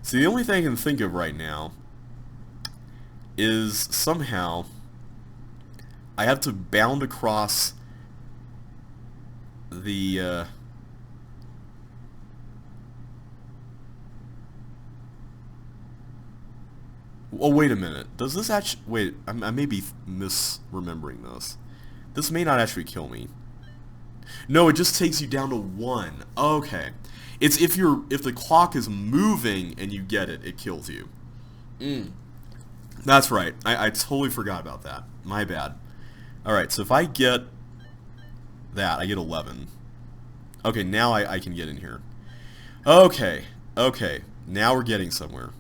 [SPEAKER 1] See, the only thing I can think of right now is somehow I have to bound across the oh, wait a minute. Does this actually... wait, I may be misremembering this. This may not actually kill me. No, it just takes you down to 1. Okay. It's if the clock is moving and you get it, it kills you. That's right. I totally forgot about that. My bad. Alright, so if I get that, I get 11. Okay, now I can get in here. Okay. Okay. Now we're getting somewhere.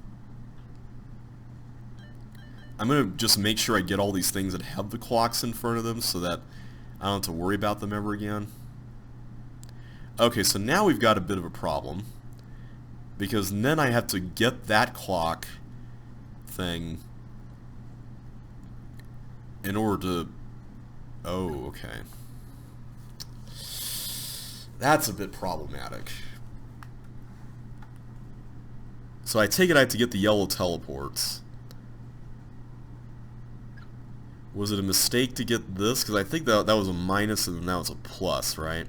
[SPEAKER 1] I'm going to just make sure I get all these things that have the clocks in front of them so that I don't have to worry about them ever again. Okay, so now we've got a bit of a problem. Because then I have to get that clock thing in order to... oh, okay. That's a bit problematic. So I take it I have to get the yellow teleports. Was it a mistake to get this? Because I think that was a minus and then that was a plus, right?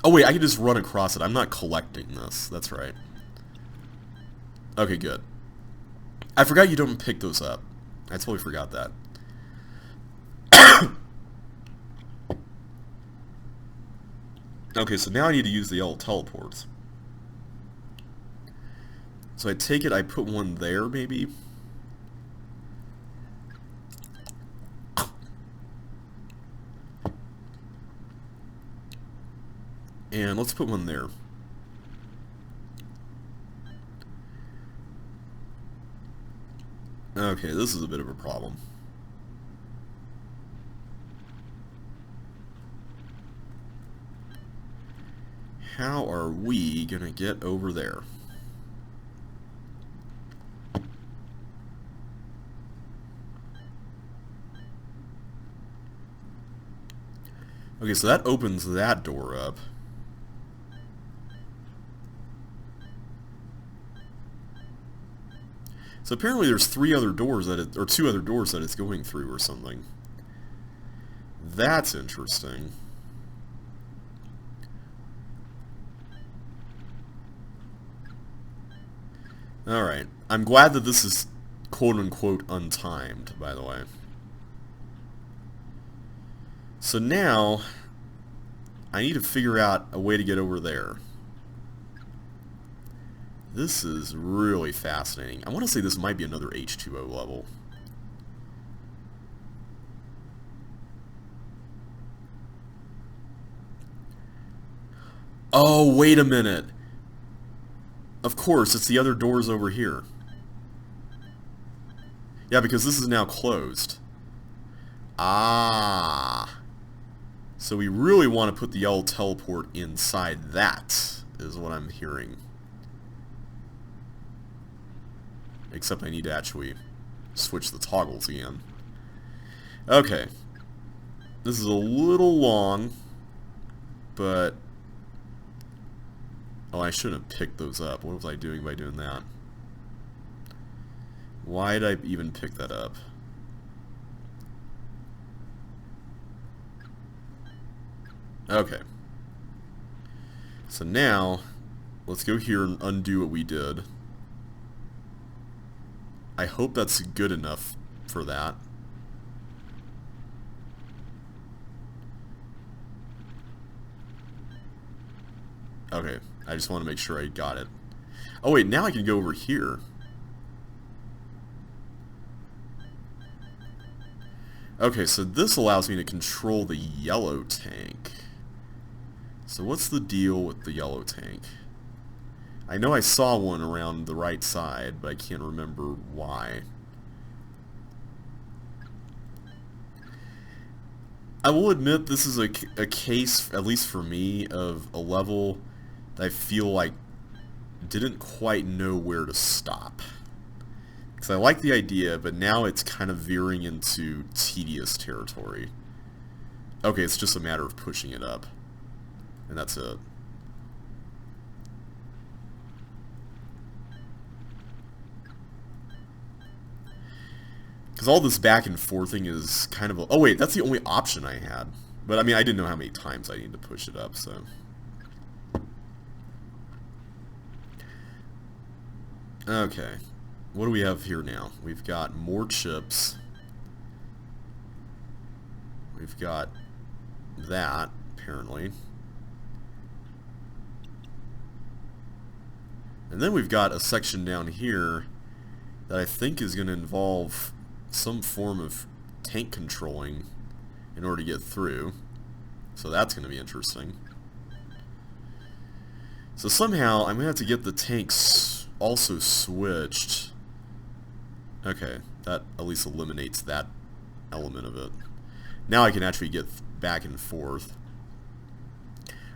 [SPEAKER 1] Oh wait, I can just run across it. I'm not collecting this. That's right. Okay, good. I forgot you don't pick those up. I totally forgot that. Okay, so now I need to use the yellow teleports. So I take it, I put one there, maybe? And let's put one there. Okay, this is a bit of a problem. How are we gonna get over there? Okay, so that opens that door up. So apparently there's three other doors that it, or two other doors that it's going through or something. That's interesting. Alright. I'm glad that this is quote-unquote untimed, by the way. So now, I need to figure out a way to get over there. This is really fascinating. I want to say this might be another H2O level. Oh, wait a minute. Of course, it's the other doors over here. Yeah, because this is now closed. Ah. So we really want to put the yellow teleport inside that, is what I'm hearing. Except I need to actually switch the toggles again. Okay. This is a little long, but... Oh, I shouldn't have picked those up. What was I doing by doing that? Why did I even pick that up? Okay. So now, let's go here and undo what we did. I hope that's good enough for that. Okay, I just want to make sure I got it. Oh wait, now I can go over here. Okay, so this allows me to control the yellow tank. So what's the deal with the yellow tank? I know I saw one around the right side, but I can't remember why. I will admit this is a case, at least for me, of a level that I feel like didn't quite know where to stop. Because I like the idea, but now it's kind of veering into tedious territory. Okay, it's just a matter of pushing it up. And that's it. Because all this back and forthing is kind of a... Oh wait, that's the only option I had. But I mean, I didn't know how many times I needed to push it up, so... Okay. What do we have here now? We've got more chips. We've got that, apparently. And then we've got a section down here that I think is going to involve some form of tank controlling in order to get through. So that's going to be interesting. So somehow I'm going to have to get the tanks also switched. Okay, that at least eliminates that element of it. Now I can actually get back and forth.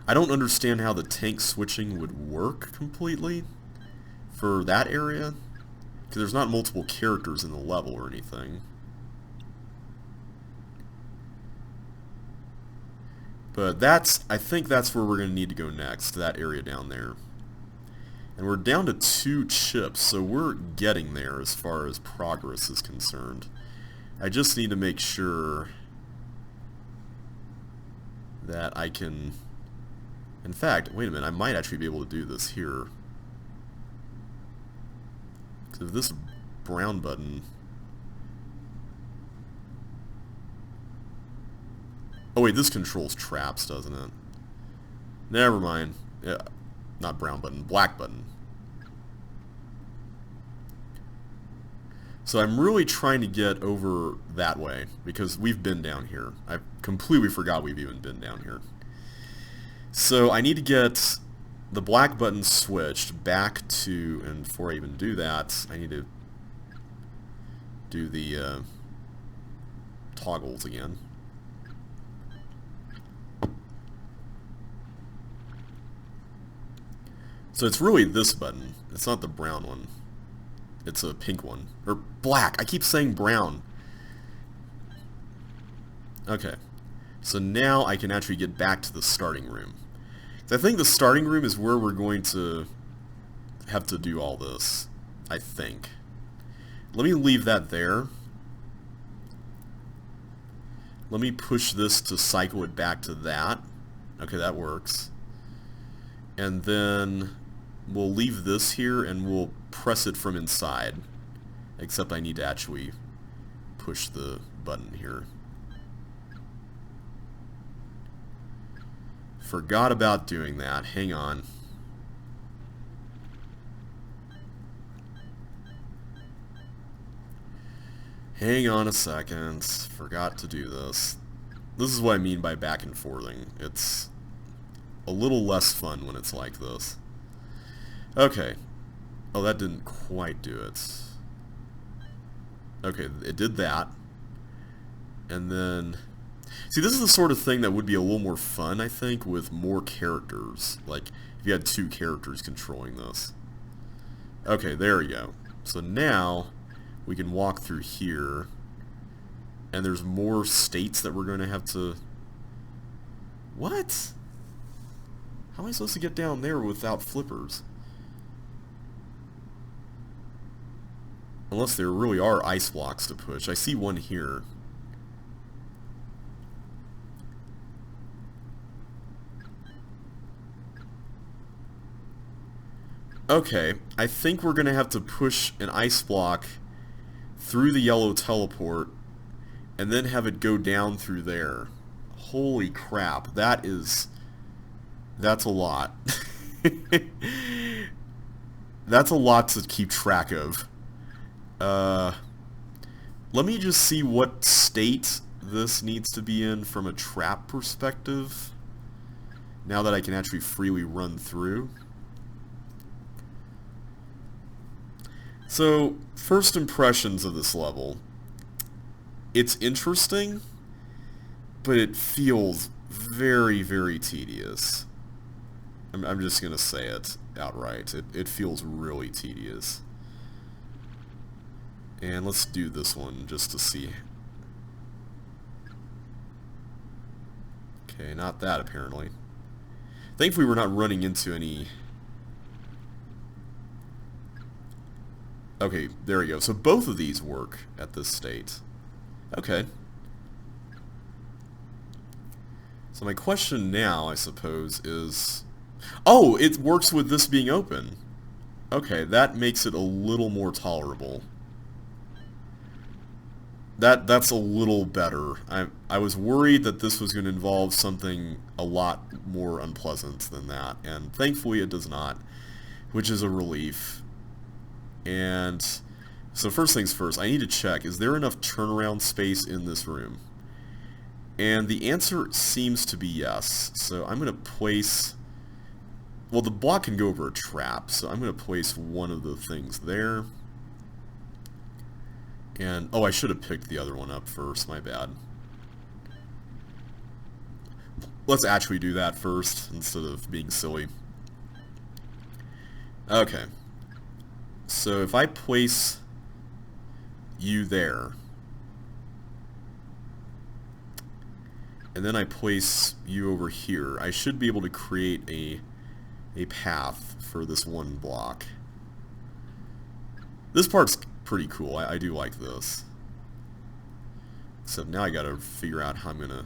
[SPEAKER 1] I don't understand how the tank switching would work completely for that area, because there's not multiple characters in the level or anything. But I think that's where we're going to need to go next, that area down there. And we're down to 2 chips, so we're getting there as far as progress is concerned. I just need to make sure that I can... In fact, wait a minute, I might actually be able to do this here. Because this brown button... Oh wait, this controls traps, doesn't it? Never mind. Yeah, not brown button, black button. So I'm really trying to get over that way, because we've been down here. I completely forgot we've even been down here. So I need to get the black button switched back to, and before I even do that, I need to do the toggles again. So it's really this button. It's not the brown one. It's a pink one. Or black. I keep saying brown. Okay. So now I can actually get back to the starting room. I think the starting room is where we're going to have to do all this. I think. Let me leave that there. Let me push this to cycle it back to that. Okay, that works. And then we'll leave this here and we'll press it from inside. Except I need to actually push the button here. Forgot about doing that. Hang on. Hang on a second. Forgot to do this. This is what I mean by back and forthing. It's a little less fun when it's like this. Okay. Oh, that didn't quite do it. Okay, it did that. And then... See, this is the sort of thing that would be a little more fun, I think, with more characters. Like, if you had 2 characters controlling this. Okay, there we go. So now, we can walk through here. And there's more states that we're going to have to... What? How am I supposed to get down there without flippers? Unless there really are ice blocks to push. I see one here. Okay, I think we're going to have to push an ice block through the yellow teleport and then have it go down through there. Holy crap, that's a lot. That's a lot to keep track of. Let me just see what state this needs to be in from a trap perspective, now that I can actually freely run through. So, first impressions of this level. It's interesting, but it feels very, very tedious. I'm just going to say it outright. It feels really tedious. And let's do this one just to see. Okay, not that apparently. Thankfully we're not running into any... Okay, there we go. So both of these work at this state. Okay. So my question now, I suppose, is... Oh, it works with this being open. Okay, that makes it a little more tolerable. That's a little better. I was worried that this was going to involve something a lot more unpleasant than that, and thankfully it does not, which is a relief. And so first things first, I need to check, is there enough turnaround space in this room? And the answer seems to be yes. So I'm going to place... Well, the block can go over a trap, so I'm going to place one of the things there. And, oh, I should have picked the other one up first, my bad. Let's actually do that first, instead of being silly. Okay. So if I place you there, and then I place you over here, I should be able to create a path for this one block. This part's pretty cool. I do like this. Except now I gotta figure out how I'm gonna...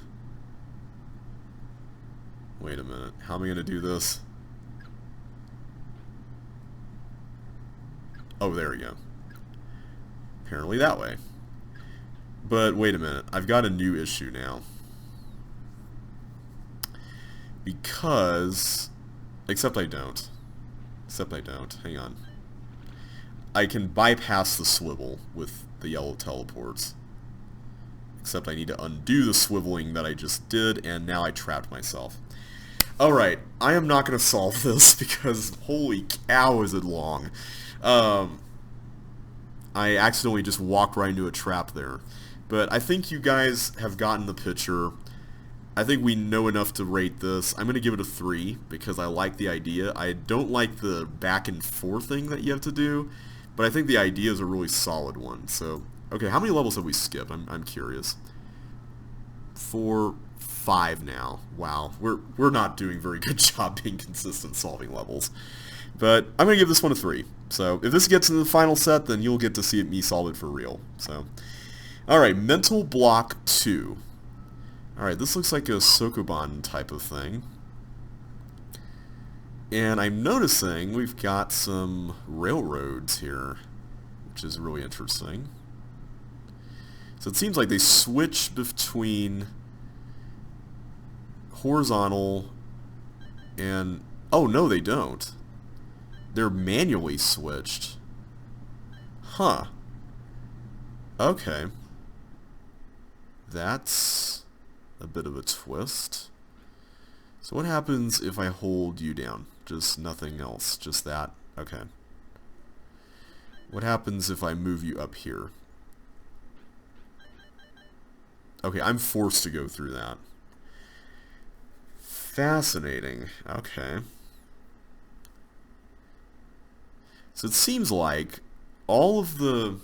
[SPEAKER 1] Wait a minute. How am I gonna do this? Oh, there we go. Apparently that way. But wait a minute. I've got a new issue now. Because... Except I don't. Except I don't. Hang on. I can bypass the swivel with the yellow teleports. Except I need to undo the swiveling that I just did, and now I trapped myself. Alright, I am not going to solve this because holy cow is it long. Um, I accidentally just walked right into a trap there. But I think you guys have gotten the picture. I think we know enough to rate this. I'm going to give it a 3 because I like the idea. I don't like the back and forth thing that you have to do, but I think the idea is a really solid one. So, okay, how many levels have we skipped? I'm curious. 4, 5 now. Wow, we're not doing a very good job being consistent solving levels. But I'm going to give this one a 3. So if this gets into the final set, then you'll get to see me solve it for real. So, alright, mental block 2. Alright, this looks like a Sokoban type of thing. And I'm noticing we've got some railroads here, which is really interesting. So it seems like they switch between horizontal and... Oh, no, they don't. They're manually switched. Huh. Okay. That's a bit of a twist. So what happens if I hold you down? Just nothing else, just that? Okay. What happens if I move you up here? Okay, I'm forced to go through that. Fascinating. Okay. So it seems like all of the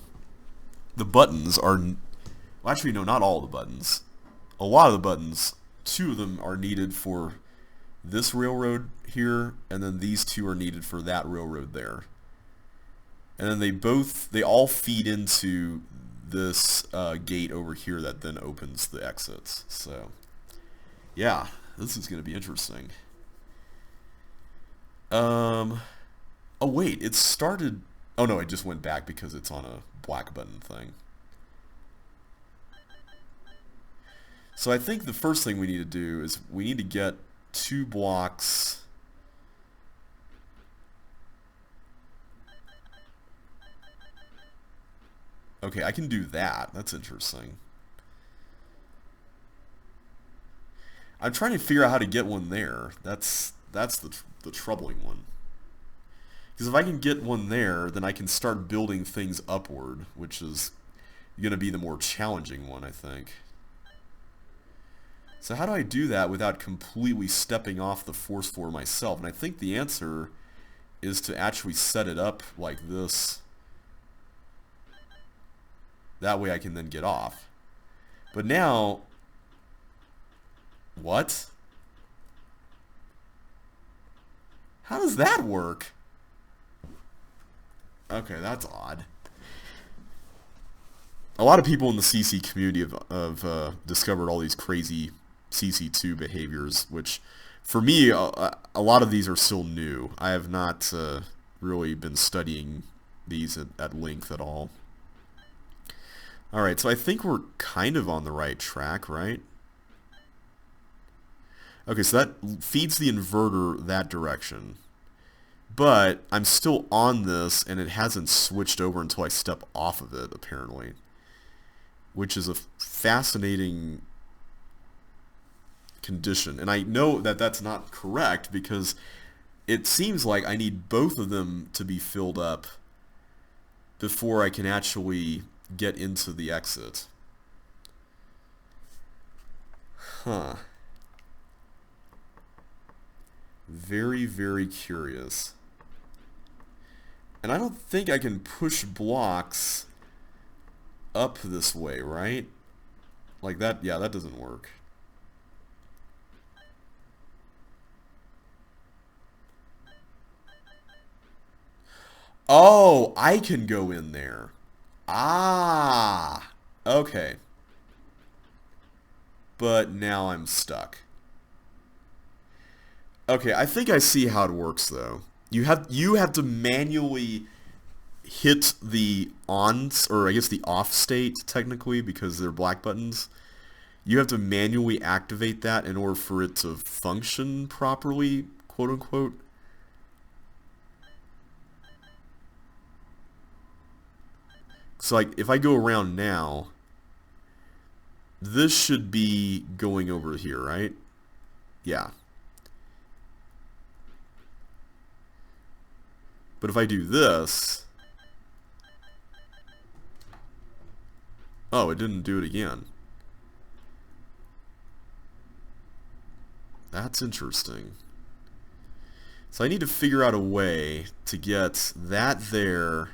[SPEAKER 1] buttons are... Well, actually, no, not all the buttons. A lot of the buttons, 2 of them are needed for this railroad here, and then these 2 are needed for that railroad there. And then they all feed into this gate over here that then opens the exits. So, yeah, this is going to be interesting. Oh wait, it started... Oh no, it just went back because it's on a black button thing. So I think the first thing we need to do is we need to get 2 blocks... Okay, I can do that. That's interesting. I'm trying to figure out how to get one there. That's the troubling one. Because if I can get one there, then I can start building things upward, which is going to be the more challenging one, I think. So how do I do that without completely stepping off the force floor myself? And I think the answer is to actually set it up like this. That way I can then get off. But now... What? How does that work? Okay, that's odd. A lot of people in the CC community have discovered all these crazy CC2 behaviors, which for me, a lot of these are still new. I have not really been studying these at length at all. Alright, so I think we're kind of on the right track, right? Okay, so that feeds the inverter that direction. But I'm still on this, and it hasn't switched over until I step off of it, apparently. Which is a fascinating condition. And I know that that's not correct, because it seems like I need both of them to be filled up before I can actually get into the exit. Huh. Very, very curious. And I don't think I can push blocks up this way, right? Like that, yeah, that doesn't work. Oh, I can go in there. Ah, okay. But now I'm stuck. Okay, I think I see how it works though. You have to manually hit the on, or I guess the off state technically, because they're black buttons. You have to manually activate that in order for it to function properly, quote unquote. So like if I go around now, this should be going over here, right? Yeah. But if I do this, oh, it didn't do it again. That's interesting. So I need to figure out a way to get that there.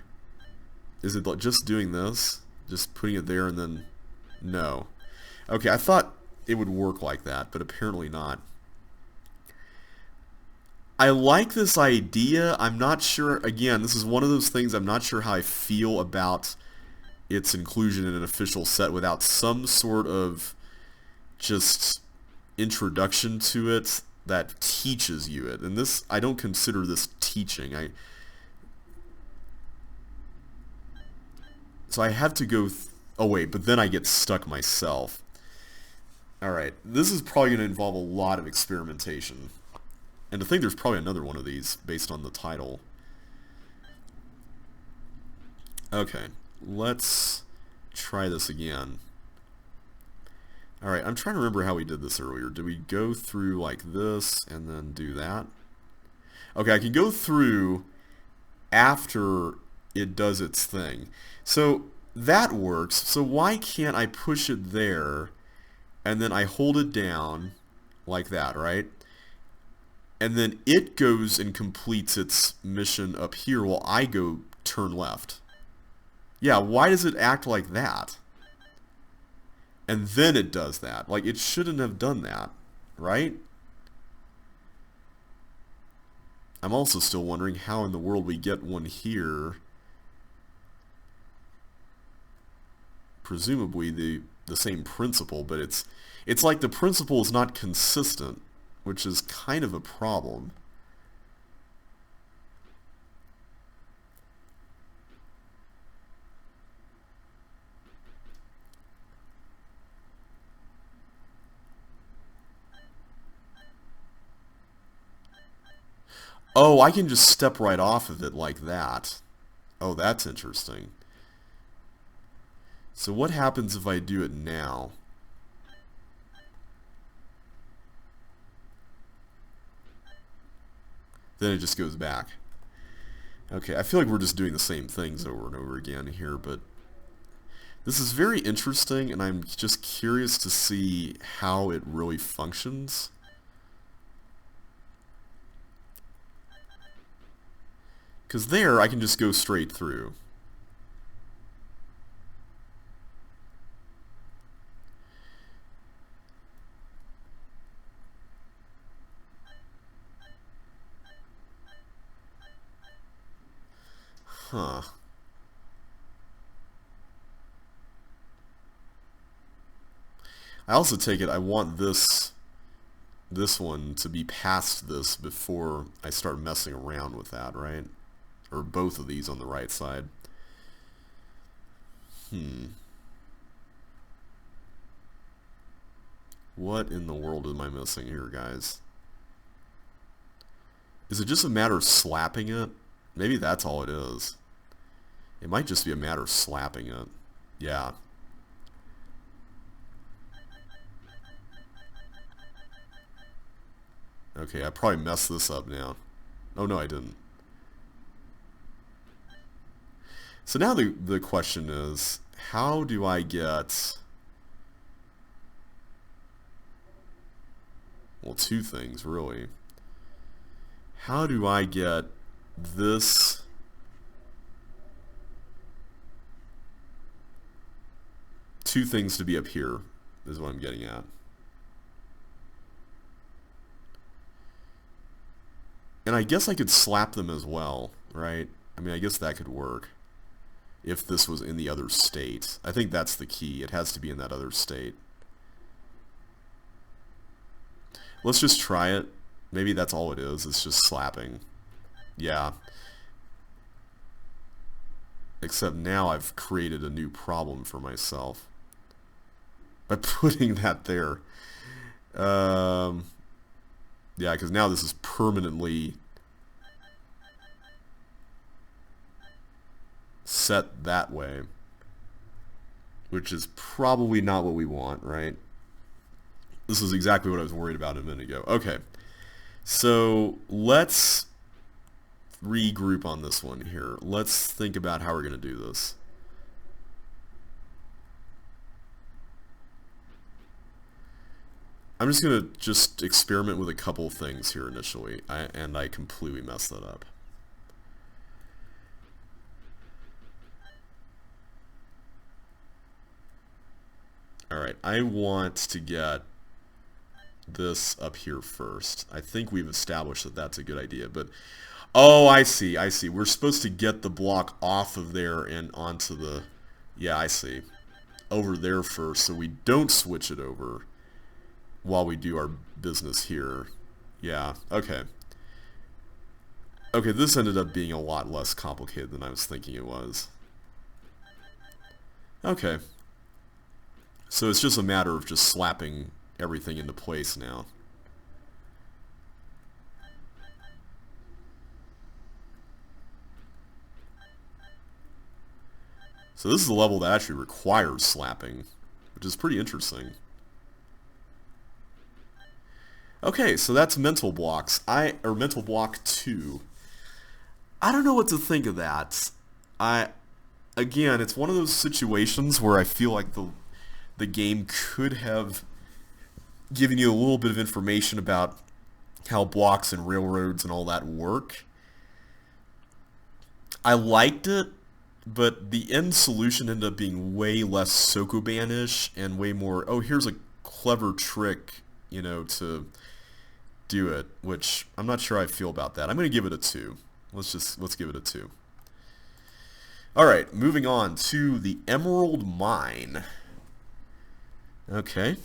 [SPEAKER 1] Is it just doing this? Just putting it there and then... No. Okay, I thought it would work like that, but apparently not. I like this idea. I'm not sure, again, this is one of those things I'm not sure how I feel about its inclusion in an official set without some sort of just introduction to it that teaches you it. And this, I don't consider this teaching. So I have to go, oh wait, but then I get stuck myself. Alright, this is probably going to involve a lot of experimentation. And to think there's probably another one of these based on the title. Okay, let's try this again. Alright, I'm trying to remember how we did this earlier. Did we go through like this and then do that? Okay, I can go through after it does its thing. So that works. So why can't I push it there and then I hold it down like that, right? And then it goes and completes its mission up here while I go turn left. Yeah, why does it act like that? And then it does that. Like, it shouldn't have done that, right? I'm also still wondering how in the world we get one here. Presumably the same principle, but it's like the principle is not consistent, which is kind of a problem. Oh, I can just step right off of it like that. Oh, that's interesting. So what happens if I do it now? Then it just goes back. Okay, I feel like we're just doing the same things over and over again here, but this is very interesting, and I'm just curious to see how it really functions. Because there, I can just go straight through. Huh. I also take it I want this one to be past this before I start messing around with that, right? Or both of these on the right side. What in the world am I missing here, guys? Is it just a matter of slapping it? Maybe that's all it is. It might just be a matter of slapping it. Yeah. Okay, I probably messed this up now. Oh no, I didn't. So now the question is, how do I get... Well, two things, really. How do I get this... Two things to be up here, is what I'm getting at. And I guess I could slap them as well, right? I mean, I guess that could work. If this was in the other state. I think that's the key. It has to be in that other state. Let's just try it. Maybe that's all it is. It's just slapping. Yeah. Except now I've created a new problem for myself. By putting that there. Yeah, because now this is permanently set that way, which is probably not what we want, right? This is exactly what I was worried about a minute ago. Okay, so let's regroup on this one here. Let's think about how we're going to do this. I'm just going to experiment with a couple things here initially, and I completely messed that up. Alright, I want to get this up here first. I think we've established that that's a good idea, but oh, I see. We're supposed to get the block off of there and onto the, yeah, I see, over there first, so we don't switch it over while we do our business here. Yeah, okay. Okay, this ended up being a lot less complicated than I was thinking it was. Okay. So it's just a matter of just slapping everything into place now. So this is a level that actually requires slapping, which is pretty interesting. Okay, so that's mental blocks. Or mental block 2. I don't know what to think of that. Again, it's one of those situations where I feel like the game could have given you a little bit of information about how blocks and railroads and all that work. I liked it, but the end solution ended up being way less Sokoban-ish and way more, oh, here's a clever trick, you know, to do it, which I'm not sure I feel about that. I'm going to give it a 2. Let's give it a 2. Alright, moving on to the Emerald Mine. Okay.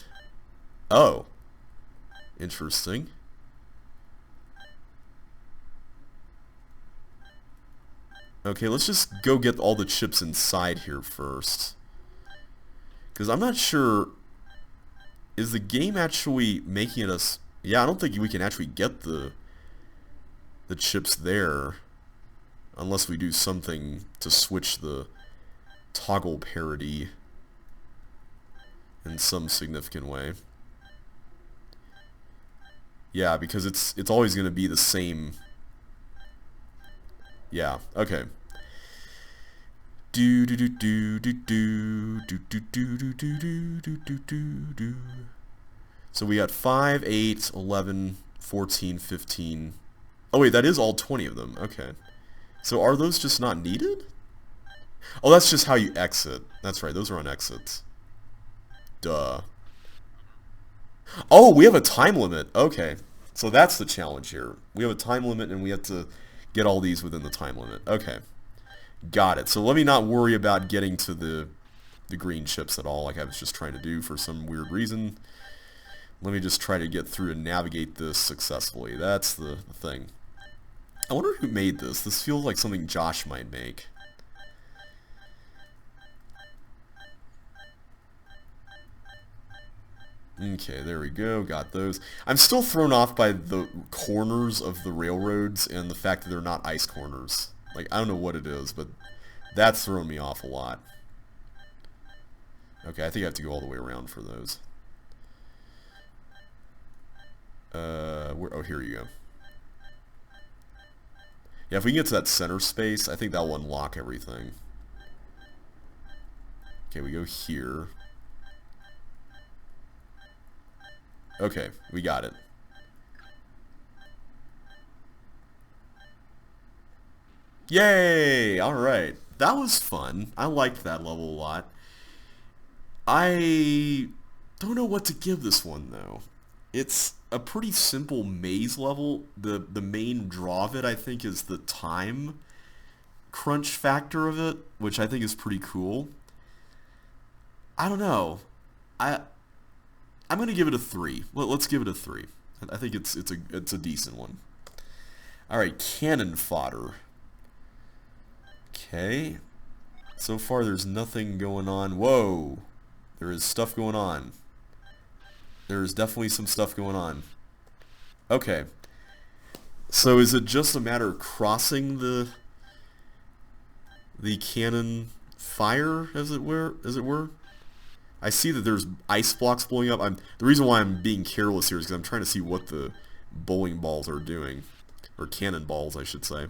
[SPEAKER 1] Oh. Interesting. Okay, let's just go get all the chips inside here first. Because I'm not sure... Is the game actually making it us... Yeah, I don't think we can actually get the chips there. Unless we do something to switch the toggle parity in some significant way. Yeah, because it's always going to be the same. Yeah, okay. So we got 5, 8, 11, 14, 15. Oh wait, that is all 20 of them. Okay. So are those just not needed? Oh, that's just how you exit. That's right, those are on exits. Duh. Oh, we have a time limit. Okay. So that's the challenge here. We have a time limit and we have to get all these within the time limit. Okay. Got it. So let me not worry about getting to the green chips at all like I was just trying to do for some weird reason. Let me just try to get through and navigate this successfully. That's the thing. I wonder who made this. This feels like something Josh might make. Okay, there we go. Got those. I'm still thrown off by the corners of the railroads and the fact that they're not ice corners. Like, I don't know what it is, but that's thrown me off a lot. Okay, I think I have to go all the way around for those. Oh, here you go. Yeah, if we can get to that center space, I think that will unlock everything. Okay, we go here. Okay, we got it. Yay! Alright. That was fun. I liked that level a lot. I don't know what to give this one, though. It's a pretty simple maze level. The main draw of it, I think, is the time crunch factor of it, which I think is pretty cool. I don't know. I'm gonna give it a 3. Let's give it a 3. I think it's a decent one. All right, cannon fodder. Okay. So far, there's nothing going on. Whoa, there is stuff going on. There is definitely some stuff going on. Okay. So is it just a matter of crossing the cannon fire, as it were? I see that there's ice blocks blowing up. The reason why I'm being careless here is because I'm trying to see what the bowling balls are doing. Or cannonballs, I should say.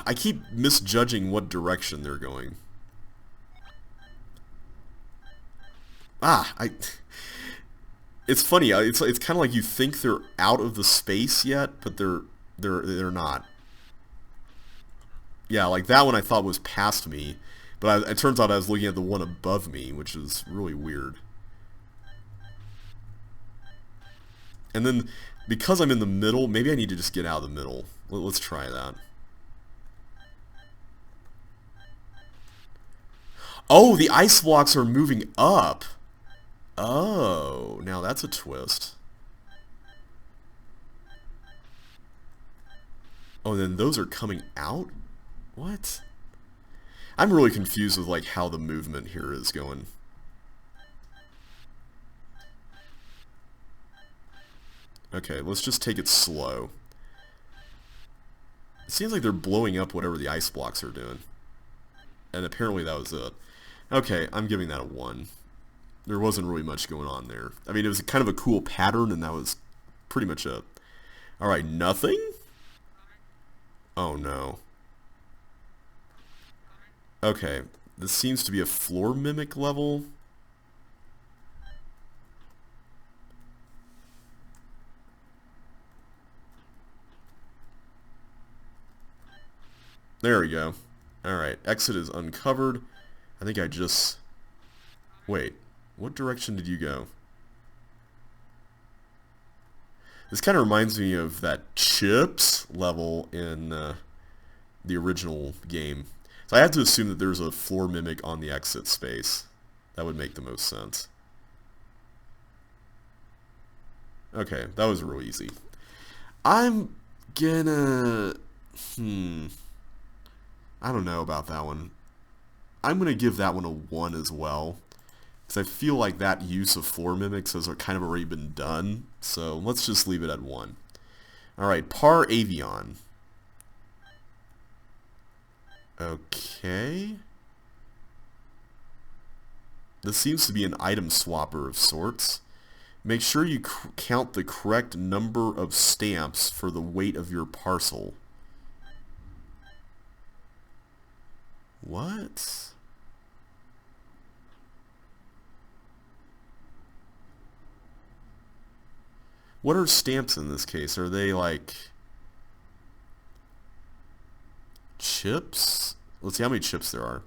[SPEAKER 1] I keep misjudging what direction they're going. It's funny. It's kind of like you think they're out of the space yet, but they're not. Yeah, like that one I thought was past me, but it turns out I was looking at the one above me, which is really weird. And then, because I'm in the middle, maybe I need to just get out of the middle. Let's try that. Oh, the ice blocks are moving up. Oh, now that's a twist. Oh, then those are coming out? What? I'm really confused with like how the movement here is going. Okay, let's just take it slow. It seems like they're blowing up whatever the ice blocks are doing. And apparently that was it. Okay, I'm giving that a 1. There wasn't really much going on there. I mean, it was kind of a cool pattern, and that was pretty much it. Alright, nothing? Oh no. Okay, this seems to be a floor mimic level. There we go. Alright, exit is uncovered. I think I just... Wait, what direction did you go? This kind of reminds me of that chips level in the original game. So I have to assume that there's a floor mimic on the exit space. That would make the most sense. Okay, that was real easy. I'm gonna... I don't know about that one. I'm gonna give that one a 1 as well. Because I feel like that use of floor mimics has kind of already been done. So let's just leave it at 1. Alright, par avion. Okay. This seems to be an item swapper of sorts. Make sure you count the correct number of stamps for the weight of your parcel. What? What are stamps in this case? Are they like chips? Let's see how many chips there are.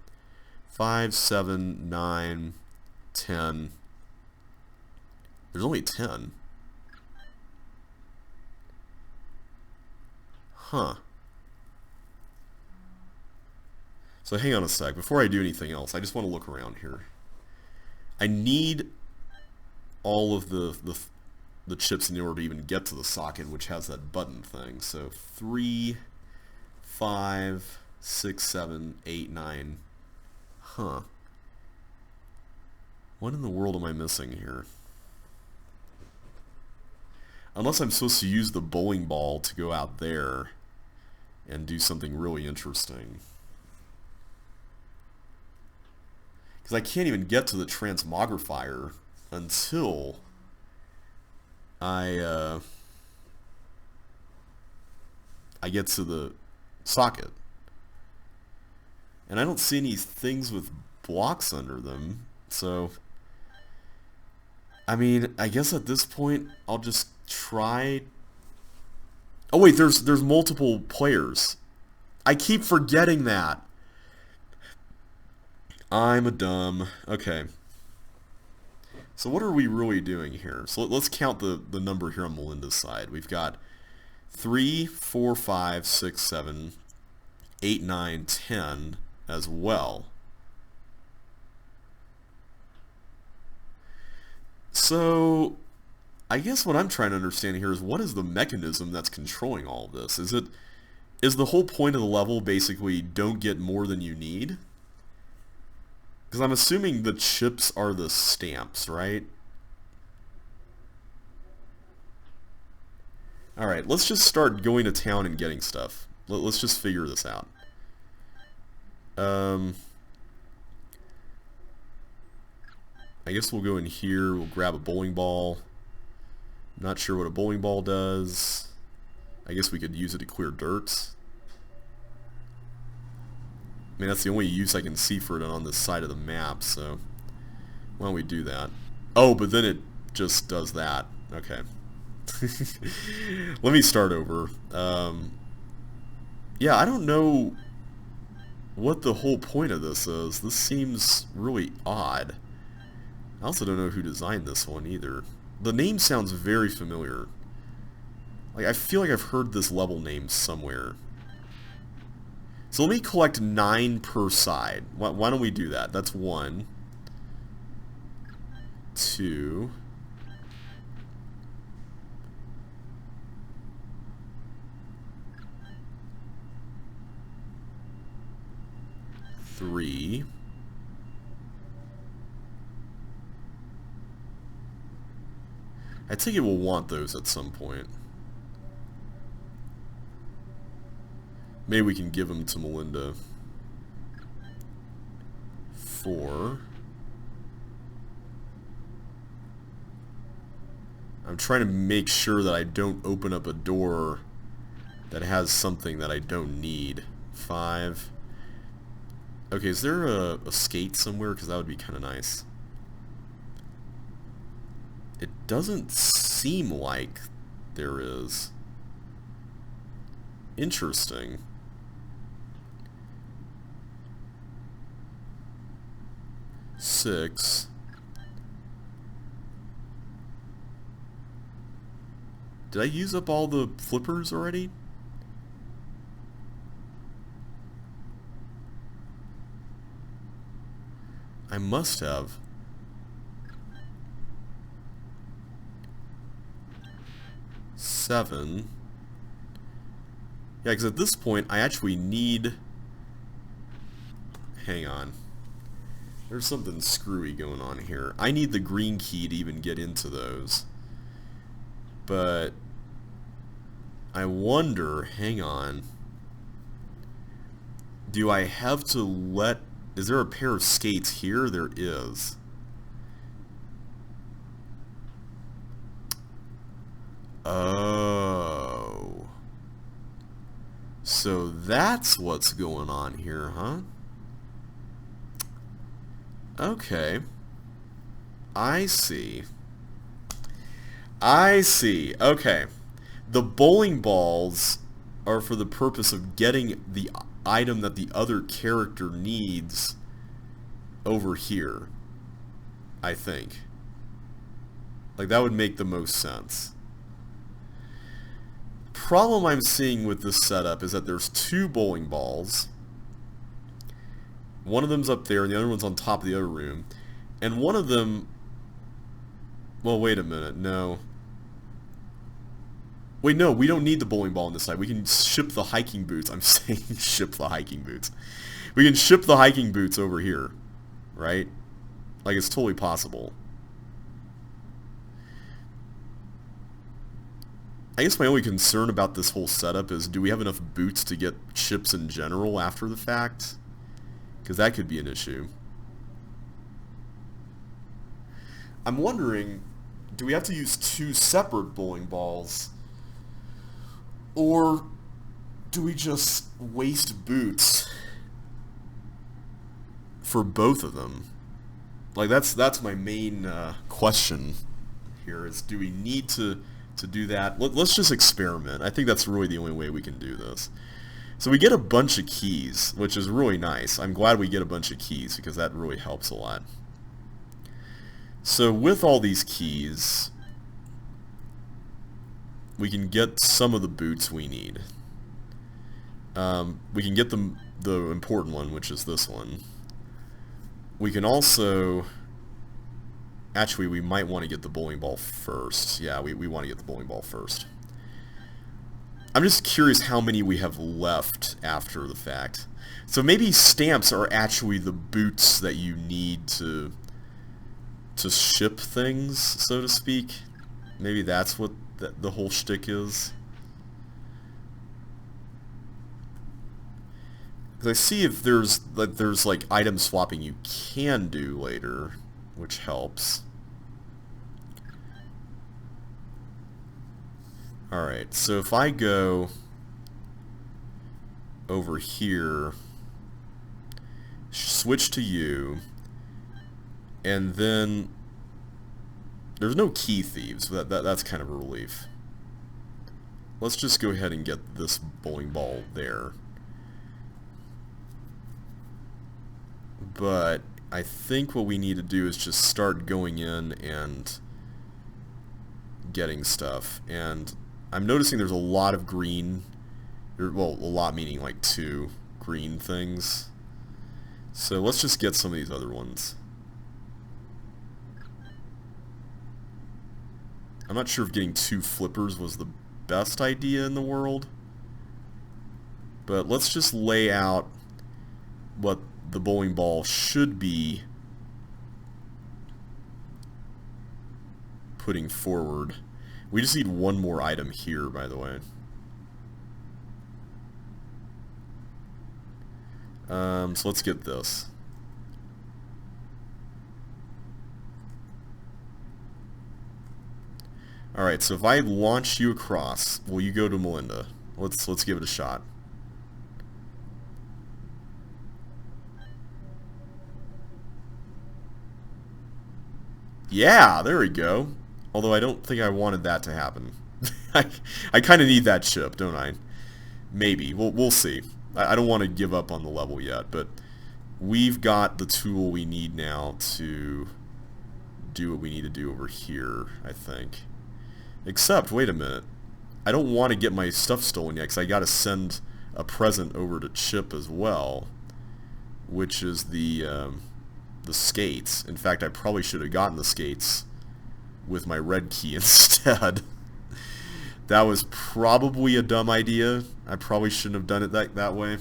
[SPEAKER 1] 5, 7, 9, 10. There's only 10. Huh. So hang on a sec. Before I do anything else, I just want to look around here. I need all of the chips in order to even get to the socket, which has that button thing. So 3, 5, 6, 7, 8, 9. Huh. What in the world am I missing here? Unless I'm supposed to use the bowling ball to go out there and do something really interesting. Because I can't even get to the transmogrifier until I get to the socket. And I don't see any things with blocks under them, so... I mean, I guess at this point, I'll just try... Oh wait, there's multiple players. I keep forgetting that. I'm a dumb. Okay. So what are we really doing here? So let's count the number here on Melinda's side. We've got 3, 4, 5, 6, 7, 8, 9, 10 as well. So I guess what I'm trying to understand here is what is the mechanism that's controlling all of this? Is the whole point of the level basically don't get more than you need? Because I'm assuming the chips are the stamps, right? Alright, let's just start going to town and getting stuff. Let's just figure this out. I guess we'll go in here, we'll grab a bowling ball. Not sure what a bowling ball does. I guess we could use it to clear dirt. I mean, that's the only use I can see for it on this side of the map, so why don't we do that? Oh, but then it just does that. Okay. Let me start over. Yeah, I don't know what the whole point of this is. This seems really odd. I also don't know who designed this one either. The name sounds very familiar. Like, I feel like I've heard this level name somewhere. So let me collect 9 per side. Why don't we do that? That's 1, 2, 3, I think it will want those at some point. Maybe we can give them to Melinda. 4. I'm trying to make sure that I don't open up a door that has something that I don't need. 5. Okay, is there a skate somewhere? Because that would be kind of nice. It doesn't seem like there is. Interesting. Six. Did I use up all the flippers already? I must have. 7. Yeah, because at this point, I actually need... Hang on. There's something screwy going on here. I need the green key to even get into those. But... I wonder... Hang on. Do I have to let... Is there a pair of skates here? There is. Oh. So that's what's going on here, huh? Okay. I see. I see. Okay. The bowling balls are for the purpose of getting the item that the other character needs over here, I think. Like, that would make the most sense. Problem I'm seeing with this setup is that there's 2 bowling balls. One of them's up there and the other one's on top of the other room. And one of them... Well, wait a minute. No. Wait, no, we don't need the bowling ball on this side. We can ship the hiking boots. I'm saying ship the hiking boots. We can ship the hiking boots over here. Right? Like, it's totally possible. I guess my only concern about this whole setup is, do we have enough boots to get ships in general after the fact? Because that could be an issue. I'm wondering, do we have to use 2 separate bowling balls? Or do we just waste boots for both of them? Like, that's my main question here, is do we need to do that? Let's just experiment. I think that's really the only way we can do this. So we get a bunch of keys, which is really nice. I'm glad we get a bunch of keys because that really helps a lot. So with all these keys, we can get some of the boots we need. We can get the important one, which is this one. We can also... Actually, we might want to get the bowling ball first. Yeah, we want to get the bowling ball first. I'm just curious how many we have left after the fact. So maybe stamps are actually the boots that you need to ship things, so to speak. Maybe that's what the whole shtick is. Because I see if there's like item swapping you can do later, which helps. Alright, so if I go over here switch to you, and then there's no key thieves. That's kind of a relief. Let's just go ahead and get this bowling ball there. But I think what we need to do is just start going in and getting stuff. And I'm noticing there's a lot of green, well, a lot meaning like 2 green things. So let's just get some of these other ones. I'm not sure if getting 2 flippers was the best idea in the world, but let's just lay out what the bowling ball should be putting forward. We just need one more item here, by the way. So let's get this. Alright, so if I launch you across, will you go to Melinda? Let's give it a shot. Yeah, there we go. Although I don't think I wanted that to happen. I kind of need that chip, don't I? Maybe. We'll see. I don't want to give up on the level yet, but we've got the tool we need now to do what we need to do over here, I think. Except, wait a minute. I don't want to get my stuff stolen yet, because I got to send a present over to Chip as well, which is the skates. In fact, I probably should have gotten the skates with my red key instead. That was probably a dumb idea. I probably shouldn't have done it that way.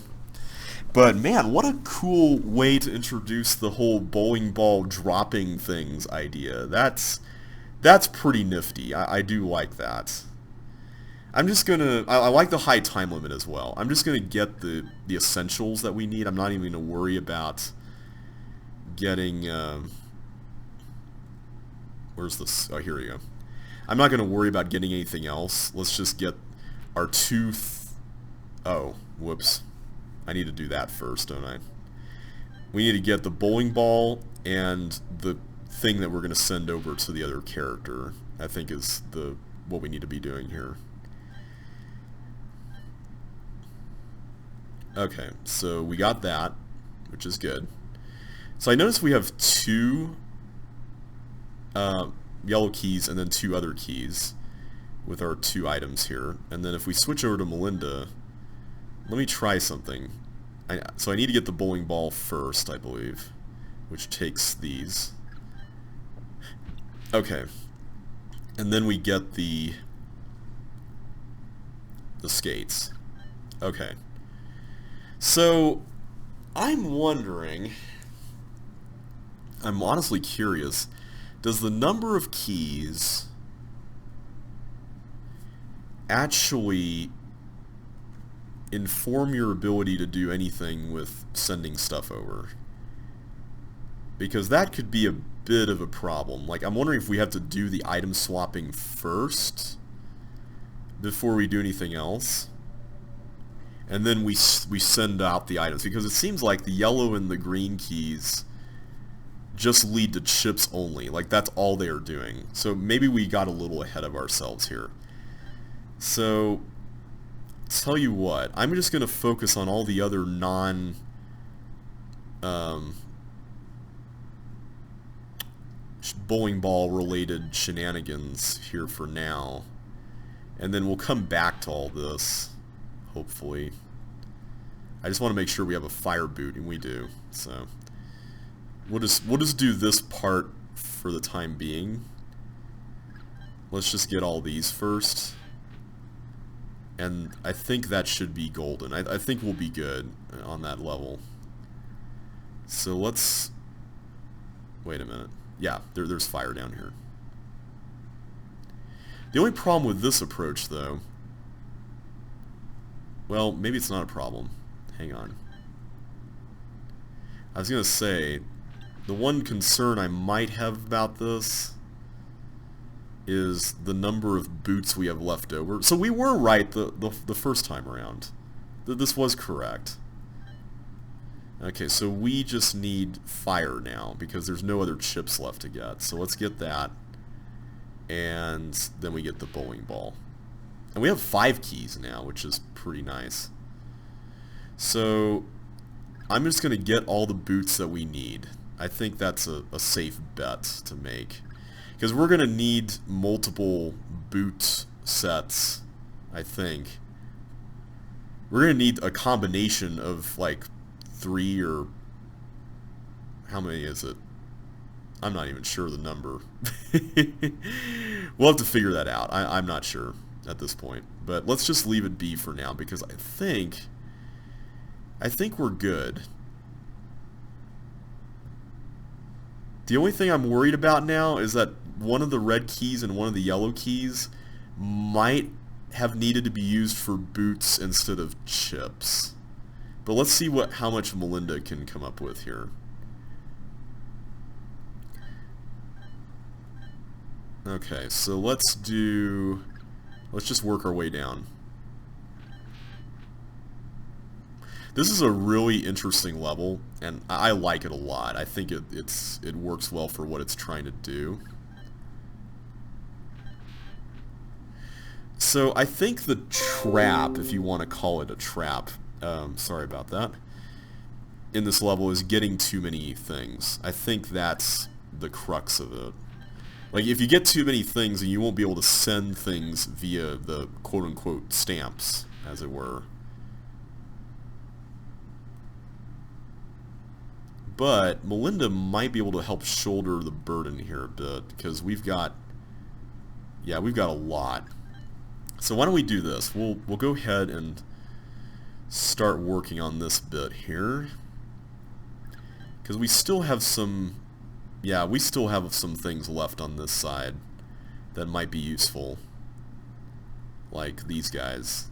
[SPEAKER 1] But man, what a cool way to introduce the whole bowling ball dropping things idea. That's pretty nifty. I do like that. I'm just gonna... I like the high time limit as well. I'm just gonna get the essentials that we need. I'm not even gonna worry about getting... where's this? Oh, here we go. I'm not gonna worry about getting anything else. Let's just get our 2... Oh, whoops. I need to do that first, don't I? We need to get the bowling ball and the thing that we're going to send over to the other character, I think is what we need to be doing here. Okay, so we got that, which is good. So I noticed we have 2 yellow keys and then 2 other keys with our 2 items here. And then if we switch over to Melinda, let me try something. So I need to get the bowling ball first, I believe, which takes these. Okay. And then we get the skates. Okay. So, I'm wondering, I'm honestly curious, does the number of keys actually inform your ability to do anything with sending stuff over? Because that could be a bit of a problem. Like, I'm wondering if we have to do the item swapping first before we do anything else, and then we send out the items, because it seems like the yellow and the green keys just lead to chips only. Like, that's all they are doing. So maybe we got a little ahead of ourselves here. So tell you what, I'm just going to focus on all the other bowling ball related shenanigans here for now, and then we'll come back to all this, hopefully. I just want to make sure we have a fire boot, and we do. So we'll just do this part for the time being. Let's just get all these first. And I think that should be golden. I think we'll be good on that level. So let's... Wait a minute. Yeah, there's fire down here. The only problem with this approach, though... Well, maybe it's not a problem. Hang on. I was going to say, the one concern I might have about this is the number of boots we have left over. So we were right the first time around. This was correct. Okay, so we just need fire now because there's no other chips left to get. So let's get that. And then we get the bowling ball. And we have 5 keys now, which is pretty nice. So I'm just going to get all the boots that we need. I think that's a safe bet to make. Because we're going to need multiple boot sets, I think. We're going to need a combination of like 3 or... how many is it? I'm not even sure the number. We'll have to figure that out. I'm not sure at this point. But let's just leave it be for now because I think we're good. The only thing I'm worried about now is that one of the red keys and one of the yellow keys might have needed to be used for boots instead of chips. But let's see how much Melinda can come up with here. Okay, so let's just work our way down. This is a really interesting level, and I like it a lot. I think it works well for what it's trying to do. So I think the trap, if you want to call it a trap, sorry about that, in this level is getting too many things. I think that's the crux of it. Like, if you get too many things, then you won't be able to send things via the quote-unquote stamps, as it were. But Melinda might be able to help shoulder the burden here a bit, because we've got a lot. So why don't we do this? We'll go ahead and start working on this bit here, because we still have some things left on this side that might be useful, like these guys.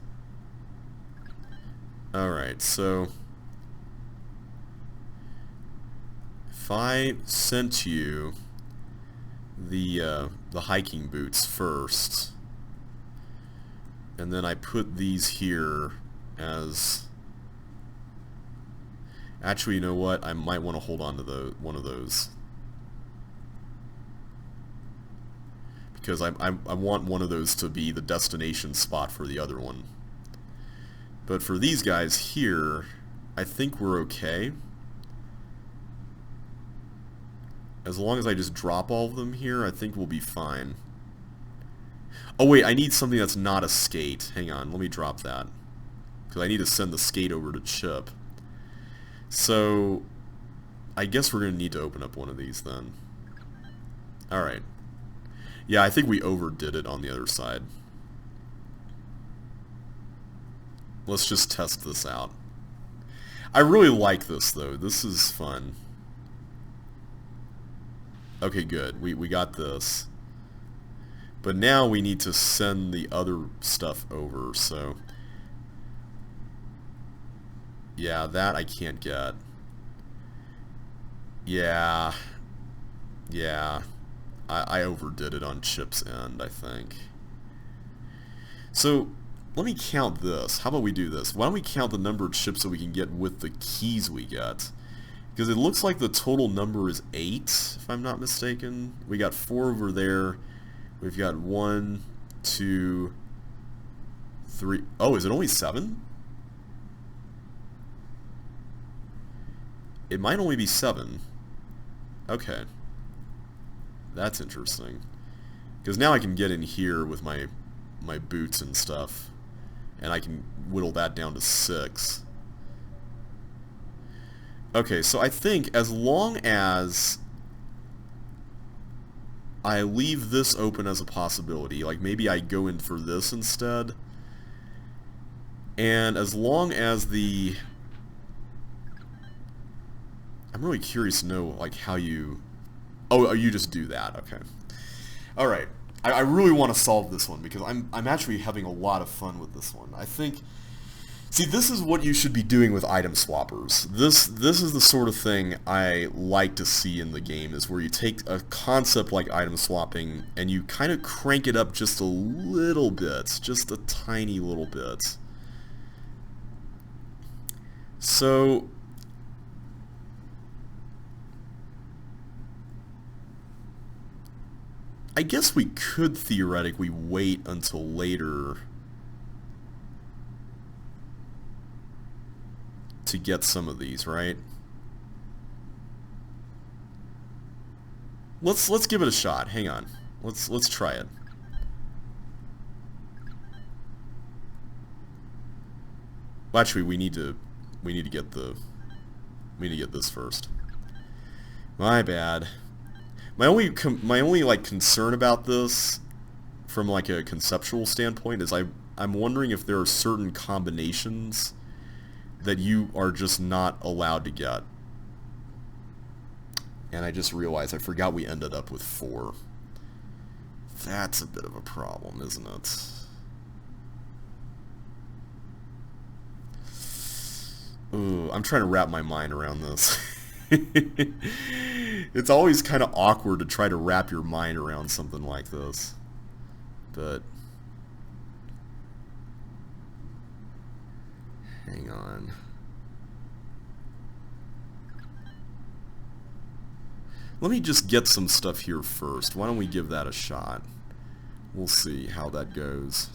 [SPEAKER 1] Alright, so if I sent you the hiking boots first, and then I put these here as... Actually, you know what? I might want to hold on to one of those. Because I want one of those to be the destination spot for the other one. But for these guys here, I think we're okay. As long as I just drop all of them here, I think we'll be fine. Oh wait, I need something that's not a skate. Hang on, let me drop that. Because I need to send the skate over to Chip. So, I guess we're going to need to open up one of these then. Alright. Yeah, I think we overdid it on the other side. Let's just test this out. I really like this though. This is fun. Okay, good. We got this. But now we need to send the other stuff over, so... Yeah, that I can't get. Yeah. Yeah. I overdid it on Chip's end, I think. So, let me count this. How about we do this? Why don't we count the number of chips that we can get with the keys we get? Because it looks like the total number is 8, if I'm not mistaken. We got 4 over there. We've got 1, 2, 3... Oh, is it only 7? It might only be 7. Okay. That's interesting. Because now I can get in here with my boots and stuff. And I can whittle that down to 6. Okay, so I think as long as I leave this open as a possibility, like maybe I go in for this instead, and as long as the... I'm really curious to know like how you... Oh, you just do that, okay. Alright, I really want to solve this one because I'm actually having a lot of fun with this one. I think... See, this is what you should be doing with item swappers. This is the sort of thing I like to see in the game, is where you take a concept like item swapping and you kind of crank it up just a little bit, just a tiny little bit. So, I guess we could theoretically wait until later to get some of these, right? Let's give it a shot. Hang on. Let's try it. Well, actually, we need to get this first. My bad. My only like concern about this, from like a conceptual standpoint, is I'm wondering if there are certain combinations that you are just not allowed to get. And I just realized I forgot we ended up with 4. That's a bit of a problem, isn't it? Ooh, I'm trying to wrap my mind around this. It's always kind of awkward to try to wrap your mind around something like this. But hang on. Let me just get some stuff here first. Why don't we give that a shot? We'll see how that goes.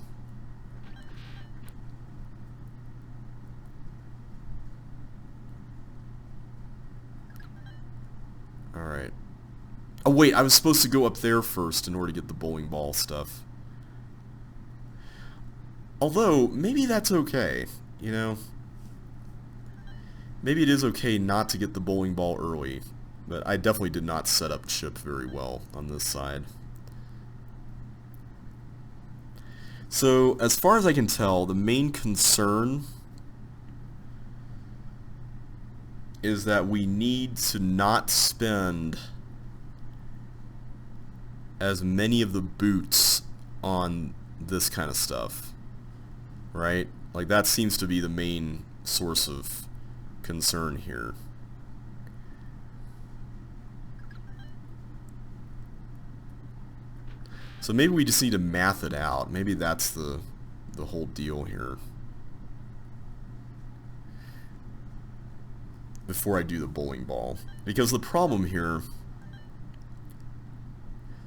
[SPEAKER 1] Alright. Oh wait, I was supposed to go up there first in order to get the bowling ball stuff. Although, maybe that's okay, you know? Maybe it is okay not to get the bowling ball early. But I definitely did not set up chip very well on this side. So, as far as I can tell, the main concern is that we need to not spend as many of the boots on this kind of stuff, right? Like, that seems to be the main source of concern here. So maybe we just need to math it out. Maybe that's the whole deal here. Before I do the bowling ball. Because the problem here...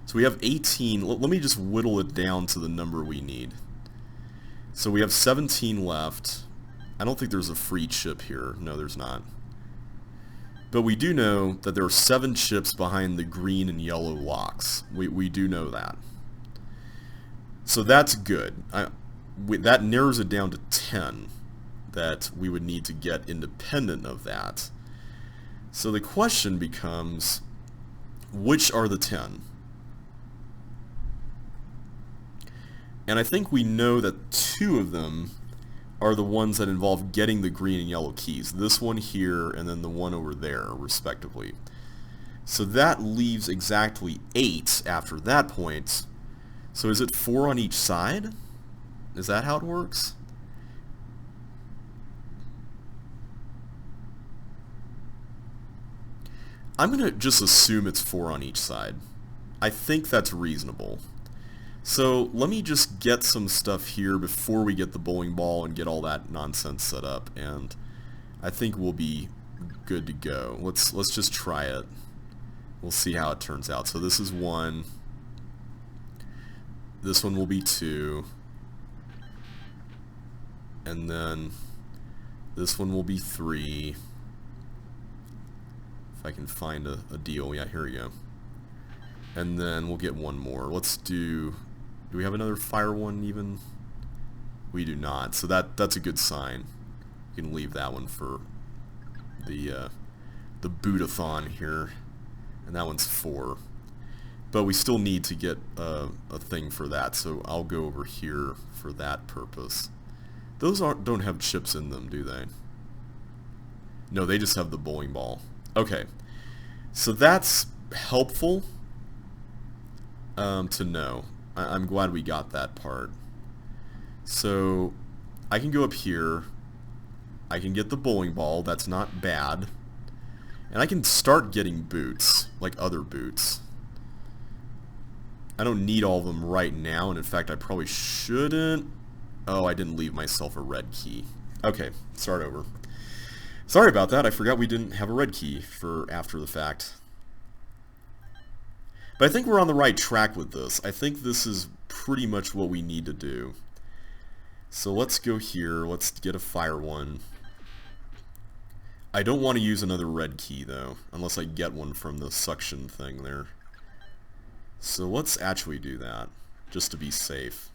[SPEAKER 1] So we have 18. Let me just whittle it down to the number we need. So we have 17 left. I don't think there's a free chip here. No, there's not. But we do know that there are 7 chips behind the green and yellow locks. We do know that. So that's good. That narrows it down to 10 that we would need to get independent of that. So the question becomes, which are the 10? And I think we know that 2 of them are the ones that involve getting the green and yellow keys. This one here and then the one over there, respectively. So that leaves exactly 8 after that point. So is it 4 on each side? Is that how it works? I'm going to just assume it's 4 on each side. I think that's reasonable. So let me just get some stuff here before we get the bowling ball and get all that nonsense set up, and I think we'll be good to go. Let's just try it. We'll see how it turns out. So this is 1. This one will be 2. And then this one will be 3. If I can find a deal. Yeah, here we go. And then we'll get 1 more. Let's do we have another fire one even? We do not. So that's a good sign. You can leave that one for the bootathon here. And that one's 4. But we still need to get a thing for that, so I'll go over here for that purpose. Those don't have chips in them, do they? No, they just have the bowling ball. Okay, so that's helpful to know. I'm glad we got that part. So I can go up here. I can get the bowling ball. That's not bad. And I can start getting boots, like other boots. I don't need all of them right now, and in fact I probably shouldn't. Oh, I didn't leave myself a red key. Okay, start over. Sorry about that, I forgot we didn't have a red key for after the fact. But I think we're on the right track with this. I think this is pretty much what we need to do. So let's go here. Let's get a fire one. I don't want to use another red key though, unless I get one from the suction thing there. So let's actually do that, just to be safe.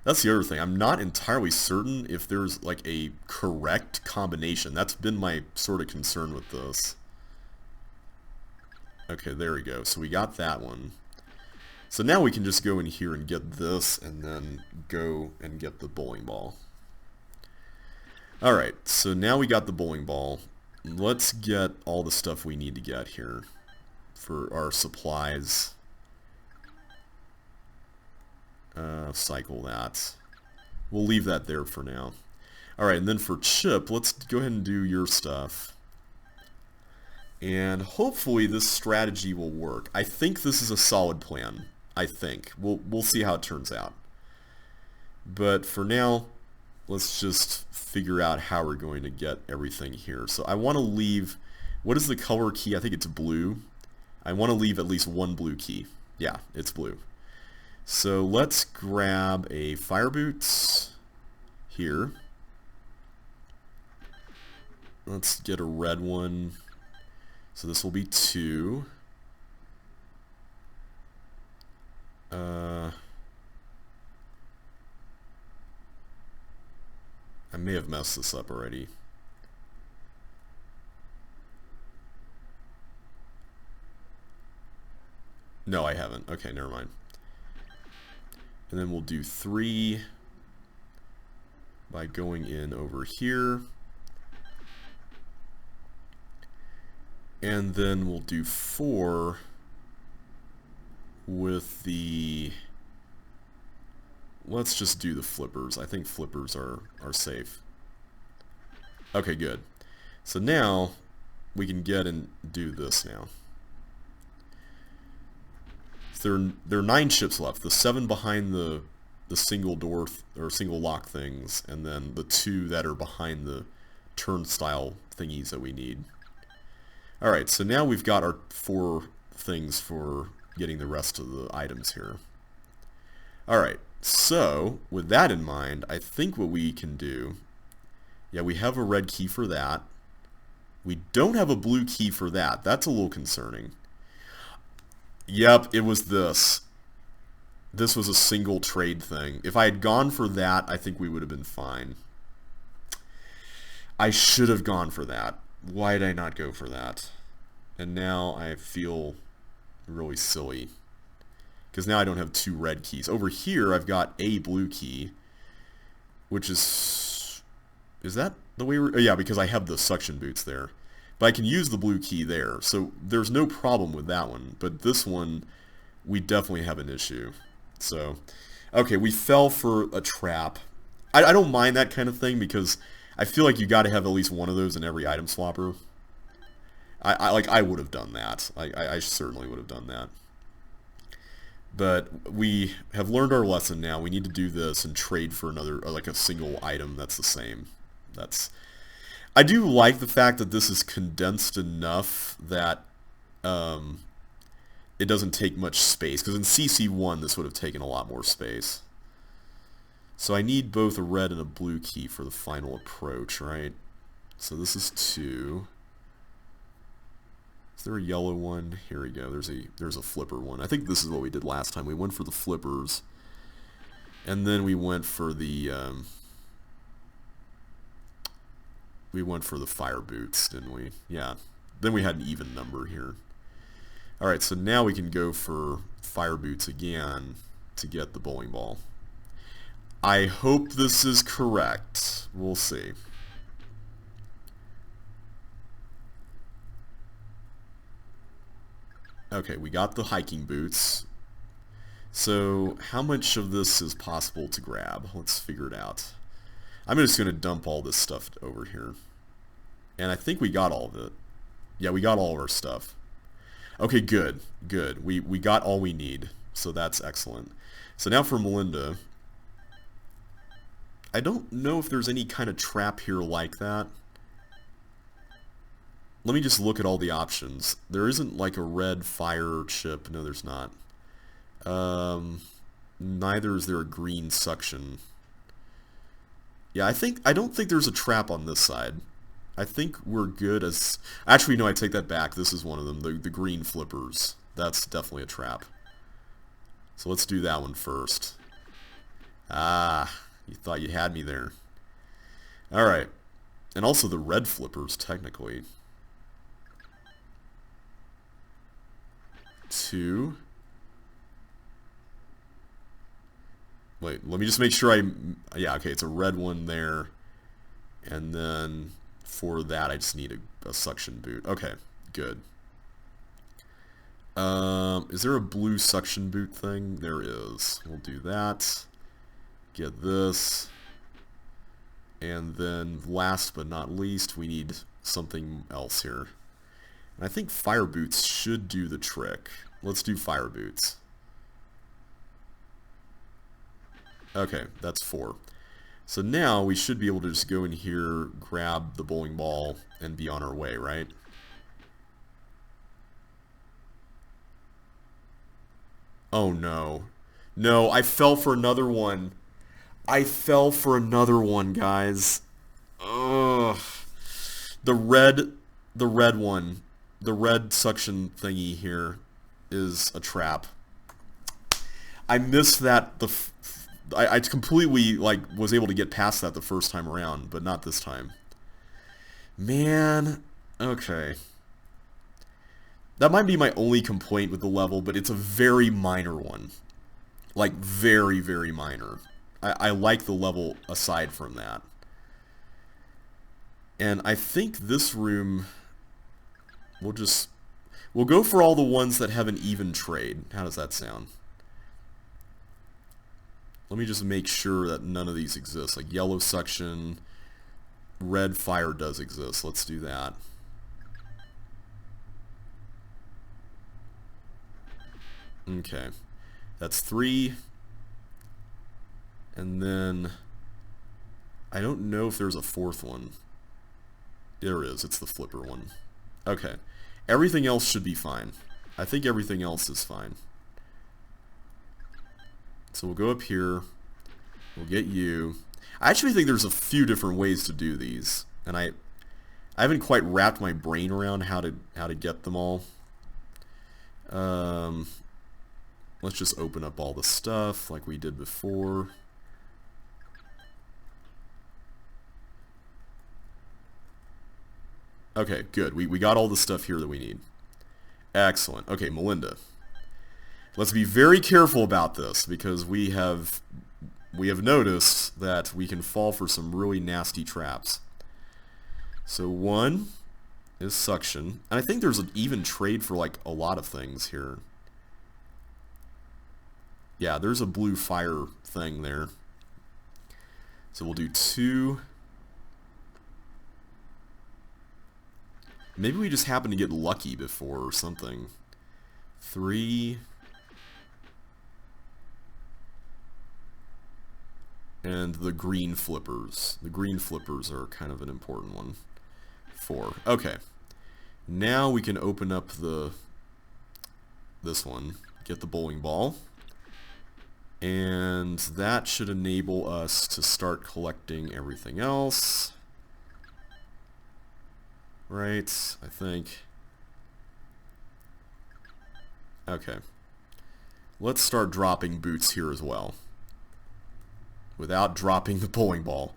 [SPEAKER 1] That's the other thing. I'm not entirely certain if there's like a correct combination. That's been my sort of concern with this. Okay, there we go. So we got that one. So now we can just go in here and get this and then go and get the bowling ball. Alright, so now we got the bowling ball. Let's get all the stuff we need to get here for our supplies. Cycle that. We'll leave that there for now. Alright, and then for Chip, let's go ahead and do your stuff. And hopefully this strategy will work. I think this is a solid plan. I think. We'll see how it turns out. But for now, let's just figure out how we're going to get everything here. So I want to leave... What is the color key? I think it's blue. I want to leave at least one blue key. Yeah, it's blue. So let's grab a fire boots here. Let's get a red one. So this will be 2. I may have messed this up already. No, I haven't. Okay, never mind. And then we'll do 3 by going in over here. And then we'll do 4 with the... Let's just do the flippers. I think flippers are safe. Okay, good. So now we can get and do this now. So there are 9 ships left. The 7 behind the single door or single lock things, and then the 2 that are behind the turnstile thingies that we need. Alright, so now we've got our 4 things for getting the rest of the items here. Alright, so with that in mind, I think what we can do... Yeah, we have a red key for that. We don't have a blue key for that. That's a little concerning. Yep, it was this. This was a single trade thing. If I had gone for that, I think we would have been fine. I should have gone for that. Why did I not go for that? And now I feel really silly. Because now I don't have 2 red keys. Over here, I've got a blue key. Which is... Is that the way we're... Oh, yeah, because I have the suction boots there. But I can use the blue key there. So there's no problem with that one. But this one, we definitely have an issue. So, okay, we fell for a trap. I don't mind that kind of thing because I feel like you got to have at least one of those in every item swapper. I would have done that. I certainly would have done that. But we have learned our lesson now. We need to do this and trade for another, like a single item that's the same. I do like the fact that this is condensed enough that it doesn't take much space. Because in CC1, this would have taken a lot more space. So I need both a red and a blue key for the final approach, right? So this is 2. Is there a yellow one? Here we go. There's a flipper one. I think this is what we did last time. We went for the flippers, and then we went for the fire boots, didn't we? Yeah. Then we had an even number here. All right. So now we can go for fire boots again to get the bowling ball. I hope this is correct. We'll see. Okay, we got the hiking boots. So how much of this is possible to grab? Let's figure it out. I'm just going to dump all this stuff over here. And I think we got all of it. Yeah, we got all of our stuff. Okay, good, good. We got all we need, so that's excellent. So now for Melinda. I don't know if there's any kind of trap here like that. let me just look at all the options. There isn't like a red fire chip. No, there's not. Neither is there a green suction. Yeah, I don't think there's a trap on this side. I think we're good as... Actually, no, I take that back. This is one of them, the green flippers. That's definitely a trap. So let's do that one first. Ah, you thought you had me there. Alright. And also the red flippers, technically. 2. Wait, let me just make sure yeah, okay, it's a red one there. And then for that, I just need a suction boot. Okay, good. Is there a blue suction boot thing? There is. We'll do that. Get this. And then last but not least, we need something else here. And I think fire boots should do the trick. Let's do fire boots. Okay, that's 4. So now we should be able to just go in here, grab the bowling ball, and be on our way, right? Oh no. No, I fell for another one. I fell for another one, guys. Ugh. The red one, the red suction thingy here is a trap. I missed that I completely was able to get past that the first time around, but not this time. Man, okay. That might be my only complaint with the level, but it's a very minor one. Like, very, very minor. I like the level aside from that. And I think this room, we'll go for all the ones that have an even trade. How does that sound? Let me just make sure that none of these exist. Like yellow suction, red fire does exist. Let's do that. Okay. That's 3. And then I don't know if there's a 4th one. There is. It's the flipper one. Okay. Everything else should be fine. I think everything else is fine. So we'll go up here. We'll get you. I actually think there's a few different ways to do these, and I haven't quite wrapped my brain around how to get them all. Let's just open up all the stuff like we did before. Okay, good. We got all the stuff here that we need. Excellent. Okay, Melinda. Let's be very careful about this because we have noticed that we can fall for some really nasty traps. So 1 is suction, and I think there's an even trade for like a lot of things here. Yeah, there's a blue fire thing there. So we'll do 2. Maybe we just happened to get lucky before or something. 3. And the green flippers. The green flippers are kind of an important one. 4. Okay. Now we can open up this one. Get the bowling ball. And that should enable us to start collecting everything else. Right, I think. Okay. Let's start dropping boots here as well. Without dropping the bowling ball.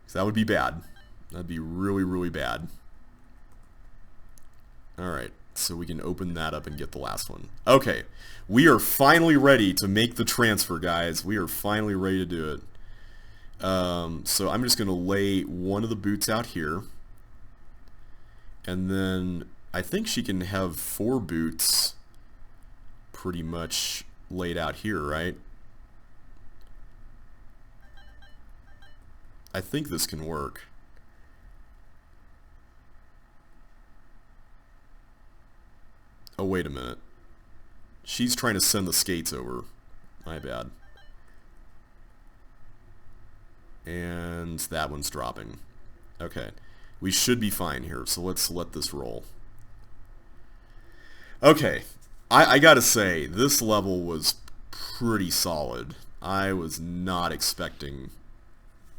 [SPEAKER 1] 'Cause that would be bad. That'd be really, really bad. Alright, so we can open that up and get the last one. Okay, we are finally ready to make the transfer, guys. We are finally ready to do it. So I'm just going to lay one of the boots out here. And then I think she can have 4 boots pretty much laid out here, right? I think this can work. Oh, wait a minute. She's trying to send the skates over. My bad. And that one's dropping. Okay. We should be fine here, so let's let this roll. Okay, I gotta say, this level was pretty solid. I was not expecting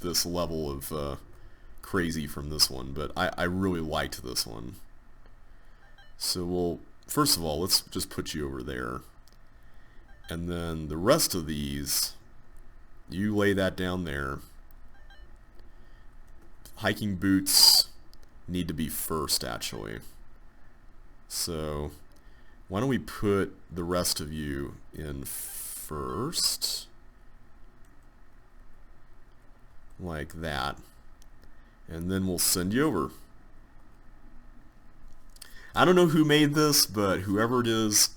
[SPEAKER 1] this level of crazy from this one, but I really liked this one. So we'll, first of all, let's just put you over there. And then the rest of these, you lay that down there. Hiking boots need to be first, actually. So why don't we put the rest of you in first? Like that. And then we'll send you over. I don't know who made this, but whoever it is,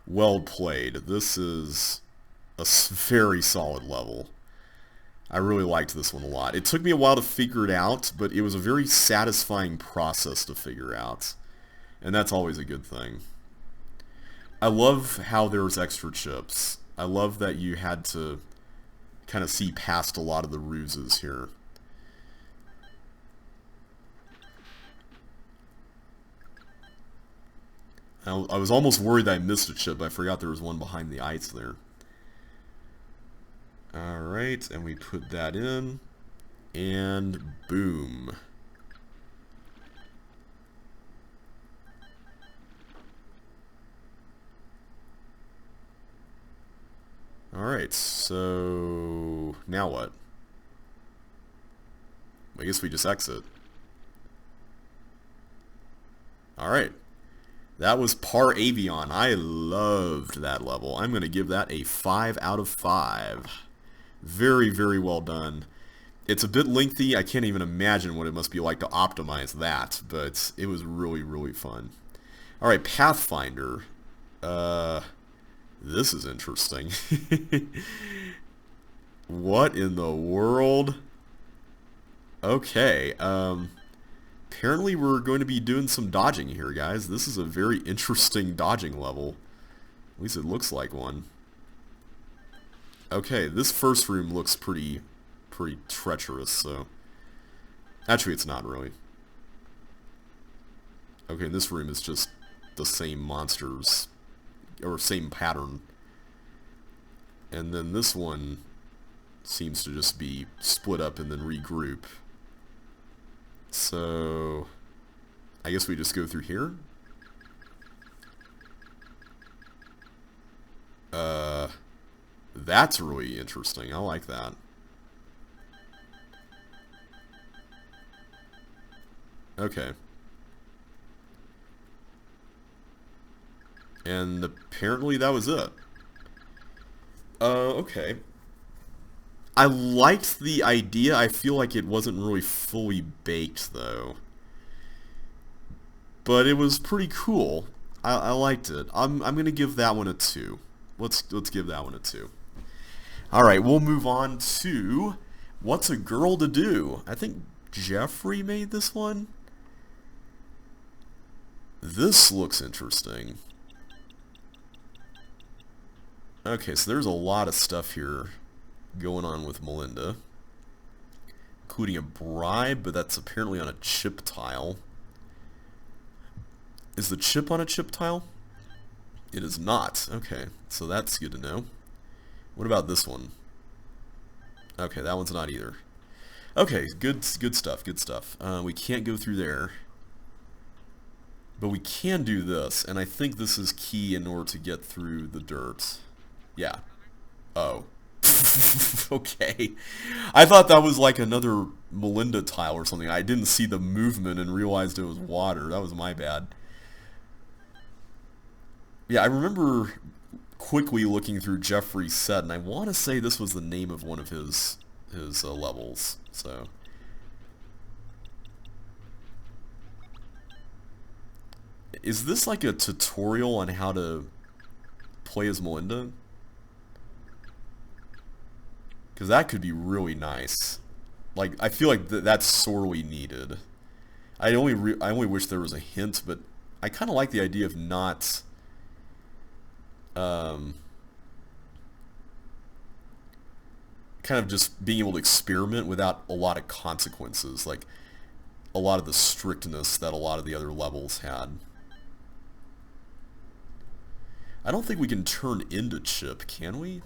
[SPEAKER 1] well played. This is a very solid level. I really liked this one a lot. It took me a while to figure it out, but it was a very satisfying process to figure out. And that's always a good thing. I love how there's extra chips. I love that you had to kind of see past a lot of the ruses here. I was almost worried that I missed a chip. I forgot there was one behind the ice there. Alright, and we put that in, and boom. Alright, so now what? I guess we just exit. Alright. That was Par Avion. I loved that level. I'm going to give that a 5 out of 5. Very, very well done. It's a bit lengthy. I can't even imagine what it must be like to optimize that, but it was really, really fun. Alright, Pathfinder. This is interesting. What in the world? Okay, apparently we're going to be doing some dodging here, guys. This is a very interesting dodging level. At least it looks like one. Okay, this first room looks pretty treacherous, so... Actually, it's not really. Okay, this room is just the same monsters, or same pattern. And then this one seems to just be split up and then regroup. So, I guess we just go through here. That's really interesting. I like that. Okay. And apparently that was it. Okay. I liked the idea. I feel like it wasn't really fully baked, though. But it was pretty cool. I liked it. I'm gonna give that one a 2. Let's give that one a 2. All right, we'll move on to What's a Girl to Do? I think Jeffrey made this one. This looks interesting. Okay, so there's a lot of stuff here going on with Melinda, including a bribe, but that's apparently on a chip tile. Is the chip on a chip tile? It is not. Okay, so that's good to know. What about this one? Okay, that one's not either. Okay, good stuff, good stuff. We can't go through there, but we can do this, and I think this is key in order to get through the dirt. Yeah. Oh. Okay. I thought that was like another Melinda tile or something. I didn't see the movement and realized it was water. That was my bad. Yeah, I remember quickly looking through Jeffrey's set, and I want to say this was the name of one of his levels. So, is this like a tutorial on how to play as Melinda? Because that could be really nice. Like, I feel like that's sorely needed. I only wish there was a hint, but I kind of like the idea of not kind of just being able to experiment without a lot of consequences. Like, a lot of the strictness that a lot of the other levels had. I don't think we can turn into Chip, can we?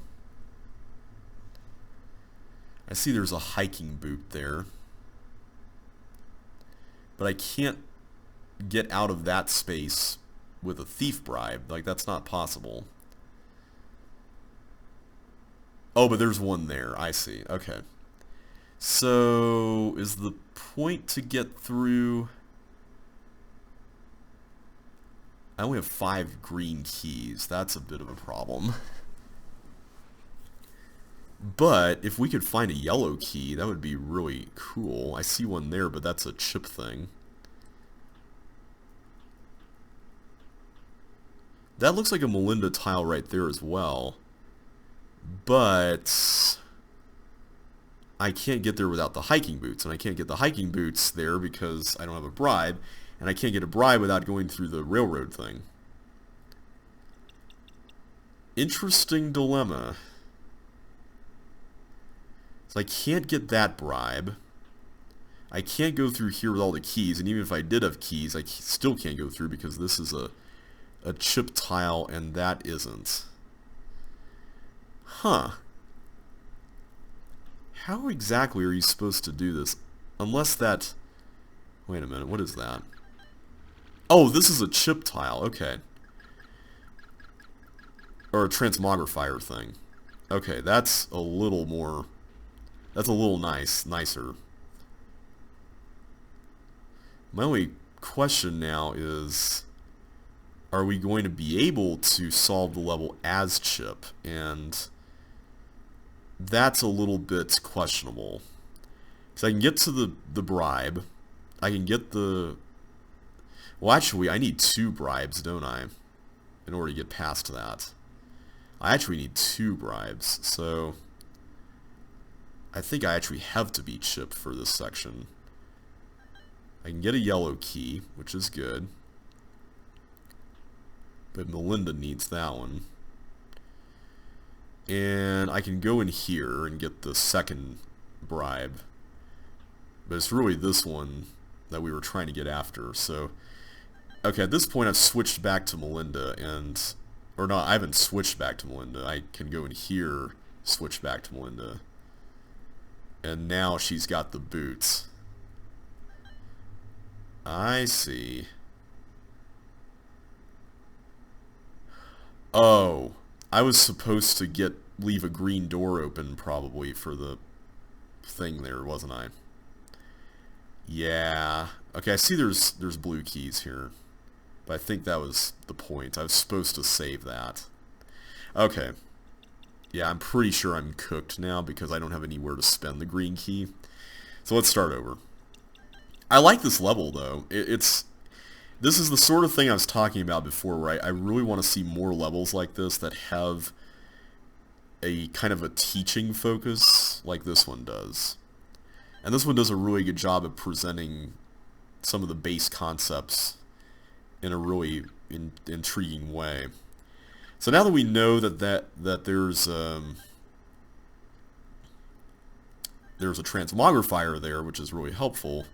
[SPEAKER 1] I see there's a hiking boot there. But I can't get out of that space with a thief bribe. Like, that's not possible. Oh, but there's one there. I see. Okay. So, is the point to get through... I only have 5 green keys. That's a bit of a problem. But if we could find a yellow key, that would be really cool. I see one there, but that's a Chip thing. That looks like a Melinda tile right there as well. But I can't get there without the hiking boots, and I can't get the hiking boots there because I don't have a bribe, and I can't get a bribe without going through the railroad thing. Interesting dilemma. So I can't get that bribe. I can't go through here with all the keys, and even if I did have keys, I still can't go through because this is a Chip tile and that isn't. Huh. How exactly are you supposed to do this? Unless that... Wait a minute, what is that? Oh, this is a Chip tile, okay. Or a transmogrifier thing. Okay, that's a little more... That's a little nicer. My only question now is... Are we going to be able to solve the level as Chip? And that's a little bit questionable. So I can get to the bribe. I can get the... Well, actually, I need 2 bribes, don't I? In order to get past that. I actually need 2 bribes, so... I think I actually have to beat Chip for this section. I can get a yellow key, which is good. But Melinda needs that one. And I can go in here and get the second bribe. But it's really this one that we were trying to get after. So, okay, at this point I've switched back to Melinda and... Or no, I haven't switched back to Melinda. I can go in here, switch back to Melinda. And now she's got the boots. I see. Oh, I was supposed to leave a green door open probably for the thing there, wasn't I? Yeah. Okay, I see there's blue keys here. But I think that was the point. I was supposed to save that. Okay. Yeah, I'm pretty sure I'm cooked now because I don't have anywhere to spend the green key. So let's start over. I like this level though. This is the sort of thing I was talking about before, where I really want to see more levels like this that have a kind of a teaching focus like this one does. And this one does a really good job of presenting some of the base concepts in a really intriguing way. So now that we know that there's a transmogrifier there, which is really helpful,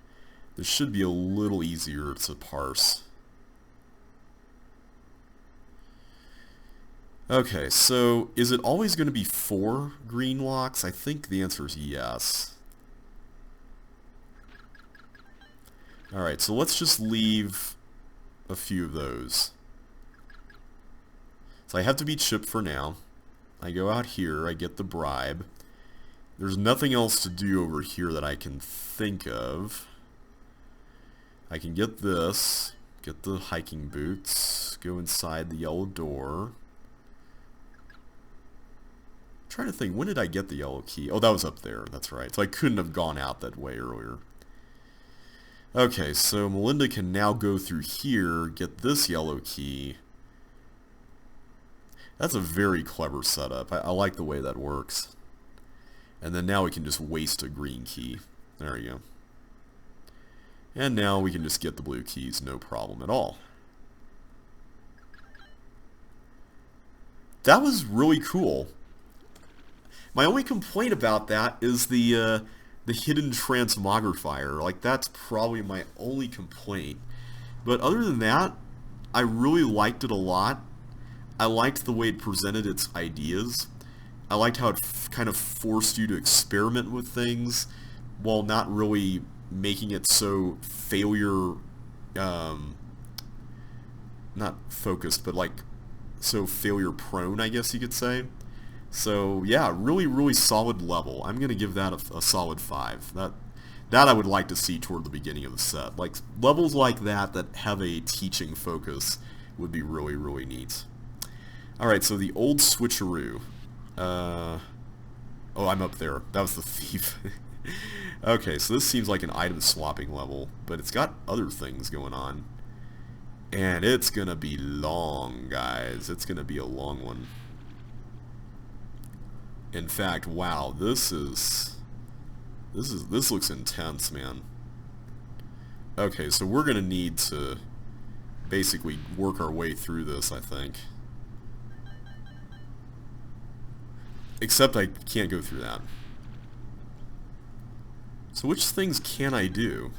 [SPEAKER 1] this should be a little easier to parse. Okay, so is it always going to be 4 green locks? I think the answer is yes. Alright, so let's just leave a few of those. So I have to be Chip for now. I go out here, I get the bribe. There's nothing else to do over here that I can think of. I can get this, get the hiking boots, go inside the yellow door. I'm trying to think, when did I get the yellow key? Oh, that was up there, that's right. So I couldn't have gone out that way earlier. Okay, so Melinda can now go through here, get this yellow key. That's a very clever setup. I like the way that works. And then now we can just waste a green key. There we go. And now we can just get the blue keys, no problem at all. That was really cool. My only complaint about that is the the hidden transmogrifier. Like, that's probably my only complaint. But other than that, I really liked it a lot. I liked the way it presented its ideas. I liked how it kind of forced you to experiment with things while not really making it so failure, not focused, but like so failure prone, I guess you could say. So yeah, really, really solid level. I'm gonna give that a solid 5. That I would like to see toward the beginning of the set. Like levels like that have a teaching focus would be really, really neat. All right, so the old switcheroo. Oh, I'm up there. That was the thief. Okay, so this seems like an item swapping level, but it's got other things going on. And it's gonna be long, guys. It's gonna be a long one. In fact, wow, this looks intense, man. Okay, so we're gonna need to basically work our way through this, I think. Except I can't go through that. So which things can I do?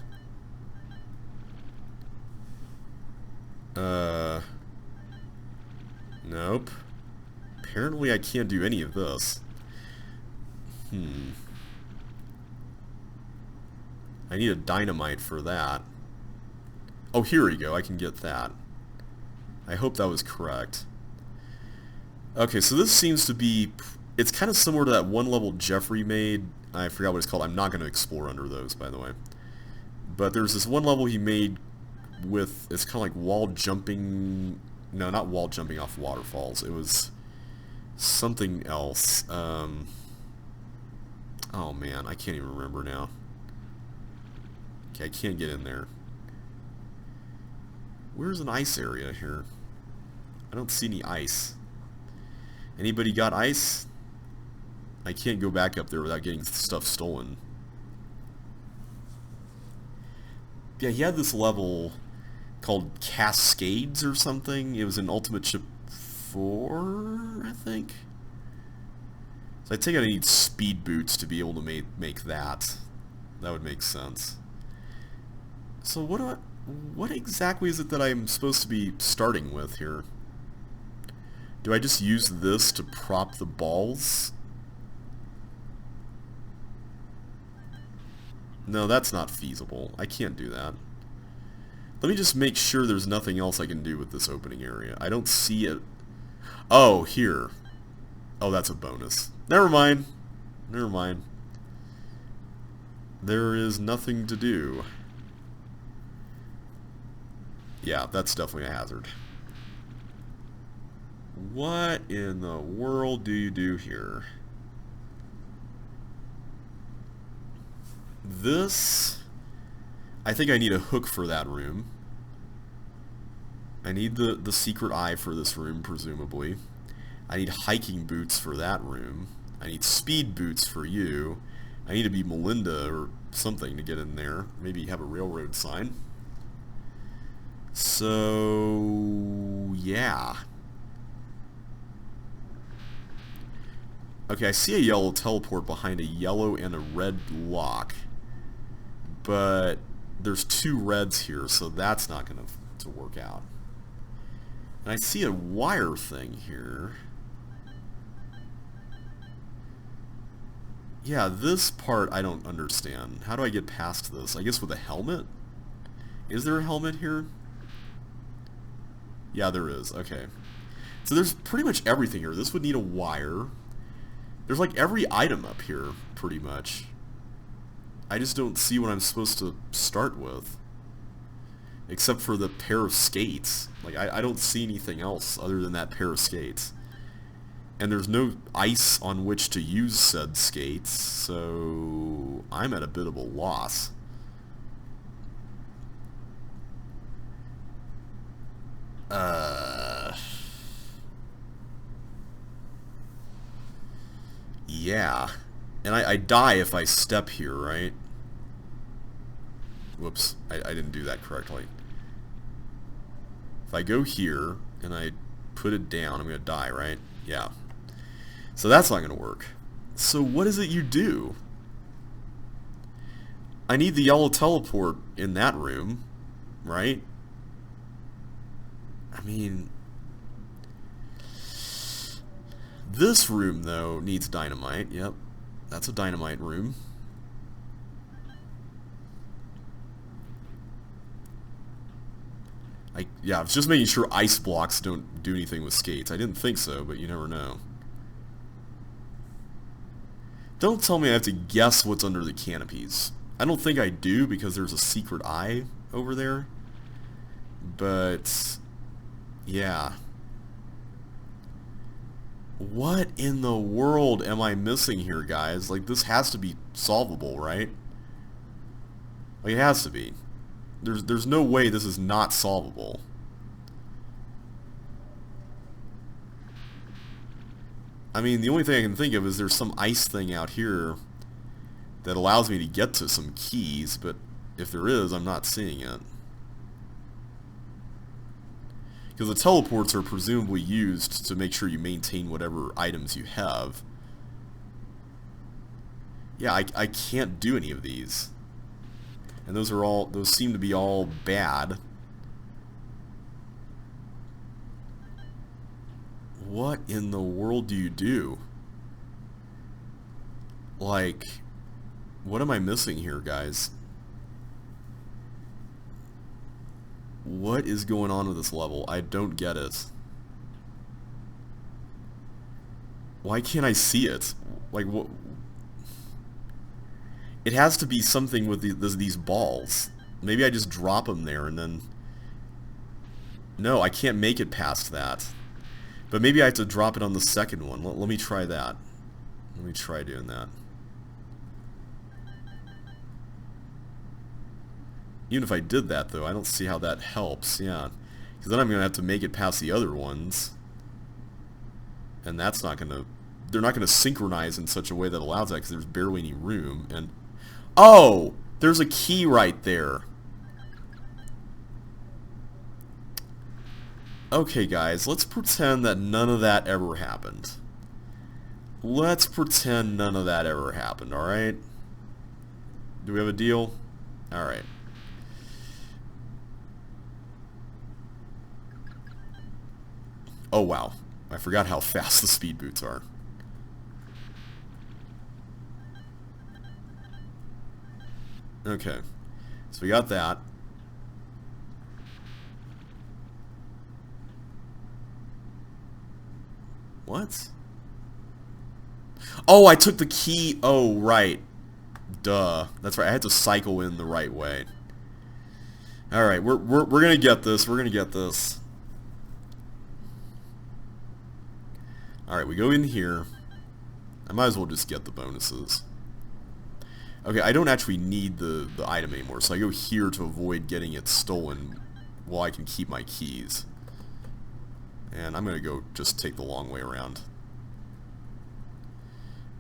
[SPEAKER 1] Nope. Apparently I can't do any of this. I need a dynamite for that. Oh, here we go. I can get that. I hope that was correct. Okay, so this seems to be... It's kind of similar to that one level Jeffrey made. I forgot what it's called. I'm not going to explore under those, by the way. But there's this one level he made with... It's kind of like wall jumping... No, not wall jumping off waterfalls. It was something else. Oh, man. I can't even remember now. Okay, I can't get in there. Where's an ice area here? I don't see any ice. Anybody got ice? I can't go back up there without getting stuff stolen. Yeah, he had this level called Cascades or something. It was in Ultimate Ship 4, I think. So I think I need speed boots to be able to make that. That would make sense. So what exactly is it that I'm supposed to be starting with here? Do I just use this to prop the balls? No, that's not feasible. I can't do that. Let me just make sure there's nothing else I can do with this opening area. I don't see it. Oh, here. Oh, that's a bonus. Never mind. Never mind. There is nothing to do. Yeah, that's definitely a hazard. What in the world do you do here? This... I think I need a hook for that room. I need the secret eye for this room, presumably. I need hiking boots for that room. I need speed boots for you. I need to be Melinda or something to get in there. Maybe have a railroad sign. So... yeah. Okay, I see a yellow teleport behind a yellow and a red lock. But there's 2 reds here, so that's not going to work out. And I see a wire thing here. Yeah, this part I don't understand. How do I get past this? I guess with a helmet? Is there a helmet here? Yeah, there is. Okay. So there's pretty much everything here. This would need a wire. There's like every item up here, pretty much. I just don't see what I'm supposed to start with. Except for the pair of skates. Like, I don't see anything else other than that pair of skates. And there's no ice on which to use said skates, so I'm at a bit of a loss. Yeah. And I die if I step here, right? Whoops, I didn't do that correctly. If I go here and I put it down, I'm going to die, right? Yeah. So that's not going to work. So what is it you do? I need the yellow teleport in that room, right? I mean, this room, though, needs dynamite. Yep, that's a dynamite room. Yeah, I was just making sure ice blocks don't do anything with skates. I didn't think so, but you never know. Don't tell me I have to guess what's under the canopies. I don't think I do because there's a secret eye over there. But, yeah. What in the world am I missing here, guys? Like, this has to be solvable, right? Like, it has to be. There's no way this is not solvable. I mean, the only thing I can think of is there's some ice thing out here that allows me to get to some keys, but if there is, I'm not seeing it. Because the teleports are presumably used to make sure you maintain whatever items you have. Yeah, I can't do any of these. And those seem to be all bad. What in the world do you do? Like, what am I missing here, guys? What is going on with this level? I don't get it. Why can't I see it? Like, what? It has to be something with these balls. Maybe I just drop them there and then... No, I can't make it past that. But maybe I have to drop it on the second one. Let me try that. Let me try doing that. Even if I did that, though, I don't see how that helps. Yeah. Because then I'm going to have to make it past the other ones. And that's not going to... They're not going to synchronize in such a way that allows that because there's barely any room. And... Oh! There's a key right there. Okay, guys, let's pretend that none of that ever happened. Let's pretend none of that ever happened, alright? Do we have a deal? Alright. Oh, wow. I forgot how fast the speed boots are. Okay. So we got that. What? Oh, I took the key. Oh, right. Duh. That's right. I had to cycle in the right way. Alright, we're gonna get this. We're gonna get this. Alright, we go in here. I might as well just get the bonuses. Okay, I don't actually need the item anymore, so I go here to avoid getting it stolen while I can keep my keys. And I'm going to go just take the long way around.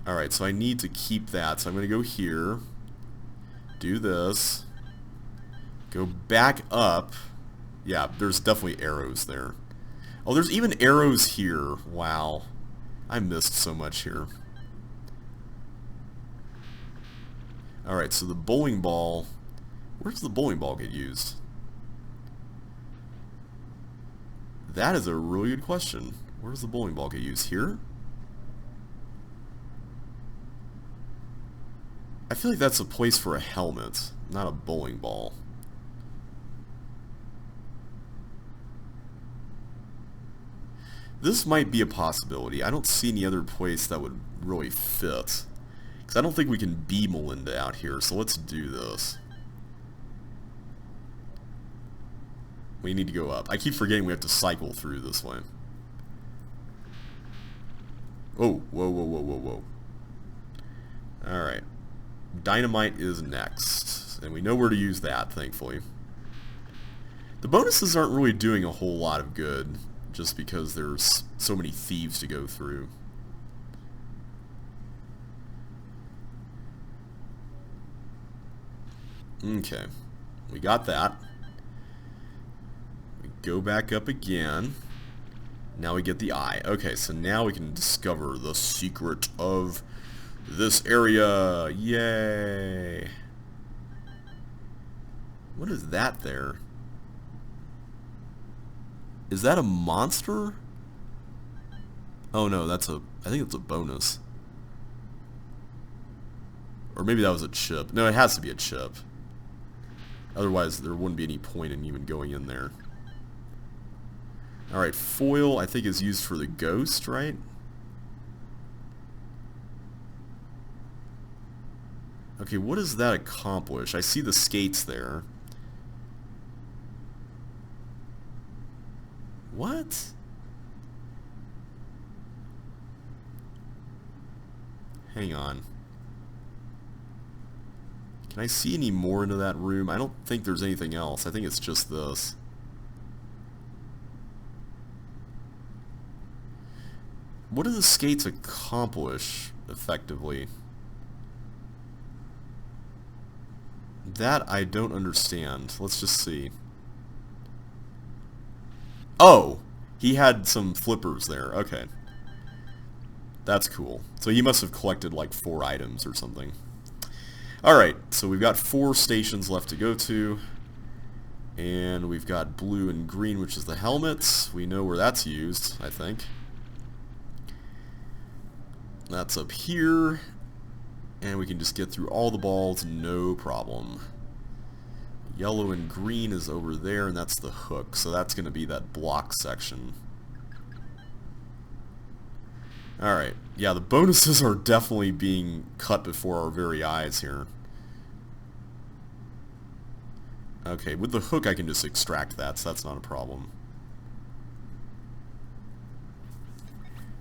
[SPEAKER 1] Alright, so I need to keep that, so I'm going to go here, do this, go back up. Yeah, there's definitely arrows there. Oh, there's even arrows here. Wow. I missed so much here. Alright, so the bowling ball... Where does the bowling ball get used? That is a really good question. Where does the bowling ball get used? Here? I feel like that's a place for a helmet, not a bowling ball. This might be a possibility. I don't see any other place that would really fit. Because I don't think we can be Melinda out here, so let's do this. We need to go up. I keep forgetting we have to cycle through this way. Oh, whoa, whoa, whoa, whoa, whoa. Alright. Dynamite is next. And we know where to use that, thankfully. The bonuses aren't really doing a whole lot of good, just because there's so many thieves to go through. Okay. We got that. Go back up again. Now we get the eye. Okay, so now we can discover the secret of this area. Yay! What is that there? Is that a monster? Oh no, that's a... I think it's a bonus. Or maybe that was a chip. No, it has to be a chip. Otherwise, there wouldn't be any point in even going in there. Alright, foil, I think, is used for the ghost, right? Okay, what does that accomplish? I see the skates there. What? Hang on. Can I see any more into that room? I don't think there's anything else. I think it's just this. What do the skates accomplish, effectively? That I don't understand. Let's just see. Oh! He had some flippers there. Okay. That's cool. So he must have collected like 4 items or something. Alright, so we've got 4 stations left to go to. And we've got blue and green, which is the helmets. We know where that's used, I think. That's up here. And we can just get through all the balls, no problem. Yellow and green is over there, and that's the hook. So that's going to be that block section. Alright, yeah, the bonuses are definitely being cut before our very eyes here. Okay, with the hook I can just extract that, so that's not a problem.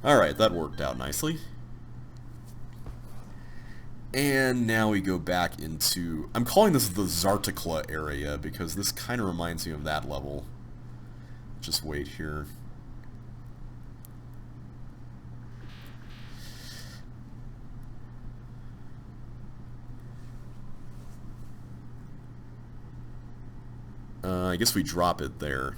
[SPEAKER 1] Alright, that worked out nicely. And now we go back into... I'm calling this the Zarticla area because this kind of reminds me of that level. Just wait here. I guess we drop it there.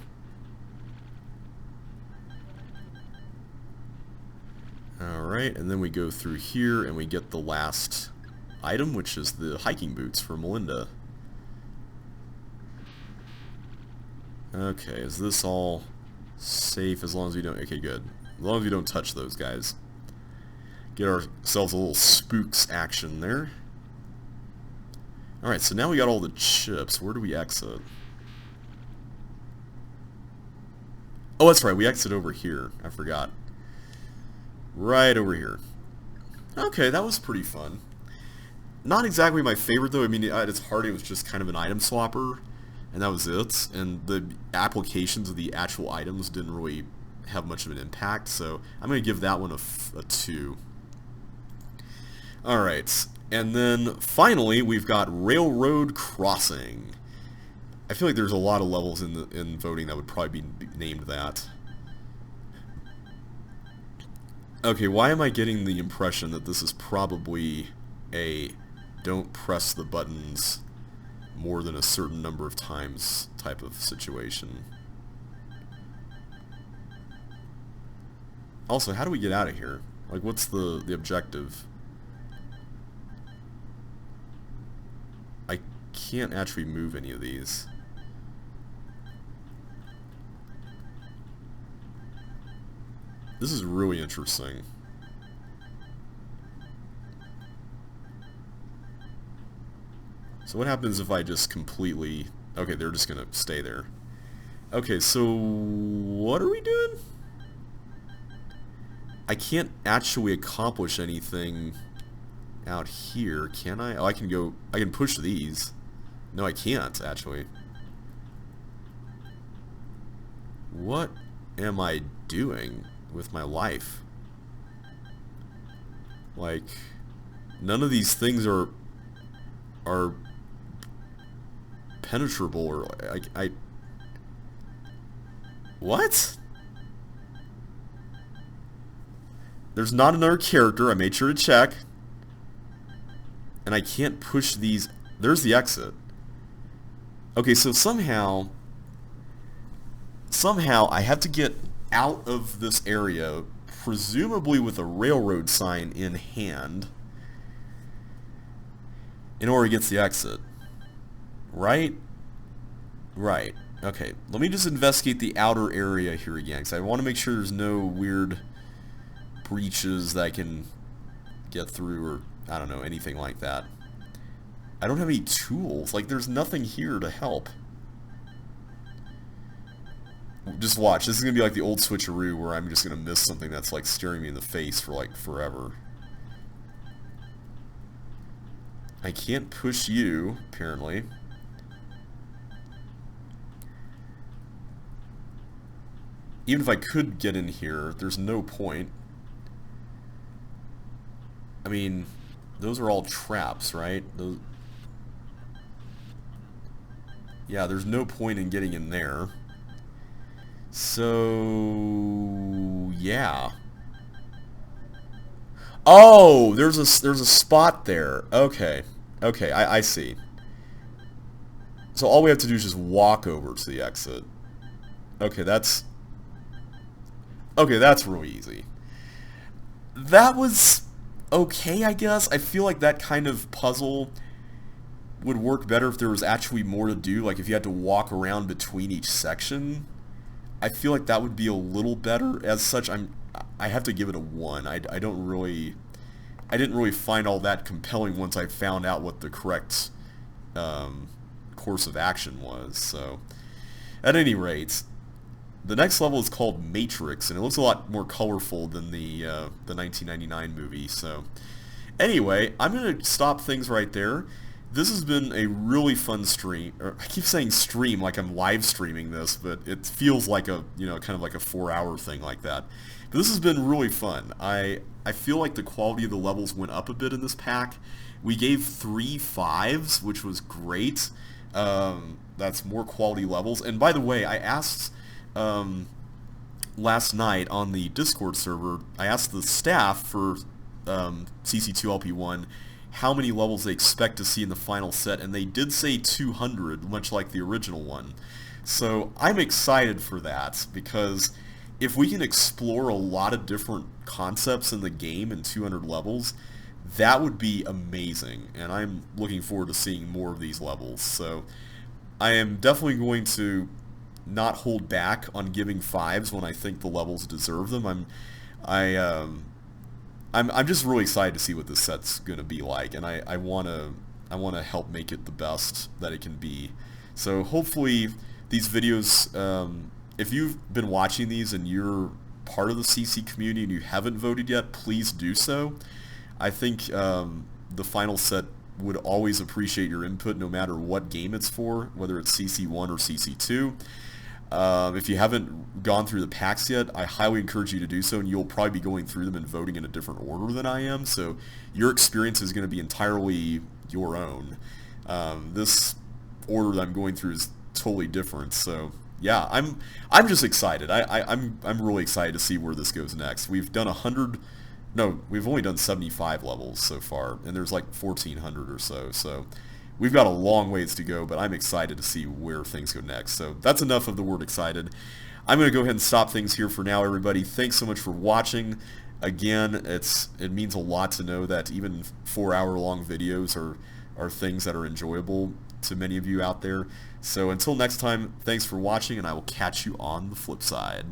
[SPEAKER 1] Alright, and then we go through here and we get the last item, which is the hiking boots for Melinda. Okay, is this all safe as long as we don't... Okay, good. As long as we don't touch those guys. Get ourselves a little spooks action there. Alright, so now we got all the chips. Where do we exit? Oh, that's right, we exit over here. I forgot. Right over here. Okay, that was pretty fun. Not exactly my favorite, though. I mean, at its heart, it was just kind of an item swapper, and that was it. And the applications of the actual items didn't really have much of an impact, so I'm going to give that one a 2. Alright, and then finally, we've got Railroad Crossing. I feel like there's a lot of levels in voting that would probably be named that. Okay, why am I getting the impression that this is probably a don't press the buttons more than a certain number of times type of situation? Also, how do we get out of here? Like, what's the objective? I can't actually move any of these. This is really interesting. So what happens if I just completely... Okay, they're just gonna stay there. Okay, so what are we doing? I can't actually accomplish anything out here, can I? Oh, I can go... I can push these. No, I can't, actually. What am I doing with my life? Like, none of these things are penetrable, or I what? There's not another character. I made sure to check. And I can't push these. There's the exit. Okay, so somehow I have to get out of this area, presumably with a railroad sign in hand, in order to get to the exit. Right? Right. Okay. Let me just investigate the outer area here again, because I want to make sure there's no weird breaches that I can get through, or I don't know, anything like that. I don't have any tools. Like, there's nothing here to help. Just watch. This is going to be like the old switcheroo where I'm just going to miss something that's like staring me in the face for like forever. I can't push you, apparently. Even if I could get in here, there's no point. I mean, those are all traps, right? Those... Yeah, there's no point in getting in there. So, yeah. Oh, there's a spot there. Okay. Okay, I see. So all we have to do is just walk over to the exit. Okay, that's really easy. That was okay, I guess. I feel like that kind of puzzle would work better if there was actually more to do, like if you had to walk around between each section. I feel like that would be a little better. As such, I have to give it a 1. I didn't really find all that compelling once I found out what the correct course of action was. So, at any rate, the next level is called Matrix, and it looks a lot more colorful than the 1999 movie. So, anyway, I'm going to stop things right there. This has been a really fun stream. I keep saying stream like I'm live streaming this, but it feels like a, kind of like a 4-hour thing like that. But this has been really fun. I feel like the quality of the levels went up a bit in this pack. We gave 3 5s, which was great. That's more quality levels. And by the way, I asked last night on the Discord server, I asked the staff for CC2LP1 how many levels they expect to see in the final set, and they did say 200, much like the original one. So I'm excited for that, because if we can explore a lot of different concepts in the game in 200 levels, that would be amazing, and I'm looking forward to seeing more of these levels. So I am definitely going to not hold back on giving 5s when I think the levels deserve them. I'm just really excited to see what this set's going to be like, and I want to help make it the best that it can be. So hopefully these videos, if you've been watching these and you're part of the CC community and you haven't voted yet, please do so. I think the final set would always appreciate your input no matter what game it's for, whether it's CC1 or CC2. If you haven't gone through the packs yet, I highly encourage you to do so, and you'll probably be going through them and voting in a different order than I am, so your experience is going to be entirely your own. This order that I'm going through is totally different, so yeah, I'm just excited. I'm really excited to see where this goes next. We've done 100... No, we've only done 75 levels so far, and there's like 1,400 or so, so we've got a long ways to go, but I'm excited to see where things go next. So that's enough of the word excited. I'm going to go ahead and stop things here for now, everybody. Thanks so much for watching. Again, it means a lot to know that even 4-hour-long videos are things that are enjoyable to many of you out there. So until next time, thanks for watching, and I will catch you on the flip side.